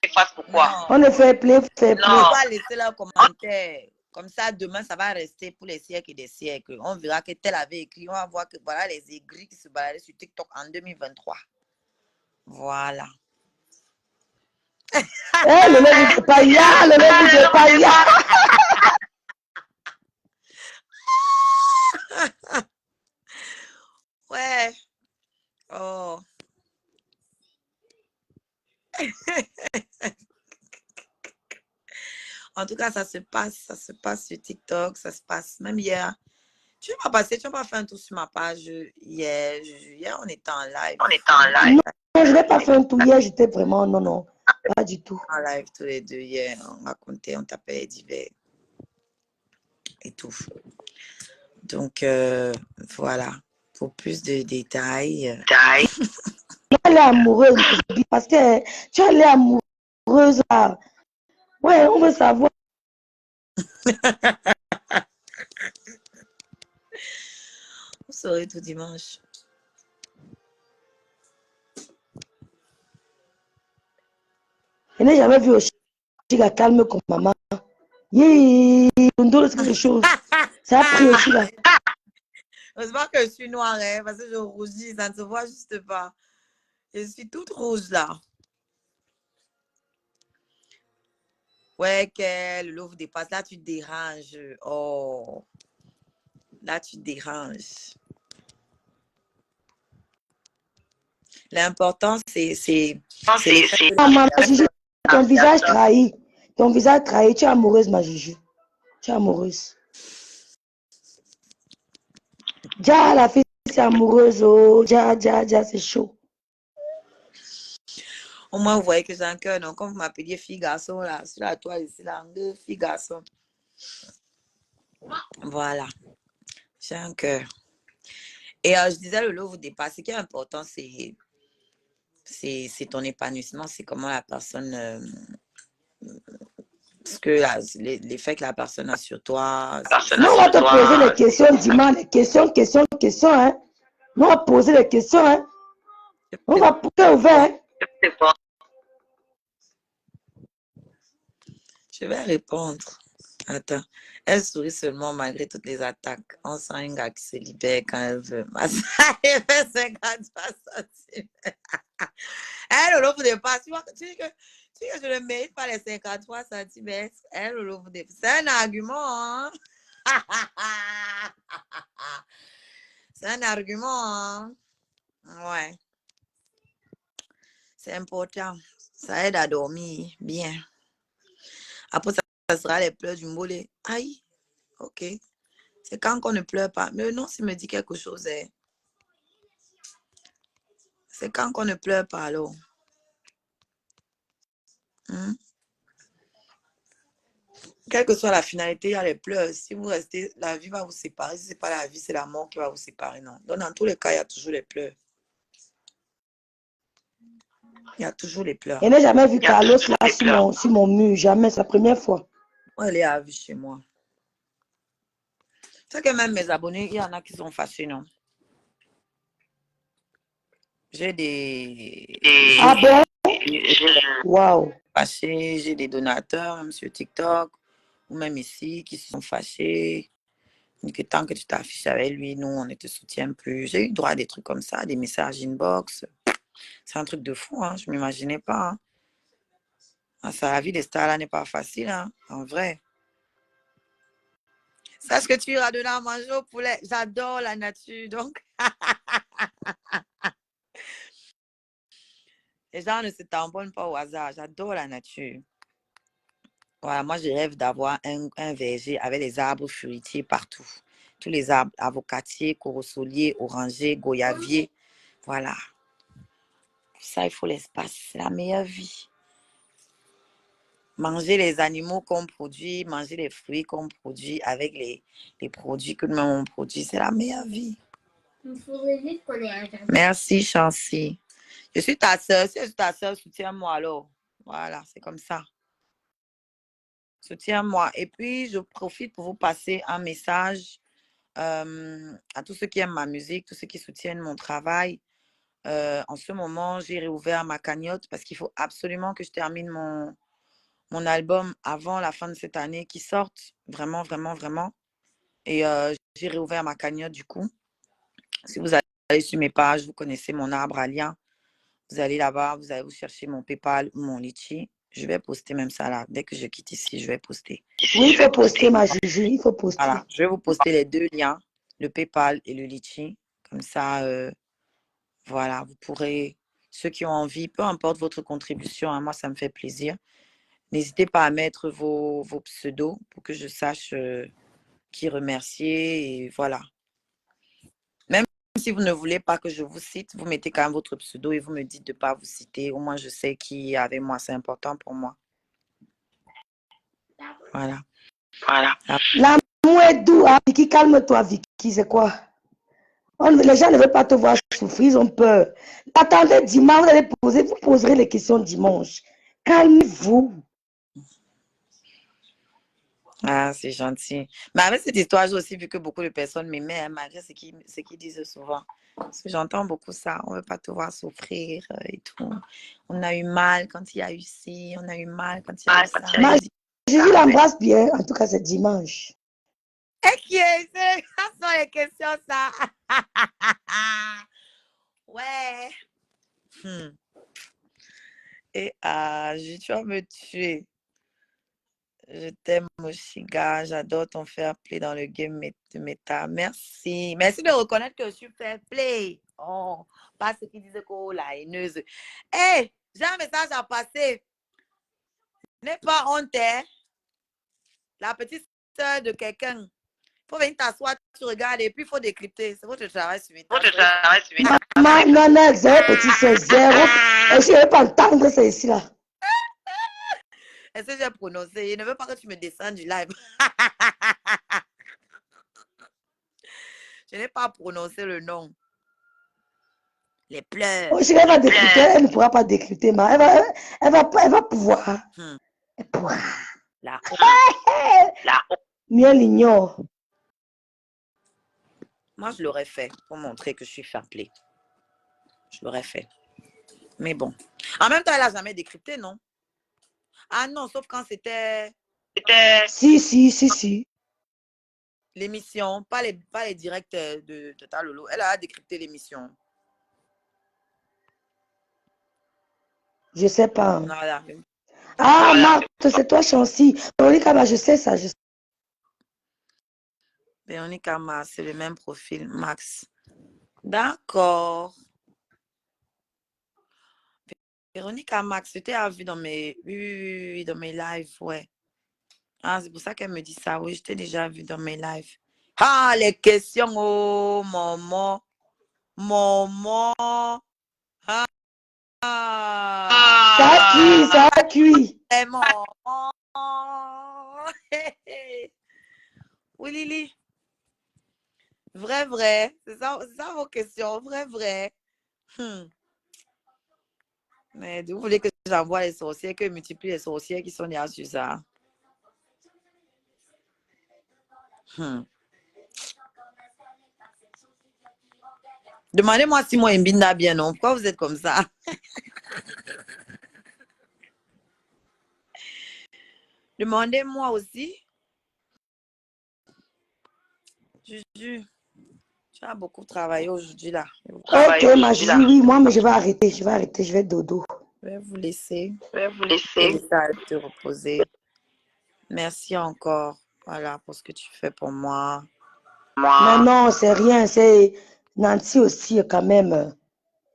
Speaker 2: Efface pourquoi?
Speaker 1: On ne fait plus,
Speaker 6: On va laisser leurs commentaires. Comme ça, demain, ça va rester pour les siècles et des siècles. On verra que tel avait écrit. On va voir que voilà les aigris qui se baladaient sur TikTok en 2023. Voilà.
Speaker 1: Le lèvre de païa, le lèvre de païa.
Speaker 6: Ouais. Oh. En tout cas, ça se passe sur TikTok, ça se passe même hier. Tu m'as passé, tu m'as fait un tour sur ma page hier. Hier, on était en live.
Speaker 1: Non, je n'ai pas fait un tour hier, j'étais vraiment, non, pas du tout.
Speaker 6: En live tous les deux hier, on racontait, on tapait les divers et tout. Donc, voilà. Pour plus de détails.
Speaker 1: Elle est amoureuse, parce que tu es amoureuse là. Ouais, on veut savoir.
Speaker 6: Vous saurez tout dimanche.
Speaker 1: Je n'ai jamais vu Oshiga calme comme maman. On doit quelque chose. Ça a pris Oshiga.
Speaker 6: Heureusement que je suis noire, hein, parce que je rougis, ça ne se voit juste pas. Je suis toute rouge là. Ouais, que le lot vous dépasse. Là, tu te déranges. Oh. Là, tu te déranges. L'important, c'est
Speaker 1: ton visage trahi. Ton visage trahi. Tu es amoureuse, ma Juju. Tu es amoureuse. Déjà, la fille, c'est amoureuse. Oh, déjà, c'est chaud.
Speaker 6: Au moins, vous voyez que j'ai un cœur. Donc, comme vous m'appeliez fille-garçon, là, sur la toile ici, là, fille-garçon. Voilà. J'ai un cœur. Et je disais, le lot vous dépasse. Ce qui est important, c'est ton épanouissement. C'est comment la personne... ce que l'effet que la personne a sur toi.
Speaker 1: Nous, on va te poser les questions dimanche. Les questions, hein. Nous, on va poser les questions, hein. On va pousser ouvert, hein.
Speaker 6: Je vais répondre. Attends. Elle sourit seulement malgré toutes les attaques. On sent un gars qui se libère quand elle veut. Elle fait 53 centimes. Elle, Lolo, vous dépasse. Tu vois que je ne mérite pas les 53 cm. Elle, Lolo, vous dépasse. C'est un argument, hein? C'est un argument, hein? Ouais. C'est important. Ça aide à dormir bien. Après, ça sera les pleurs du mollet. Aïe, ok. C'est quand on ne pleure pas. Mais non, s'il me dit quelque chose, c'est quand on ne pleure pas alors. Hmm? Quelle que soit la finalité, il y a les pleurs. Si vous restez, la vie va vous séparer. Si ce n'est pas la vie, c'est la mort qui va vous séparer. Non. Donc, dans tous les cas, il y a toujours les pleurs. Il y a toujours les pleurs.
Speaker 1: Je n'ai jamais vu Carlos là sur mon mur. Jamais, c'est la première fois.
Speaker 6: Elle est à vue chez moi. C'est que même mes abonnés, il y en a qui sont fâchés, non? J'ai des...
Speaker 1: Ah bon? Waouh.
Speaker 6: Fâchés, j'ai des donateurs, même sur TikTok, ou même ici, qui se sont fâchés. Que tant que tu t'affiches avec lui, nous, on ne te soutient plus. J'ai eu droit à des trucs comme ça, des messages inbox. C'est un truc de fou, hein? Je ne m'imaginais pas. Hein? Ah, ça, la vie des stars là n'est pas facile, hein? En vrai. Sache que tu iras dedans manger au poulet. J'adore la nature, donc. Les gens ne se tamponnent pas au hasard. J'adore la nature. Voilà, moi, je rêve d'avoir un verger avec les arbres fruitiers partout. Tous les arbres, avocatiers, corosoliers, orangers, goyaviers. Voilà. Ça, il faut l'espace. C'est la meilleure vie. Manger les animaux qu'on produit, manger les fruits qu'on produit avec les produits que nous on produit, c'est la meilleure vie. Merci, Chancy. Je suis ta soeur. Si je suis ta soeur, soutiens-moi alors. Voilà, c'est comme ça. Soutiens-moi. Et puis, je profite pour vous passer un message à tous ceux qui aiment ma musique, tous ceux qui soutiennent mon travail. En ce moment, j'ai réouvert ma cagnotte parce qu'il faut absolument que je termine mon album avant la fin de cette année qui sorte. Vraiment, vraiment, vraiment. Et j'ai réouvert ma cagnotte du coup. Si vous allez sur mes pages, vous connaissez mon arbre à lien. Vous allez là-bas, vous allez vous chercher mon PayPal ou mon Litchi. Je vais poster même ça là. Dès que je quitte ici, je vais poster.
Speaker 1: Oui, il faut poster, ma Juju. Il faut poster.
Speaker 6: Voilà, je vais vous poster les deux liens, le PayPal et le Litchi. Comme ça, voilà, vous pourrez, ceux qui ont envie, peu importe votre contribution, hein, moi, ça me fait plaisir. N'hésitez pas à mettre vos pseudos pour que je sache qui remercier. Et voilà. Même si vous ne voulez pas que je vous cite, vous mettez quand même votre pseudo et vous me dites de ne pas vous citer. Au moins, je sais qui est avec moi. C'est important pour moi. Voilà. Voilà.
Speaker 1: L'amour est doux, hein? Vicky, calme-toi, Vicky, c'est quoi? Les gens ne veulent pas te voir souffrir, ils ont peur. Attendez dimanche, vous poserez les questions dimanche. Calmez-vous.
Speaker 6: Ah, c'est gentil. Mais avec cette histoire, j'ai aussi vu que beaucoup de personnes m'aimaient, hein, malgré ce qu'ils disent souvent. Parce que j'entends beaucoup ça. On ne veut pas te voir souffrir et tout. On a eu mal quand il y a eu ci. On a eu mal quand il y a eu ça.
Speaker 1: Ma Jésus l'embrasse bien. En tout cas, c'est dimanche.
Speaker 6: Et qui est ce? Ça sont les questions, ça. Ouais. Et tu vas me tuer. Je t'aime, Moshiga. J'adore ton fair play dans le game de méta. Merci. Merci de reconnaître que je suis fair play. Oh, pas ceux qui disent que oh, la haineuse. Hé, j'ai un message à passer. N'aie pas honte, hein? La petite soeur de quelqu'un. Il faut venir t'asseoir, tu regardes et puis il faut décrypter. C'est votre travail sur méta.
Speaker 1: Maman, non, zéro petit soeur, zéro. Et je ne vais pas entendre ça ici, là.
Speaker 6: Est-ce que j'ai prononcé? Je ne veux pas que tu me descendes du live. Je n'ai pas prononcé le nom. Les pleurs.
Speaker 1: Oh, elle va décrypter, elle ne pourra pas décrypter, mais elle va pouvoir. Elle pourra.
Speaker 6: La
Speaker 1: Mais elle ignore.
Speaker 6: Moi, je l'aurais fait pour montrer que je suis fair play. Je l'aurais fait. Mais bon. En même temps, elle n'a jamais décrypté, non? Ah non, sauf quand c'était...
Speaker 1: Si.
Speaker 6: L'émission, pas les directs de Tata Lolo. Elle a décrypté l'émission.
Speaker 1: Je ne sais pas.
Speaker 6: Voilà.
Speaker 1: Ah, Marthe, c'est toi, Chancy. Véronique, je sais ça.
Speaker 6: Véronique Ama, c'est le même profil, Max. D'accord. Véronique Amax, je t'ai vu dans mes... Oui, dans mes lives, ouais. Ah, c'est pour ça qu'elle me dit ça. Oui, je t'ai déjà vu dans mes lives. Ah, les questions, oh, maman. Maman. Ah.
Speaker 1: Ça a cuit.
Speaker 6: Vraiment. Oui, Lily. Vrai. C'est ça vos questions. Vrai. Mais vous voulez que j'envoie les sorcières, que je multiplie les sorcières qui sont derrière sur ça? Demandez-moi si moi, Mbinda bien, non? Pourquoi vous êtes comme ça? Demandez-moi aussi. Juju, tu as beaucoup travaillé aujourd'hui là.
Speaker 1: Ok, ma Juju, oui, moi, mais je vais arrêter, je vais dodo.
Speaker 6: Je vais vous laisser. Laisser te reposer. Merci encore, voilà, pour ce que tu fais pour moi.
Speaker 1: Mais non, c'est rien, c'est Nancy aussi, quand même.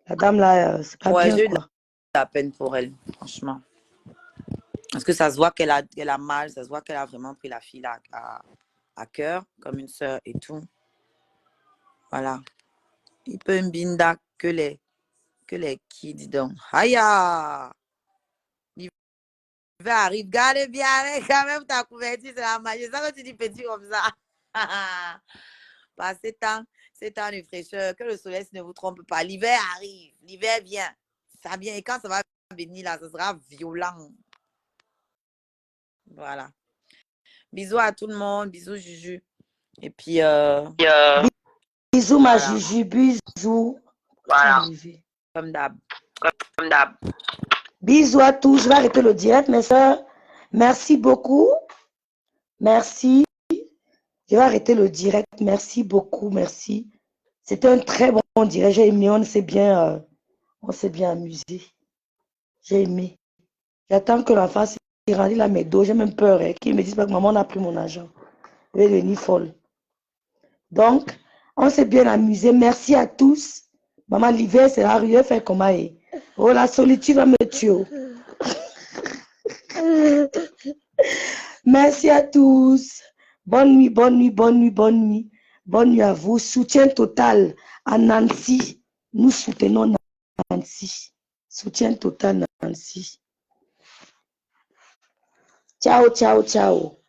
Speaker 1: La dame là, c'est pas bien,
Speaker 6: j'ai eu
Speaker 1: quoi.
Speaker 6: la peine pour elle, franchement. Parce que ça se voit qu'elle a mal, ça se voit qu'elle a vraiment pris la fille là à cœur, comme une sœur et tout. Voilà. Il peut mbinda que les qui, dis donc. Aïe! L'hiver arrive, garde bien, quand même ta couverture, c'est la magie. C'est ça que tu dis petit comme ça. Bah, c'est temps de fraîcheur, que le soleil ne vous trompe pas. L'hiver arrive, l'hiver vient. Ça vient, et quand ça va venir là, ça sera violent. Voilà. Bisous à tout le monde, bisous Juju. Et puis,
Speaker 1: bisous ma Juju, bisous.
Speaker 6: Voilà. Comme d'hab.
Speaker 1: Bisous à tous, je vais arrêter le direct, mes soeurs. Merci beaucoup. Merci. Je vais arrêter le direct. Merci beaucoup, merci. C'était un très bon direct. J'ai aimé, on s'est bien amusé. J'ai aimé. J'attends que l'enfant s'y rende, il a mes dos. J'ai même peur qu'il me dise pas que maman a pris mon argent. Je vais devenir folle. Donc, on s'est bien amusé. Merci à tous. Maman, l'hiver, c'est la rue. Fait comment? Oh, la solitude va me tuer. Merci à tous. Bonne nuit. Bonne nuit à vous. Soutien total à Nancy. Nous soutenons Nancy. Soutien total Nancy. Ciao.